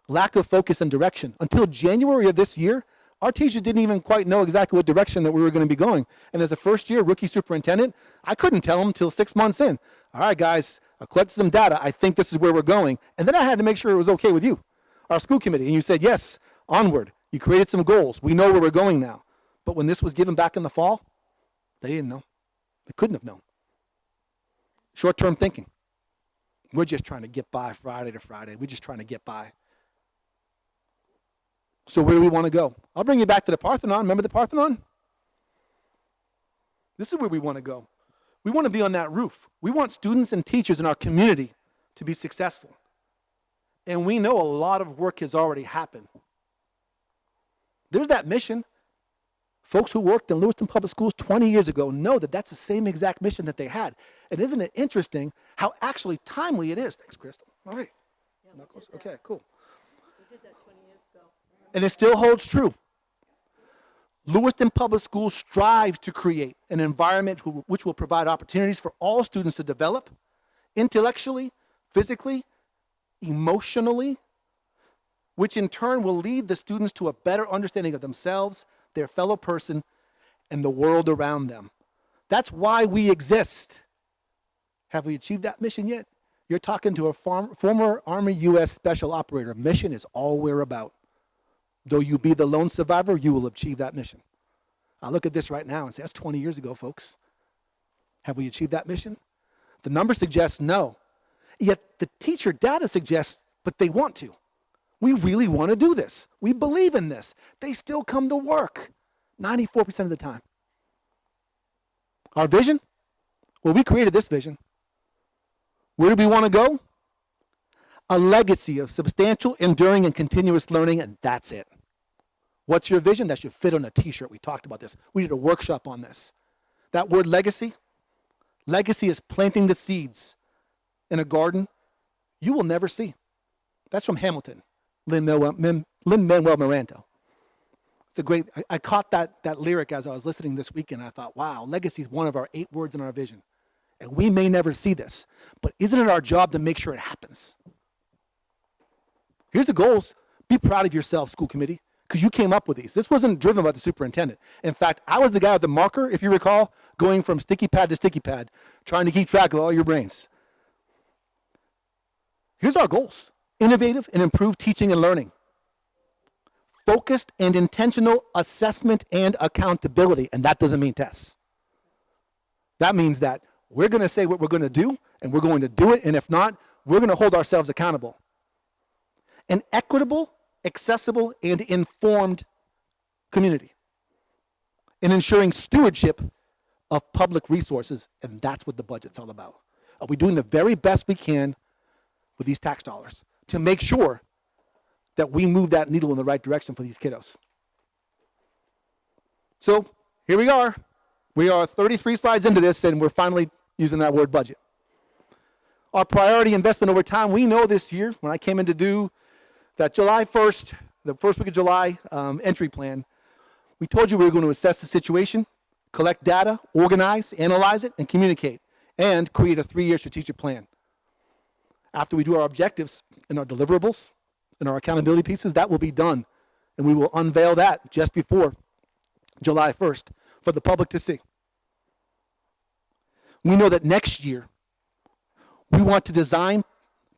Lack of focus and direction. Until January of this year, our teachers didn't even quite know exactly what direction that we were going to be going. And as a first-year rookie superintendent, I couldn't tell them until 6 months in. All right, guys, I collected some data. I think this is where we're going. And then I had to make sure it was okay with you, our school committee. And you said, yes, onward. You created some goals. We know where we're going now. But when this was given back in the fall, they didn't know. They couldn't have known. Short-term thinking. We're just trying to get by Friday to Friday. We're just trying to get by. So where do we want to go? I'll bring you back to the Parthenon. Remember the Parthenon? This is where we want to go. We want to be on that roof. We want students and teachers in our community to be successful. And we know a lot of work has already happened. There's that mission. Folks who worked in Lewiston Public Schools 20 years ago know that that's the same exact mission that they had. And isn't it interesting how actually timely it is? Thanks, Crystal. All right. Not close. Okay, cool. We did that 20 years ago. And it still holds true. Lewiston Public Schools strives to create an environment which will provide opportunities for all students to develop intellectually, physically, emotionally, which in turn will lead the students to a better understanding of themselves, their fellow person, and the world around them. That's why we exist. Have we achieved that mission yet? You're talking to a former Army U.S. Special Operator. Mission is all we're about. Though you be the lone survivor, you will achieve that mission. I look at this right now and say, that's 20 years ago, folks. Have we achieved that mission? The numbers suggest no. Yet the teacher data suggests, but they want to. We really want to do this. We believe in this. They still come to work 94% of the time. Our vision? Well, we created this vision. Where do we want to go? A legacy of substantial, enduring, and continuous learning, and that's it. What's your vision? That should fit on a t-shirt. We talked about this. We did a workshop on this. That word legacy is planting the seeds in a garden you will never see. That's from Hamilton, Lin-Manuel Miranda. It's a great, I caught that lyric as I was listening this weekend. I thought, wow, legacy is one of our 8 words in our vision. And we may never see this, but isn't it our job to make sure it happens? Here's the goals. Be proud of yourself, school committee, because you came up with these. This wasn't driven by the superintendent. In fact, I was the guy with the marker, if you recall, going from sticky pad to sticky pad, trying to keep track of all your brains. Here's our goals. Innovative and improved teaching and learning. Focused and intentional assessment and accountability, and that doesn't mean tests. That means that we're going to say what we're going to do, and we're going to do it, and if not, we're going to hold ourselves accountable. An equitable, accessible, and informed community. And ensuring stewardship of public resources, and that's what the budget's all about. Are we doing the very best we can with these tax dollars to make sure that we move that needle in the right direction for these kiddos? So here we are. We are 33 slides into this, and we're finally using that word budget. Our priority investment over time, we know this year, when I came in to do that July 1st, the first week of July entry plan, we told you we were going to assess the situation, collect data, organize, analyze it, and communicate, and create a 3-year strategic plan. After we do our objectives and our deliverables and our accountability pieces, that will be done, and we will unveil that just before July 1st for the public to see. We know that next year, we want to design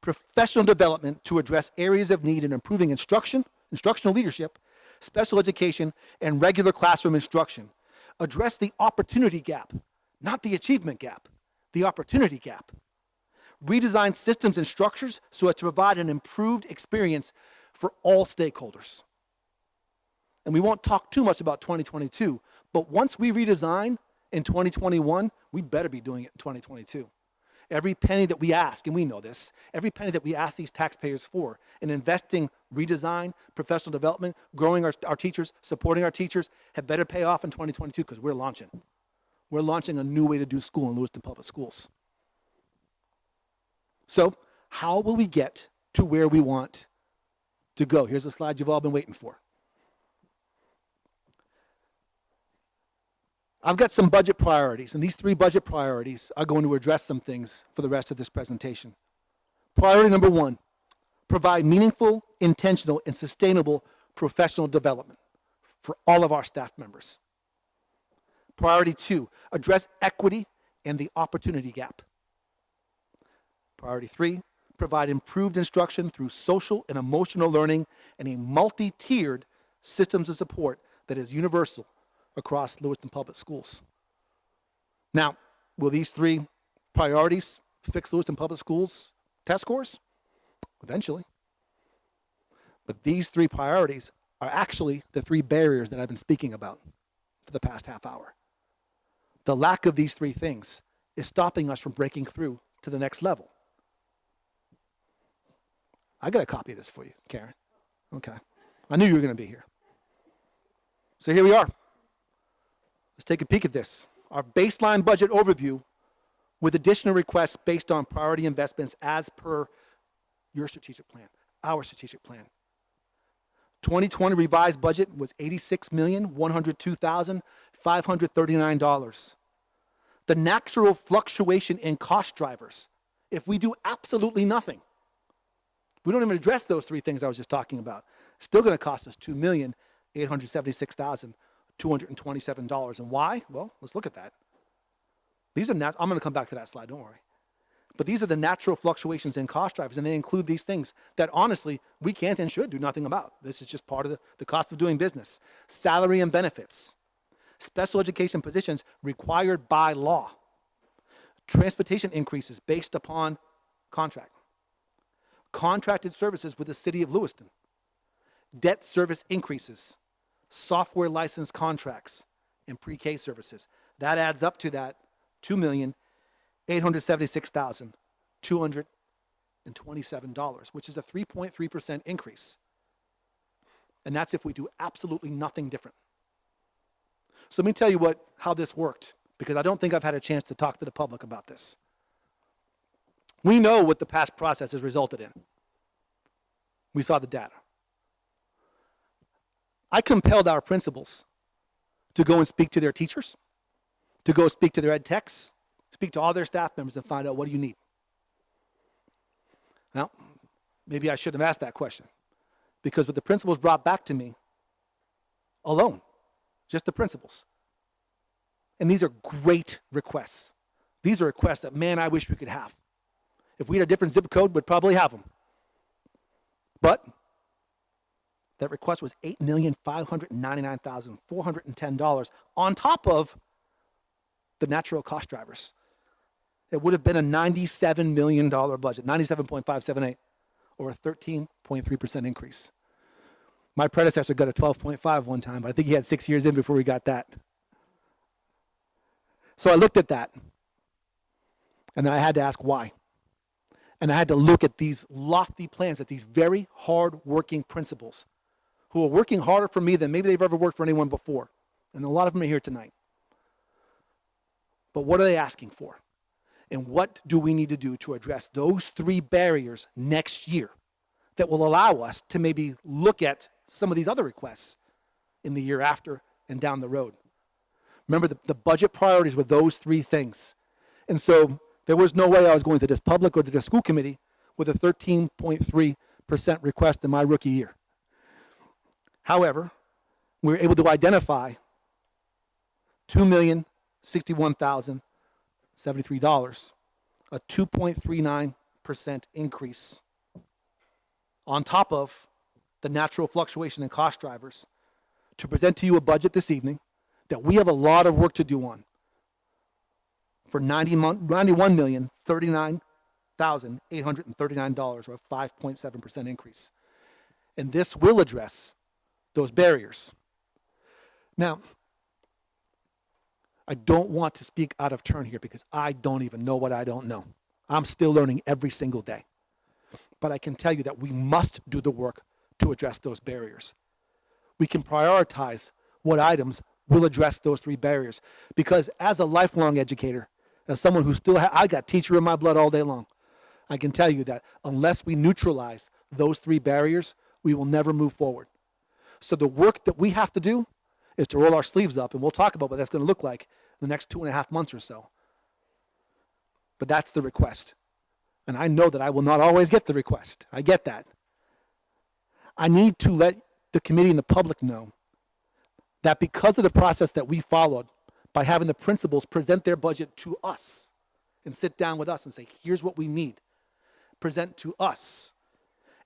professional development to address areas of need in improving instruction, instructional leadership, special education, and regular classroom instruction. Address the opportunity gap, not the achievement gap, the opportunity gap. Redesign systems and structures so as to provide an improved experience for all stakeholders. And we won't talk too much about 2022, but once we redesign in 2021, we better be doing it in 2022. Every penny that we ask, and we know this, every penny that we ask these taxpayers for in investing, redesign, professional development, growing our teachers, supporting our teachers, have better pay off in 2022 because we're launching. We're launching a new way to do school in Lewiston Public Schools. So how will we get to where we want to go? Here's the slide you've all been waiting for. I've got some budget priorities, and these 3 budget priorities are going to address some things for the rest of this presentation. Priority number 1, provide meaningful, intentional, and sustainable professional development for all of our staff members. Priority 2, address equity and the opportunity gap. Priority 3, provide improved instruction through social and emotional learning and a multi-tiered systems of support that is universal across Lewiston Public Schools. Now, will these 3 priorities fix Lewiston Public Schools test scores? Eventually. But these 3 priorities are actually the 3 barriers that I've been speaking about for the past half hour. The lack of these 3 things is stopping us from breaking through to the next level. I got a copy of this for you, Karen. Okay. I knew you were going to be here. So here we are. Let's take a peek at this. Our baseline budget overview with additional requests based on priority investments as per your strategic plan, our strategic plan. 2020 revised budget was $86,102,539. The natural fluctuation in cost drivers, if we do absolutely nothing, we don't even address those 3 things I was just talking about, still going to cost us $2,876,227. And why? Well, let's look at that. These are I'm going to come back to that slide, don't worry. But these are the natural fluctuations in cost drivers, and they include these things that honestly we can't and should do nothing about. This is just part of the cost of doing business. Salary and benefits, special education positions required by law, transportation increases based upon contract, contracted services with the city of Lewiston, debt service increases, software license contracts, and pre-K services. That adds up to that $2,876,227, which is a 3.3% increase. And that's if we do absolutely nothing different. So let me tell you how this worked, because I don't think I've had a chance to talk to the public about this. We know what the past process has resulted in. We saw the data. I compelled our principals to go and speak to their teachers, to go speak to their ed techs, speak to all their staff members and find out, what do you need? Now, maybe I shouldn't have asked that question, because what the principals brought back to me alone, just the principals. And these are great requests. These are requests that, man, I wish we could have. If we had a different zip code, we'd probably have them. But that request was $8,599,410 on top of the natural cost drivers. It would have been a $97 million budget, 97.578, or a 13.3% increase. My predecessor got a 12.5 one time, but I think he had 6 years in before we got that. So I looked at that, and then I had to ask why. And I had to look at these lofty plans, at these very hard-working principals who are working harder for me than maybe they've ever worked for anyone before. And a lot of them are here tonight. But what are they asking for? And what do we need to do to address those 3 barriers next year that will allow us to maybe look at some of these other requests in the year after and down the road? Remember, the budget priorities were those 3 things. And so there was no way I was going to this public or to the school committee with a 13.3% request in my rookie year. However, we were able to identify $2,061,073, a 2.39% increase on top of the natural fluctuation in cost drivers, to present to you a budget this evening that we have a lot of work to do on for $91,039,839, or a 5.7% increase. And this will address those barriers. Now, I don't want to speak out of turn here, because I don't even know what I don't know. I'm still learning every single day. But I can tell you that we must do the work to address those barriers. We can prioritize what items will address those three barriers. Because as a lifelong educator, as someone who still I got teacher in my blood all day long, I can tell you that unless we neutralize those three barriers, we will never move forward. So the work that we have to do is to roll our sleeves up, and we'll talk about what that's going to look like in the next 2.5 months or so. But that's the request. And I know that I will not always get the request. I get that. I need to let the committee and the public know that because of the process that we followed by having the principals present their budget to us and sit down with us and say, here's what we need, present to us,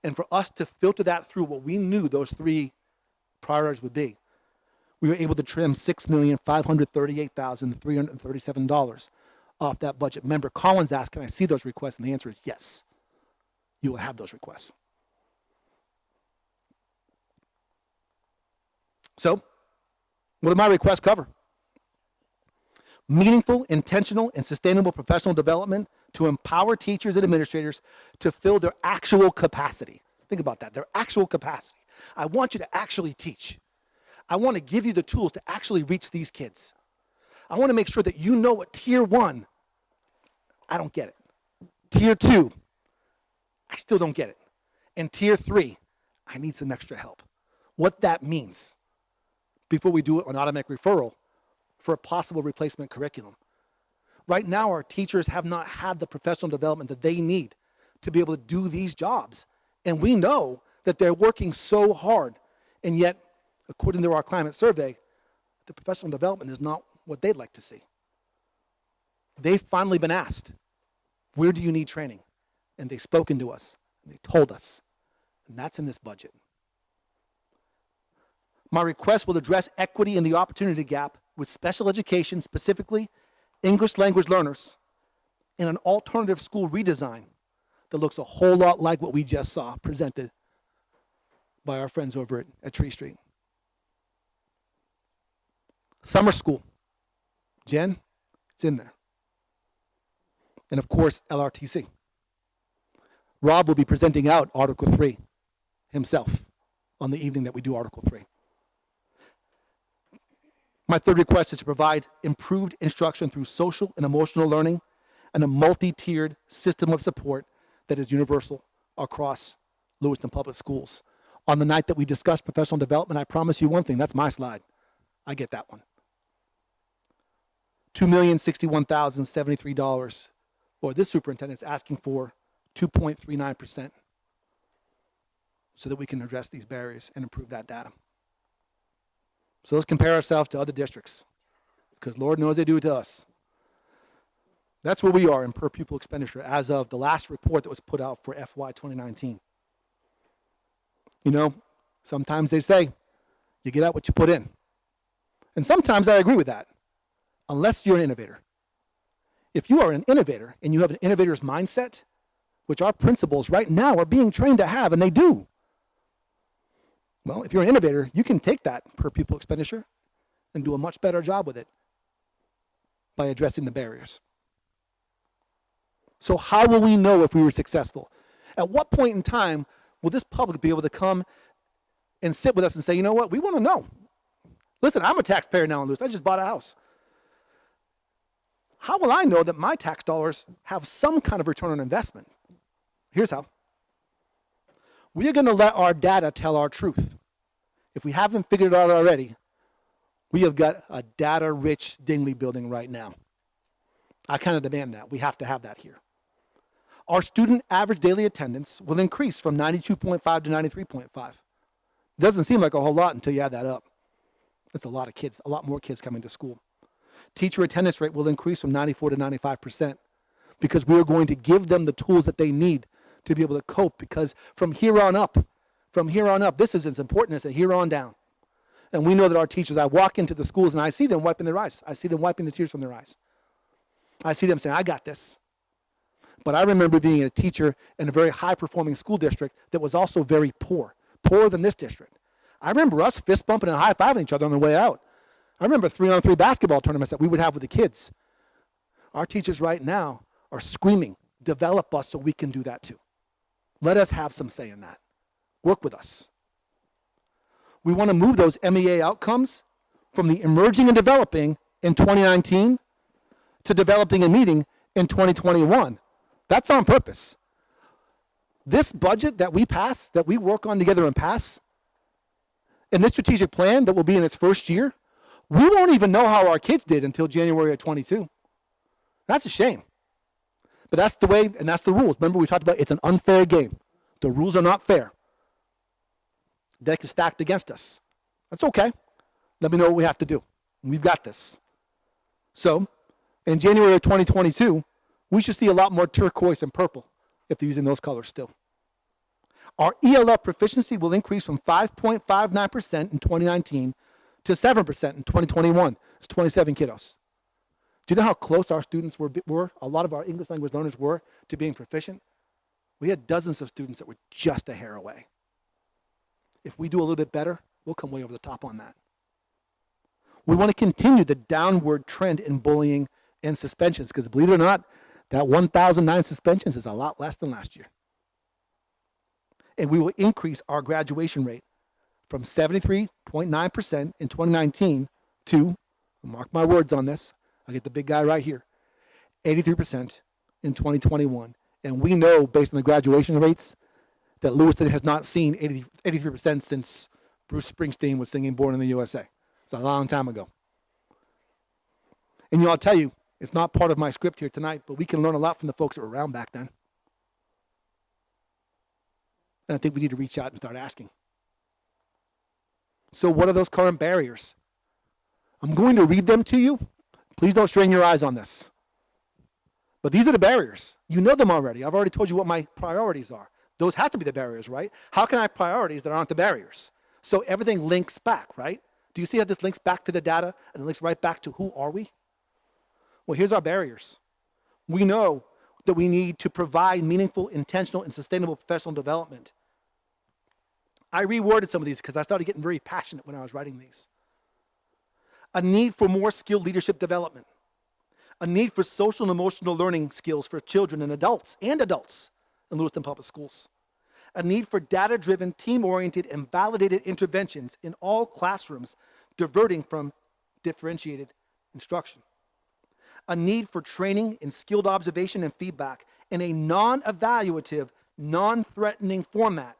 and for us to filter that through what we knew those three priorities would be, we were able to trim $6,538,337 off that budget. Member Collins asked, can I see those requests? And the answer is yes. You will have those requests. So, what do my requests cover? Meaningful, intentional, and sustainable professional development to empower teachers and administrators to fill their actual capacity. Think about that, their actual capacity. I want you to actually teach. I want to give you the tools to actually reach these kids. I want to make sure that you know what tier 1, I don't get it. Tier 2, I still don't get it. And tier 3, I need some extra help. What that means before we do it on automatic referral for a possible replacement curriculum. Right now, our teachers have not had the professional development that they need to be able to do these jobs. And we know that they're working so hard, and yet, according to our climate survey, the professional development is not what they'd like to see. They've finally been asked, where do you need training? And they've spoken to us, and they told us, and that's in this budget. My request will address equity in the opportunity gap with special education, specifically English language learners, in an alternative school redesign that looks a whole lot like what we just saw presented by our friends over at Tree Street. Summer school. Jen, it's in there. And of course, LRTC. Rob will be presenting out Article 3 himself on the evening that we do Article 3. My third request is to provide improved instruction through social and emotional learning and a multi-tiered system of support that is universal across Lewiston Public Schools. On the night that we discussed professional development, I promise you one thing, that's my slide. I get that one. $2,061,073, or this superintendent is asking for 2.39% so that we can address these barriers and improve that data. So let's compare ourselves to other districts, because Lord knows they do it to us. That's where we are in per pupil expenditure as of the last report that was put out for FY 2019. You know, sometimes they say, you get out what you put in. And sometimes I agree with that, unless you're an innovator. If you are an innovator and you have an innovator's mindset, which our principals right now are being trained to have, and they do. Well, if you're an innovator, you can take that per pupil expenditure and do a much better job with it by addressing the barriers. So how will we know if we were successful? At what point in time will this public be able to come and sit with us and say, you know what, we want to know. Listen, I'm a taxpayer now in Lewis. I just bought a house. How will I know that my tax dollars have some kind of return on investment? Here's how. We are going to let our data tell our truth. If we haven't figured it out already, we have got a data-rich Dingley building right now. I kind of demand that. We have to have that here. Our student average daily attendance will increase from 92.5 to 93.5. Doesn't seem like a whole lot until you add that up. That's a lot of kids, a lot more kids coming to school. Teacher attendance rate will increase from 94 to 95% because we are going to give them the tools that they need to be able to cope, because from here on up, this is as important as a here on down. And we know that our teachers, I walk into the schools and I see them wiping their eyes. I see them wiping the tears from their eyes. I see them saying, I got this. But I remember being a teacher in a very high-performing school district that was also very poor, poorer than this district. I remember us fist bumping and high-fiving each other on the way out. I remember 3-on-3 basketball tournaments that we would have with the kids. Our teachers right now are screaming, develop us so we can do that too. Let us have some say in that. Work with us. We want to move those MEA outcomes from the emerging and developing in 2019 to developing and meeting in 2021. That's on purpose. This budget that we pass, that we work on together and pass, and this strategic plan that will be in its first year, we won't even know how our kids did until January of 22. That's a shame. But that's the way, and that's the rules. Remember, we talked about it's an unfair game. The rules are not fair. The deck is stacked against us. That's okay. Let me know what we have to do. We've got this. So, in January of 2022, we should see a lot more turquoise and purple if they're using those colors still. Our ELF proficiency will increase from 5.59% in 2019 to 7% in 2021. It's 27 kiddos. Do you know how close our students were? A lot of our English language learners were to being proficient. We had dozens of students that were just a hair away. If we do a little bit better, we'll come way over the top on that. We want to continue the downward trend in bullying and suspensions, because believe it or not, that 1,009 suspensions is a lot less than last year. And we will increase our graduation rate from 73.9% in 2019 to, mark my words on this, I'll get the big guy right here, 83% in 2021. And we know, based on the graduation rates, that Lewiston has not seen 83% since Bruce Springsteen was singing Born in the USA. It's a long time ago. And I'll tell you, it's not part of my script here tonight, but we can learn a lot from the folks that were around back then. And I think we need to reach out and start asking. So what are those current barriers? I'm going to read them to you. Please don't strain your eyes on this. But these are the barriers. You know them already. I've already told you what my priorities are. Those have to be the barriers, right? How can I have priorities that aren't the barriers? So everything links back, right? Do you see how this links back to the data and it links right back to who are we? Well, here's our barriers. We know that we need to provide meaningful, intentional, and sustainable professional development. I reworded some of these because I started getting very passionate when I was writing these. A need for more skilled leadership development. A need for social and emotional learning skills for children and adults in Lewiston Public Schools. A need for data-driven, team-oriented, and validated interventions in all classrooms, diverting from differentiated instruction. A need for training in skilled observation and feedback in a non-evaluative, non-threatening format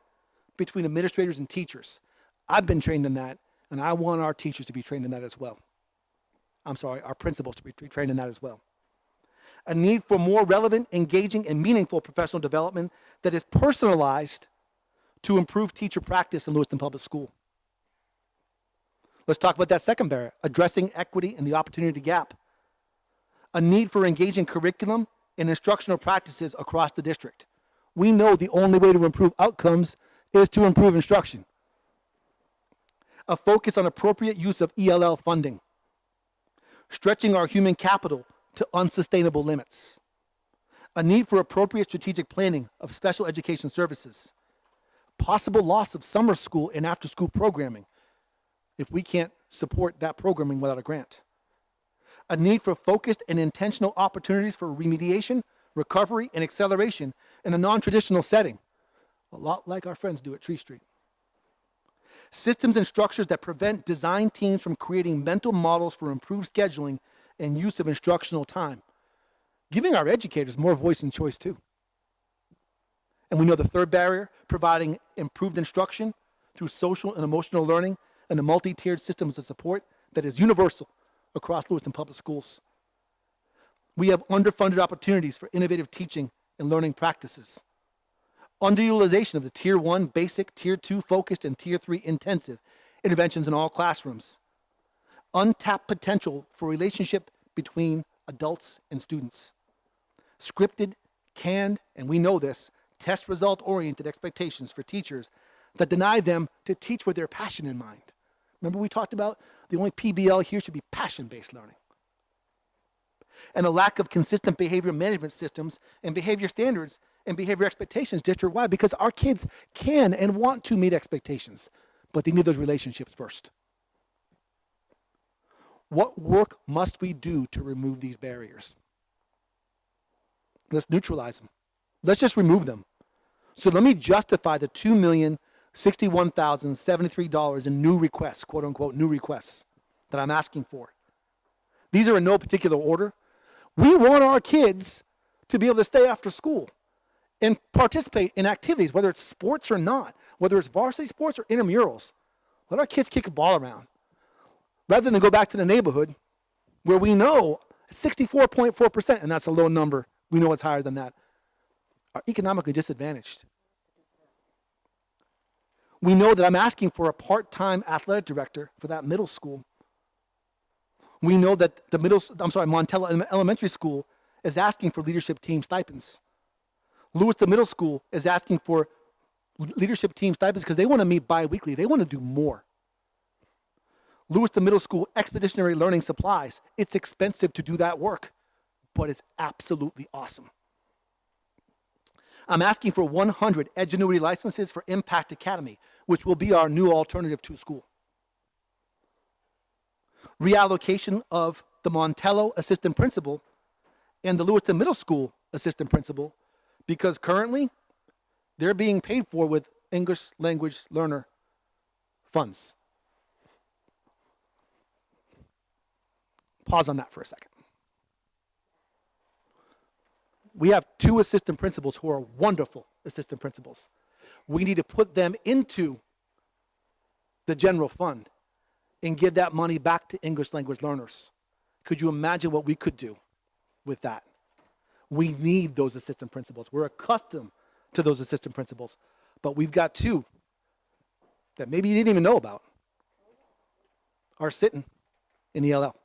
between administrators and teachers. I've been trained in that, and I want our teachers to be trained in that as well. I'm sorry, our principals to be trained in that as well. A need for more relevant, engaging, and meaningful professional development that is personalized to improve teacher practice in Lewiston Public School. Let's talk about that second barrier, addressing equity and the opportunity gap. A need for engaging curriculum and instructional practices across the district. We know the only way to improve outcomes is to improve instruction. A focus on appropriate use of ELL funding. Stretching our human capital to unsustainable limits. A need for appropriate strategic planning of special education services. Possible loss of summer school and after-school programming if we can't support that programming without a grant. A need for focused and intentional opportunities for remediation, recovery, and acceleration in a non-traditional setting, a lot like our friends do at Tree Street. Systems and structures that prevent design teams from creating mental models for improved scheduling and use of instructional time, giving our educators more voice and choice too. And we know the third barrier, providing improved instruction through social and emotional learning and a multi-tiered systems of support that is universal across Lewiston Public Schools. We have underfunded opportunities for innovative teaching and learning practices. Underutilization of the Tier 1 basic, Tier 2 focused, and Tier 3 intensive interventions in all classrooms. Untapped potential for relationship between adults and students. Scripted, canned, and we know this, test result-oriented expectations for teachers that deny them to teach with their passion in mind. Remember we talked about the only PBL here should be passion-based learning. And a lack of consistent behavior management systems and behavior standards and behavior expectations district-wide, because our kids can and want to meet expectations, but they need those relationships first. What work must we do to remove these barriers? Let's neutralize them. Let's just remove them. So let me justify the $2,061,073 in new requests, quote unquote, new requests. that I'm asking for. These are in no particular order. We want our kids to be able to stay after school and participate in activities, whether it's sports or not, whether it's varsity sports or intramurals. Let our kids kick a ball around rather than go back to the neighborhood where we know 64.4%, and that's a low number. We know it's higher than that, are economically disadvantaged. We know that I'm asking for a part-time athletic director for that middle school. We know that the Montello Elementary School is asking for leadership team stipends. Lewiston Middle School is asking for leadership team stipends because they want to meet bi-weekly. They want to do more. Lewiston Middle School expeditionary learning supplies. It's expensive to do that work, but it's absolutely awesome. I'm asking for 100 Edgenuity licenses for Impact Academy, which will be our new alternative to school. Reallocation of the Montello assistant principal and the Lewiston Middle School assistant principal, because currently they're being paid for with English language learner funds. Pause on that for a second. We have 2 assistant principals who are wonderful assistant principals. We need to put them into the general fund and give that money back to English language learners. Could you imagine what we could do with that? We need those assistant principals. We're accustomed to those assistant principals, but we've got 2 that maybe you didn't even know about are sitting in ELL.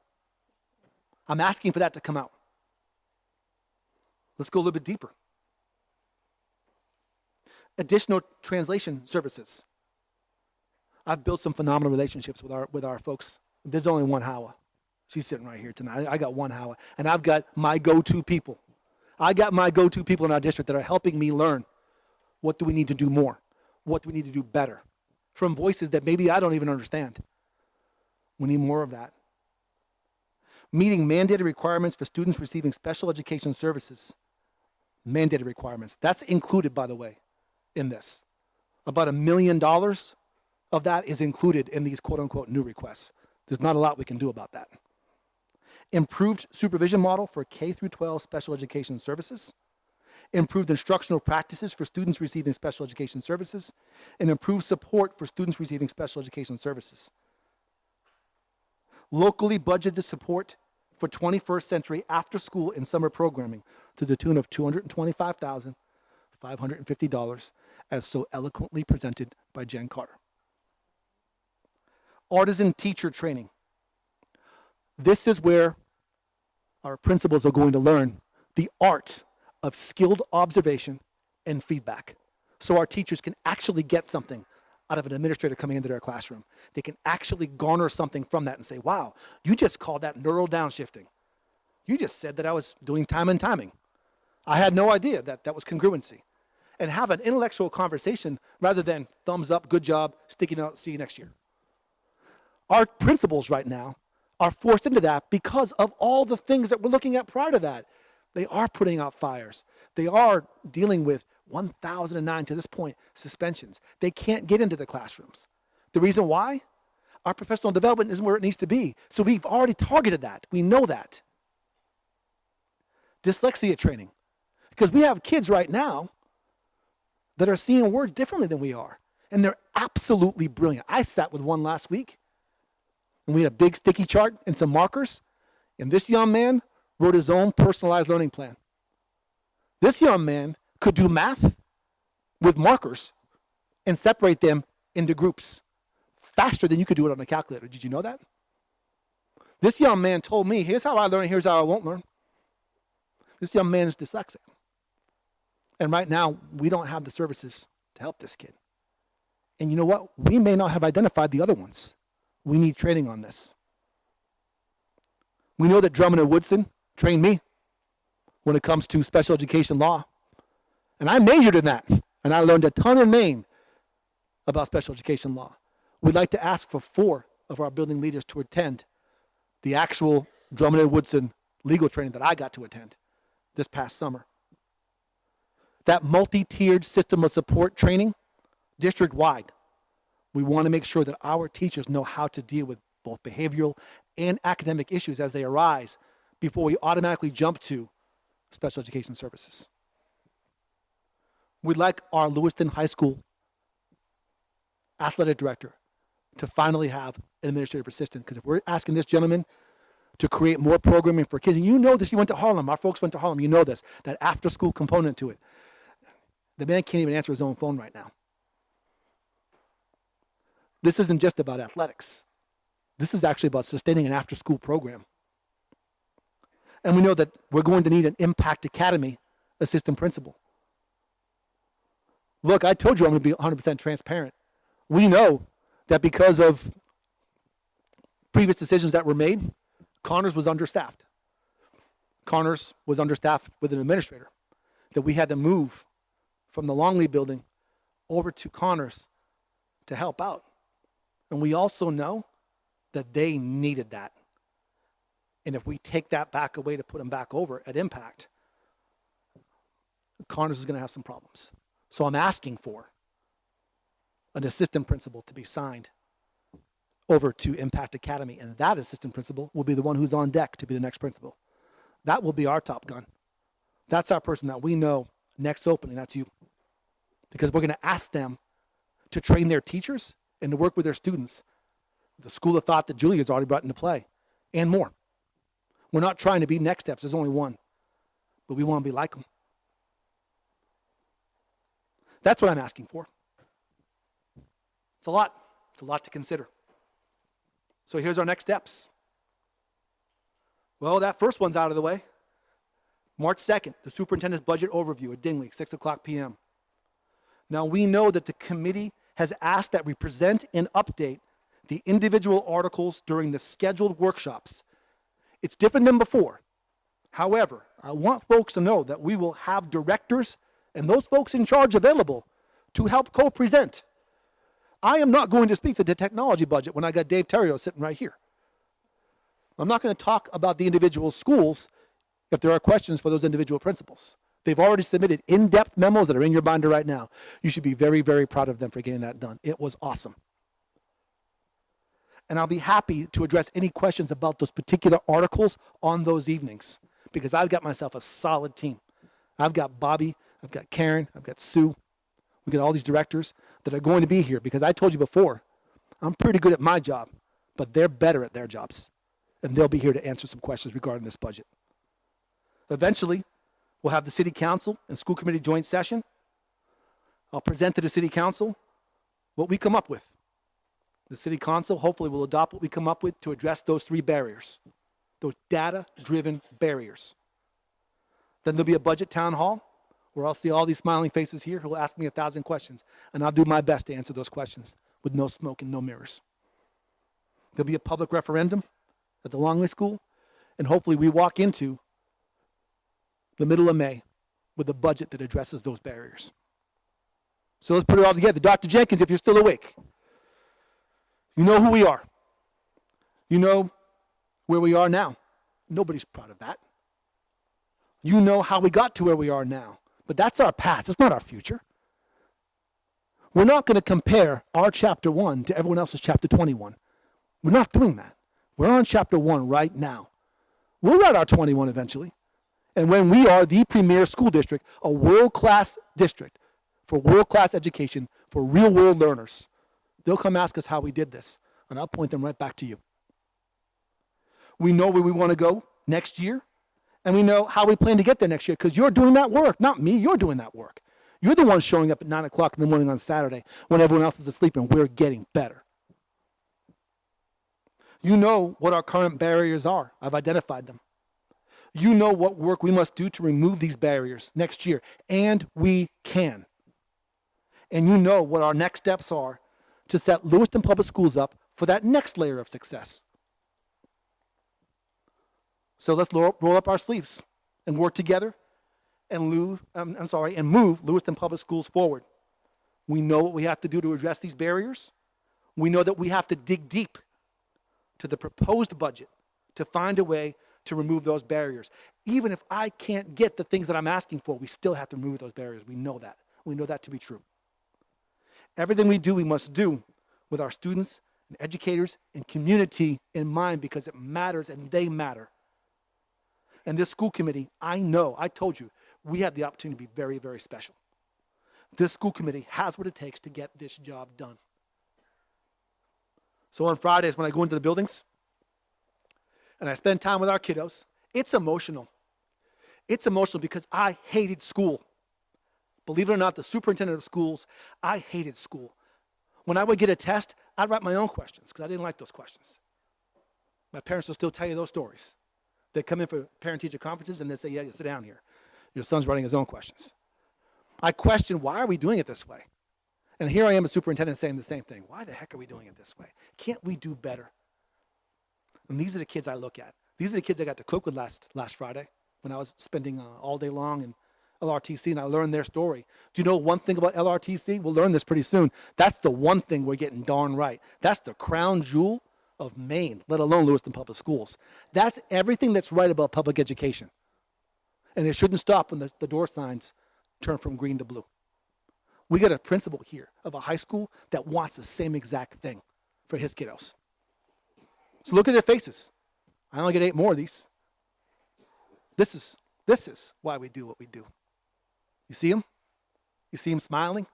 I'm asking for that to come out. Let's go a little bit deeper. Additional translation services. I've built some phenomenal relationships with our folks. There's only one Howa. She's sitting right here tonight. I got one Howa, and I've got my go-to people. I got my go-to people in our district that are helping me learn what do we need to do more, what do we need to do better, from voices that maybe I don't even understand. We need more of that. Meeting mandated requirements for students receiving special education services. Mandated requirements. That's included, by the way, in this. About $1 million of that is included in these quote-unquote new requests. There's not a lot we can do about that. Improved supervision model for K through 12 special education services. Improved instructional practices for students receiving special education services. And improved support for students receiving special education services. Locally budgeted support for 21st century after school and summer programming to the tune of $225,550, as so eloquently presented by Jen Carter. Artisan teacher training. This is where our principals are going to learn the art of skilled observation and feedback, so our teachers can actually get something out of an administrator coming into their classroom. They can actually garner something from that and say, wow, you just called that neural downshifting. You just said that I was doing time and timing. I had no idea that that was congruency. And have an intellectual conversation rather than thumbs up, good job, sticking out, see you next year. Our principals right now are forced into that because of all the things that we're looking at prior to that. They are putting out fires. They are dealing with 1,009 to this point suspensions. They can't get into the classrooms. The reason why? Our professional development isn't where it needs to be. So we've already targeted that. We know that. Dyslexia training. Because we have kids right now that are seeing words differently than we are. And they're absolutely brilliant. I sat with one last week, and we had a big sticky chart and some markers, and this young man wrote his own personalized learning plan. This young man could do math with markers and separate them into groups faster than you could do it on a calculator. Did you know that? This young man told me, here's how I learn, here's how I won't learn. This young man is dyslexic. And right now, we don't have the services to help this kid. And you know what? We may not have identified the other ones. We need training on this. We know that Drummond and Woodson trained me when it comes to special education law. And I majored in that. And I learned a ton in Maine about special education law. We'd like to ask for 4 of our building leaders to attend the actual Drummond and Woodson legal training that I got to attend this past summer. That multi-tiered system of support training, district-wide. We want to make sure that our teachers know how to deal with both behavioral and academic issues as they arise before we automatically jump to special education services. We'd like our Lewiston High School athletic director to finally have an administrative assistant, because if we're asking this gentleman to create more programming for kids, and you know this, you went to Harlem, our folks went to Harlem, you know this, that after school component to it. The man can't even answer his own phone right now. This isn't just about athletics. This is actually about sustaining an after school program. And we know that we're going to need an Impact Academy assistant principal. Look, I told you I'm going to be 100% transparent. We know that because of previous decisions that were made, Connors was understaffed. Connors was understaffed with an administrator, that we had to move from the Longley building over to Connors to help out. And we also know that they needed that. And if we take that back away to put them back over at Impact, Connors is going to have some problems. So I'm asking for an assistant principal to be signed over to Impact Academy, and that assistant principal will be the one who's on deck to be the next principal. That will be our Top Gun. That's our person that we know next opening, that's you. Because we're going to ask them to train their teachers and to work with their students. The school of thought that Julia's already brought into play, and more. We're not trying to be Next Steps, there's only one, but we want to be like them. That's what I'm asking for. It's a lot to consider. So here's our next steps. Well, that first one's out of the way. March 2nd, the superintendent's budget overview at Dingley, 6 o'clock p.m. Now we know that the committee has asked that we present and update the individual articles during the scheduled workshops. It's different than before. However, I want folks to know that we will have directors and those folks in charge available to help co-present. I am not going to speak to the technology budget when I got Dave Terrio sitting right here. I'm not going to talk about the individual schools if there are questions for those individual principals. They've already submitted in-depth memos that are in your binder right now. You should be very, very proud of them for getting that done. It was awesome. And I'll be happy to address any questions about those particular articles on those evenings, because I've got myself a solid team. I've got Bobby, I've got Karen, I've got Sue. We've got all these directors that are going to be here, because I told you before, I'm pretty good at my job, but they're better at their jobs. And they'll be here to answer some questions regarding this budget. Eventually, we'll have the city council and school committee joint session. I'll present to the city council what we come up with. The city council hopefully will adopt what we come up with to address those 3 barriers, those data-driven barriers. Then there'll be a budget town hall where I'll see all these smiling faces here who will ask me 1,000 questions, and I'll do my best to answer those questions with no smoke and no mirrors. There'll be a public referendum at the Longley School, and hopefully we walk into the middle of May with a budget that addresses those barriers. So let's put it all together. Dr. Jenkins, if you're still awake, you know who we are. You know where we are now. Nobody's proud of that. You know how we got to where we are now. But that's our past. It's not our future. We're not going to compare our chapter 1 to everyone else's chapter 21. We're not doing that. We're on chapter 1 right now. We'll write our 21 eventually. And when we are the premier school district, a world-class district for world-class education for real-world learners, they'll come ask us how we did this, and I'll point them right back to you. We know where we want to go next year, and we know how we plan to get there next year, because you're doing that work, not me. You're doing that work. You're the one showing up at 9 o'clock in the morning on Saturday when everyone else is asleep, and we're getting better. You know what our current barriers are. I've identified them. You know what work we must do to remove these barriers next year, and we can. And you know what our next steps are to set Lewiston Public Schools up for that next layer of success. So let's roll up our sleeves and work together and move Lewiston Public Schools forward. We know what we have to do to address these barriers. We know that we have to dig deep to the proposed budget to find a way to remove those barriers. Even if I can't get the things that I'm asking for, we still have to remove those barriers. We know that. We know that to be true. Everything we do, we must do with our students and educators and community in mind because it matters and they matter. And this school committee, I know, I told you, we have the opportunity to be very, very special. This school committee has what it takes to get this job done. So on Fridays when I go into the buildings and I spend time with our kiddos, it's emotional. It's emotional because I hated school. Believe it or not, the superintendent of schools, I hated school. When I would get a test, I'd write my own questions because I didn't like those questions. My parents will still tell you those stories. They come in for parent-teacher conferences and they say, yeah, you sit down here. Your son's writing his own questions. I question, why are we doing it this way? And here I am, a superintendent, saying the same thing. Why the heck are we doing it this way? Can't we do better? And these are the kids I look at. These are the kids I got to cook with last Friday when I was spending all day long in LRTC, and I learned their story. Do you know one thing about LRTC? We'll learn this pretty soon. That's the one thing we're getting darn right. That's the crown jewel of Maine, let alone Lewiston Public Schools. That's everything that's right about public education. And it shouldn't stop when the door signs turn from green to blue. We got a principal here of a high school that wants the same exact thing for his kiddos. So look at their faces. I only get 8 more of these. This is why we do what we do. You see them? You see them smiling?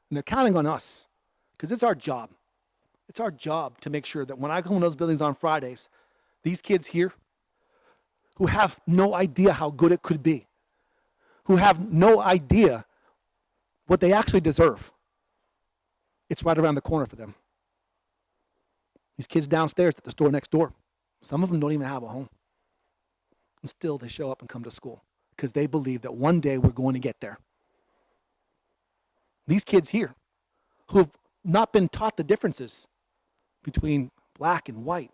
And they're counting on us because it's our job. It's our job to make sure that when I go in those buildings on Fridays, these kids here who have no idea how good it could be, who have no idea what they actually deserve, it's right around the corner for them. These kids downstairs at the store next door, some of them don't even have a home. And still they show up and come to school because they believe that one day we're going to get there. These kids here who have not been taught the differences between black and white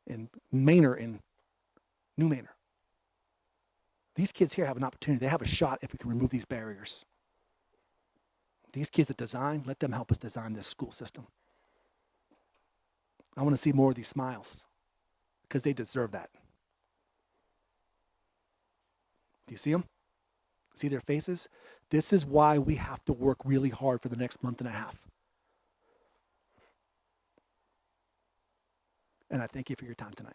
and Mainer and New Mainer. These kids here have an opportunity. They have a shot if we can remove these barriers. These kids that design, let them help us design this school system. I want to see more of these smiles because they deserve that. Do you see them? See their faces? This is why we have to work really hard for the next month and a half. And I thank you for your time tonight.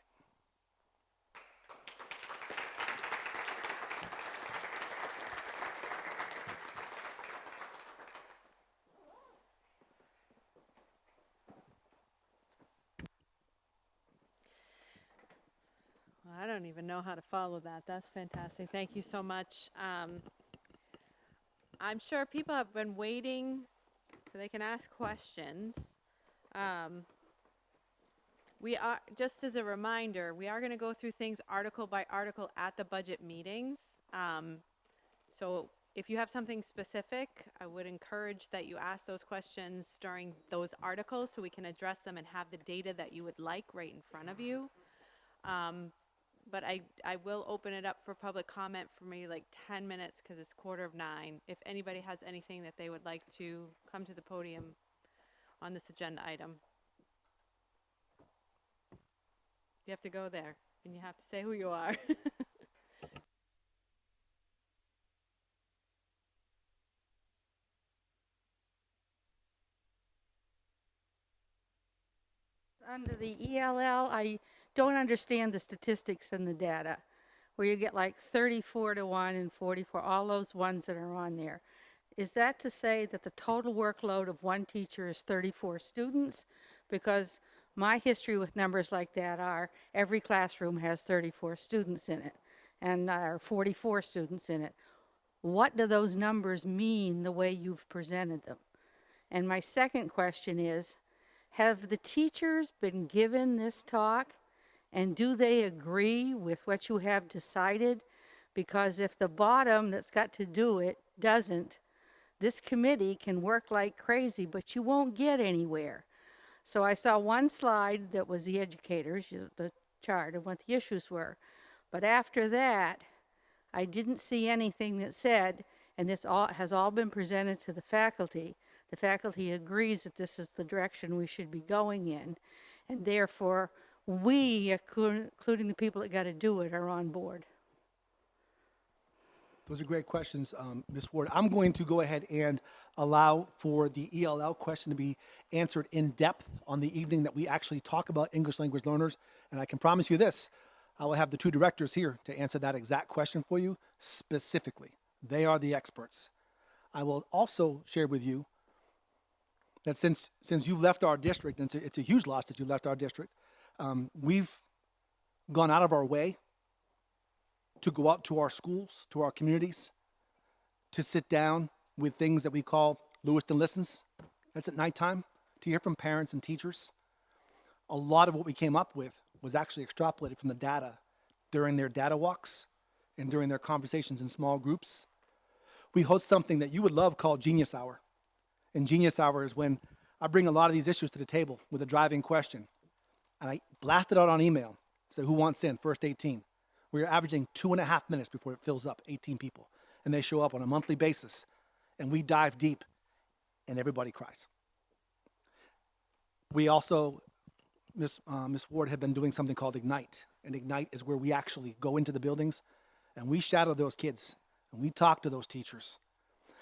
I don't even know how to follow that. That's fantastic. Thank you so much. I'm sure people have been waiting so they can ask questions. We are, just as a reminder, we are going to go through things article by article at the budget meetings. So if you have something specific, I would encourage that you ask those questions during those articles so we can address them and have the data that you would like right in front of you. But I will open it up for public comment for maybe like 10 minutes because it's 8:45. If anybody has anything that they would like to come to the podium on this agenda item. You have to go there and you have to say who you are. Under the ELL, I don't understand the statistics and the data, where you get like 34 to 1 and 44, all those ones that are on there. Is that to say that the total workload of one teacher is 34 students? Because my history with numbers like that are every classroom has 34 students in it, and or 44 students in it. What do those numbers mean the way you've presented them? And my second question is, have the teachers been given this talk, and do they agree with what you have decided? Because if the bottom that's got to do it doesn't, this committee can work like crazy, but you won't get anywhere. So I saw one slide that was the educators, the chart of what the issues were. But after that, I didn't see anything that said, and this all has all been presented to the faculty. The faculty agrees that this is the direction we should be going in, and therefore we, including the people that got to do it, are on board. Those are great questions, Ms. Ward. I'm going to go ahead and allow for the ELL question to be answered in depth on the evening that we actually talk about English language learners. And I can promise you this, I will have the two directors here to answer that exact question for you specifically. They are the experts. I will also share with you that since you've left our district, and it's a huge loss that you left our district, we've gone out of our way to go out to our schools, to our communities, to sit down with things that we call Lewiston Listens. That's at nighttime, to hear from parents and teachers. A lot of what we came up with was actually extrapolated from the data during their data walks and during their conversations in small groups. We host something that you would love called Genius Hour. And Genius Hour is when I bring a lot of these issues to the table with a driving question. And I blast it out on email. Say, who wants in? First 18. We're averaging 2.5 minutes before it fills up, 18 people. And they show up on a monthly basis. And we dive deep, and everybody cries. We also, Ms. Ward had been doing something called Ignite. And Ignite is where we actually go into the buildings, and we shadow those kids, and we talk to those teachers.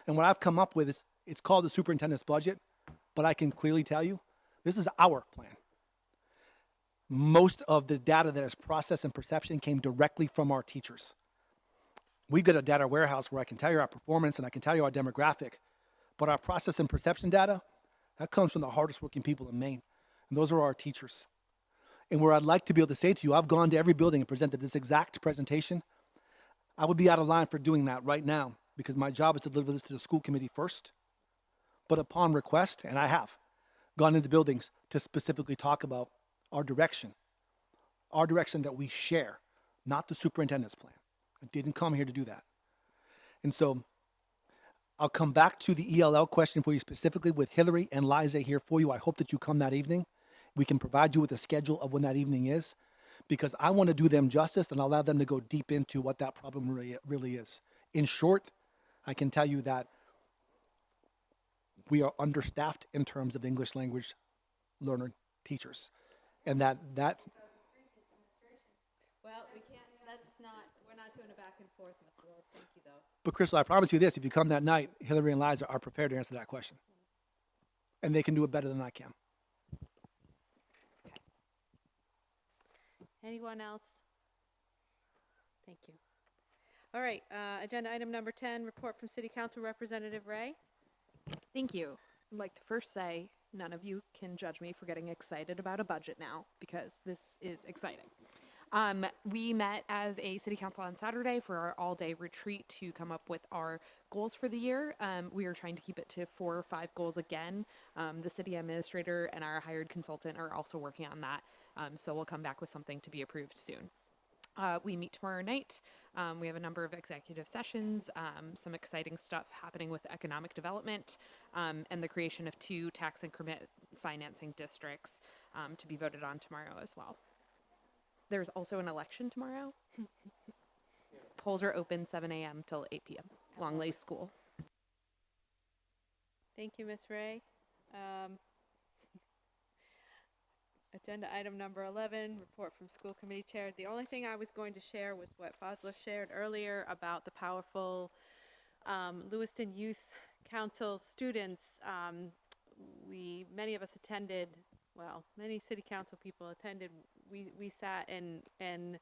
And what I've come up with is, it's called the superintendent's budget, but I can clearly tell you, this is our plan. Most of the data that is processed and perception came directly from our teachers. We've got a data warehouse where I can tell you our performance and I can tell you our demographic, but our process and perception data, that comes from the hardest working people in Maine, and those are our teachers. And where I'd like to be able to say to you, I've gone to every building and presented this exact presentation. I would be out of line for doing that right now because my job is to deliver this to the school committee first. But upon request, and I have, gone into buildings to specifically talk about our direction that we share, not the superintendent's plan. I didn't come here to do that. And so I'll come back to the ELL question for you specifically with Hillary and Liza here for you. I hope that you come that evening. We can provide you with a schedule of when that evening is, because I want to do them justice and allow them to go deep into what that problem really is. In short, I can tell you that we are understaffed in terms of English language learner teachers. And that Well, we can't, we're not doing a back and forth, Ms. Ward. Thank you, though. But Crystal, I promise you this, if you come that night, Hillary and Liza are prepared to answer that question. And they can do it better than I can. Anyone else? Thank you. All right, agenda item number 10, report from City Council Representative Ray. Thank you. I'd like to first say none of you can judge me for getting excited about a budget now, because this is exciting. We met as a city council on Saturday for our all-day retreat to come up with our goals for the year. We are trying to keep it to 4 or 5 goals again. The city administrator and our hired consultant are also working on that. So we'll come back with something to be approved soon. We meet tomorrow night. We have a number of executive sessions, some exciting stuff happening with economic development, and the creation of 2 tax increment financing districts to be voted on tomorrow as well. There's also an election tomorrow. Polls are open 7 a.m. till 8 p.m. Longley School. Thank you, Ms. Ray. Agenda item number 11, report from school committee chair. The only thing I was going to share was what Fazla shared earlier about the powerful Lewiston Youth Council students. Many of us attended, well, many city council people attended. We sat and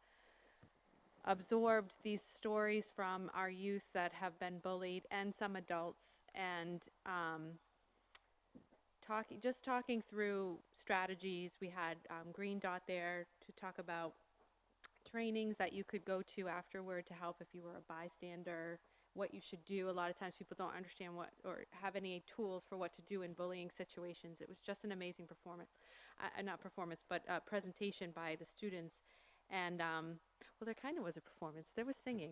absorbed these stories from our youth that have been bullied and some adults, and talking through strategies. We had Green Dot there to talk about trainings that you could go to afterward to help if you were a bystander, what you should do. A lot of times people don't understand what or have any tools for what to do in bullying situations. It was just an amazing performance, not performance, but presentation by the students. And well, there kind of was a performance. There was singing.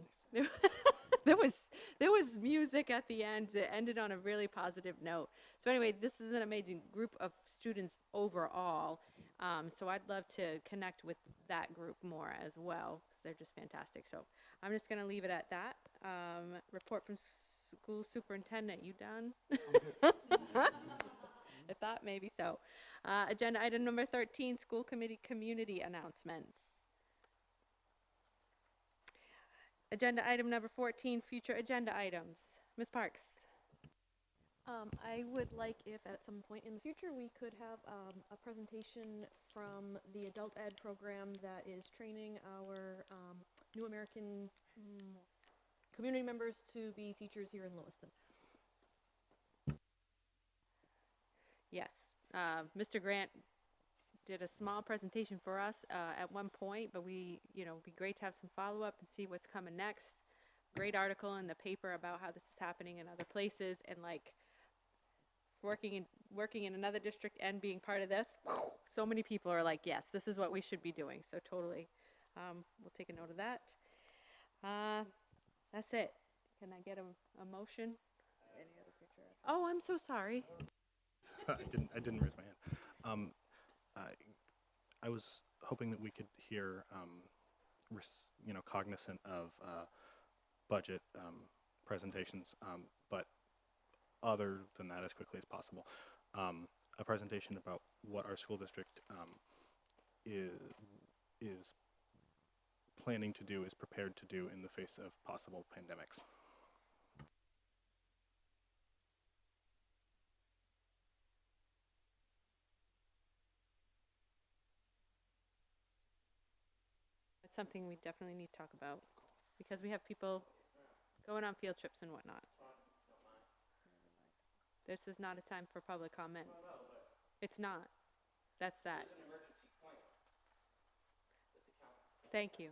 There was music at the end. It ended on a really positive note. So anyway, this is an amazing group of students overall. So I'd love to connect with that group more as well. They're just fantastic. So I'm just going to leave it at that. Report from school superintendent. You done? I thought maybe so. Agenda item number 13, school committee community announcements. Agenda item number 14, future agenda items. Ms. Parks. I would like if at some point in the future we could have a presentation from the adult ed program that is training our new American community members to be teachers here in Lewiston. Yes, Mr. Grant did a small presentation for us at one point, but it'd be great to have some follow-up and see what's coming next. Great article in the paper about how this is happening in other places, and like working in another district and being part of this, so many people are like, yes, this is what we should be doing. So totally, we'll take a note of that. That's it. Can I get a motion? Oh, I'm so sorry. I didn't raise my hand. I was hoping that we could hear, cognizant of budget presentations, but other than that, as quickly as possible, a presentation about what our school district is planning to do, is prepared to do in the face of possible pandemics. It's something we definitely need to talk about because we have people going on field trips and whatnot. This is not a time for public comment. It's not. That's that. Thank you.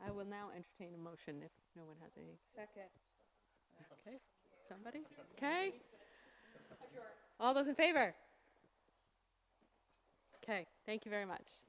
I will now entertain a motion if no one has any. Second. Okay. Somebody? Okay. All those in favor? Okay. Thank you very much.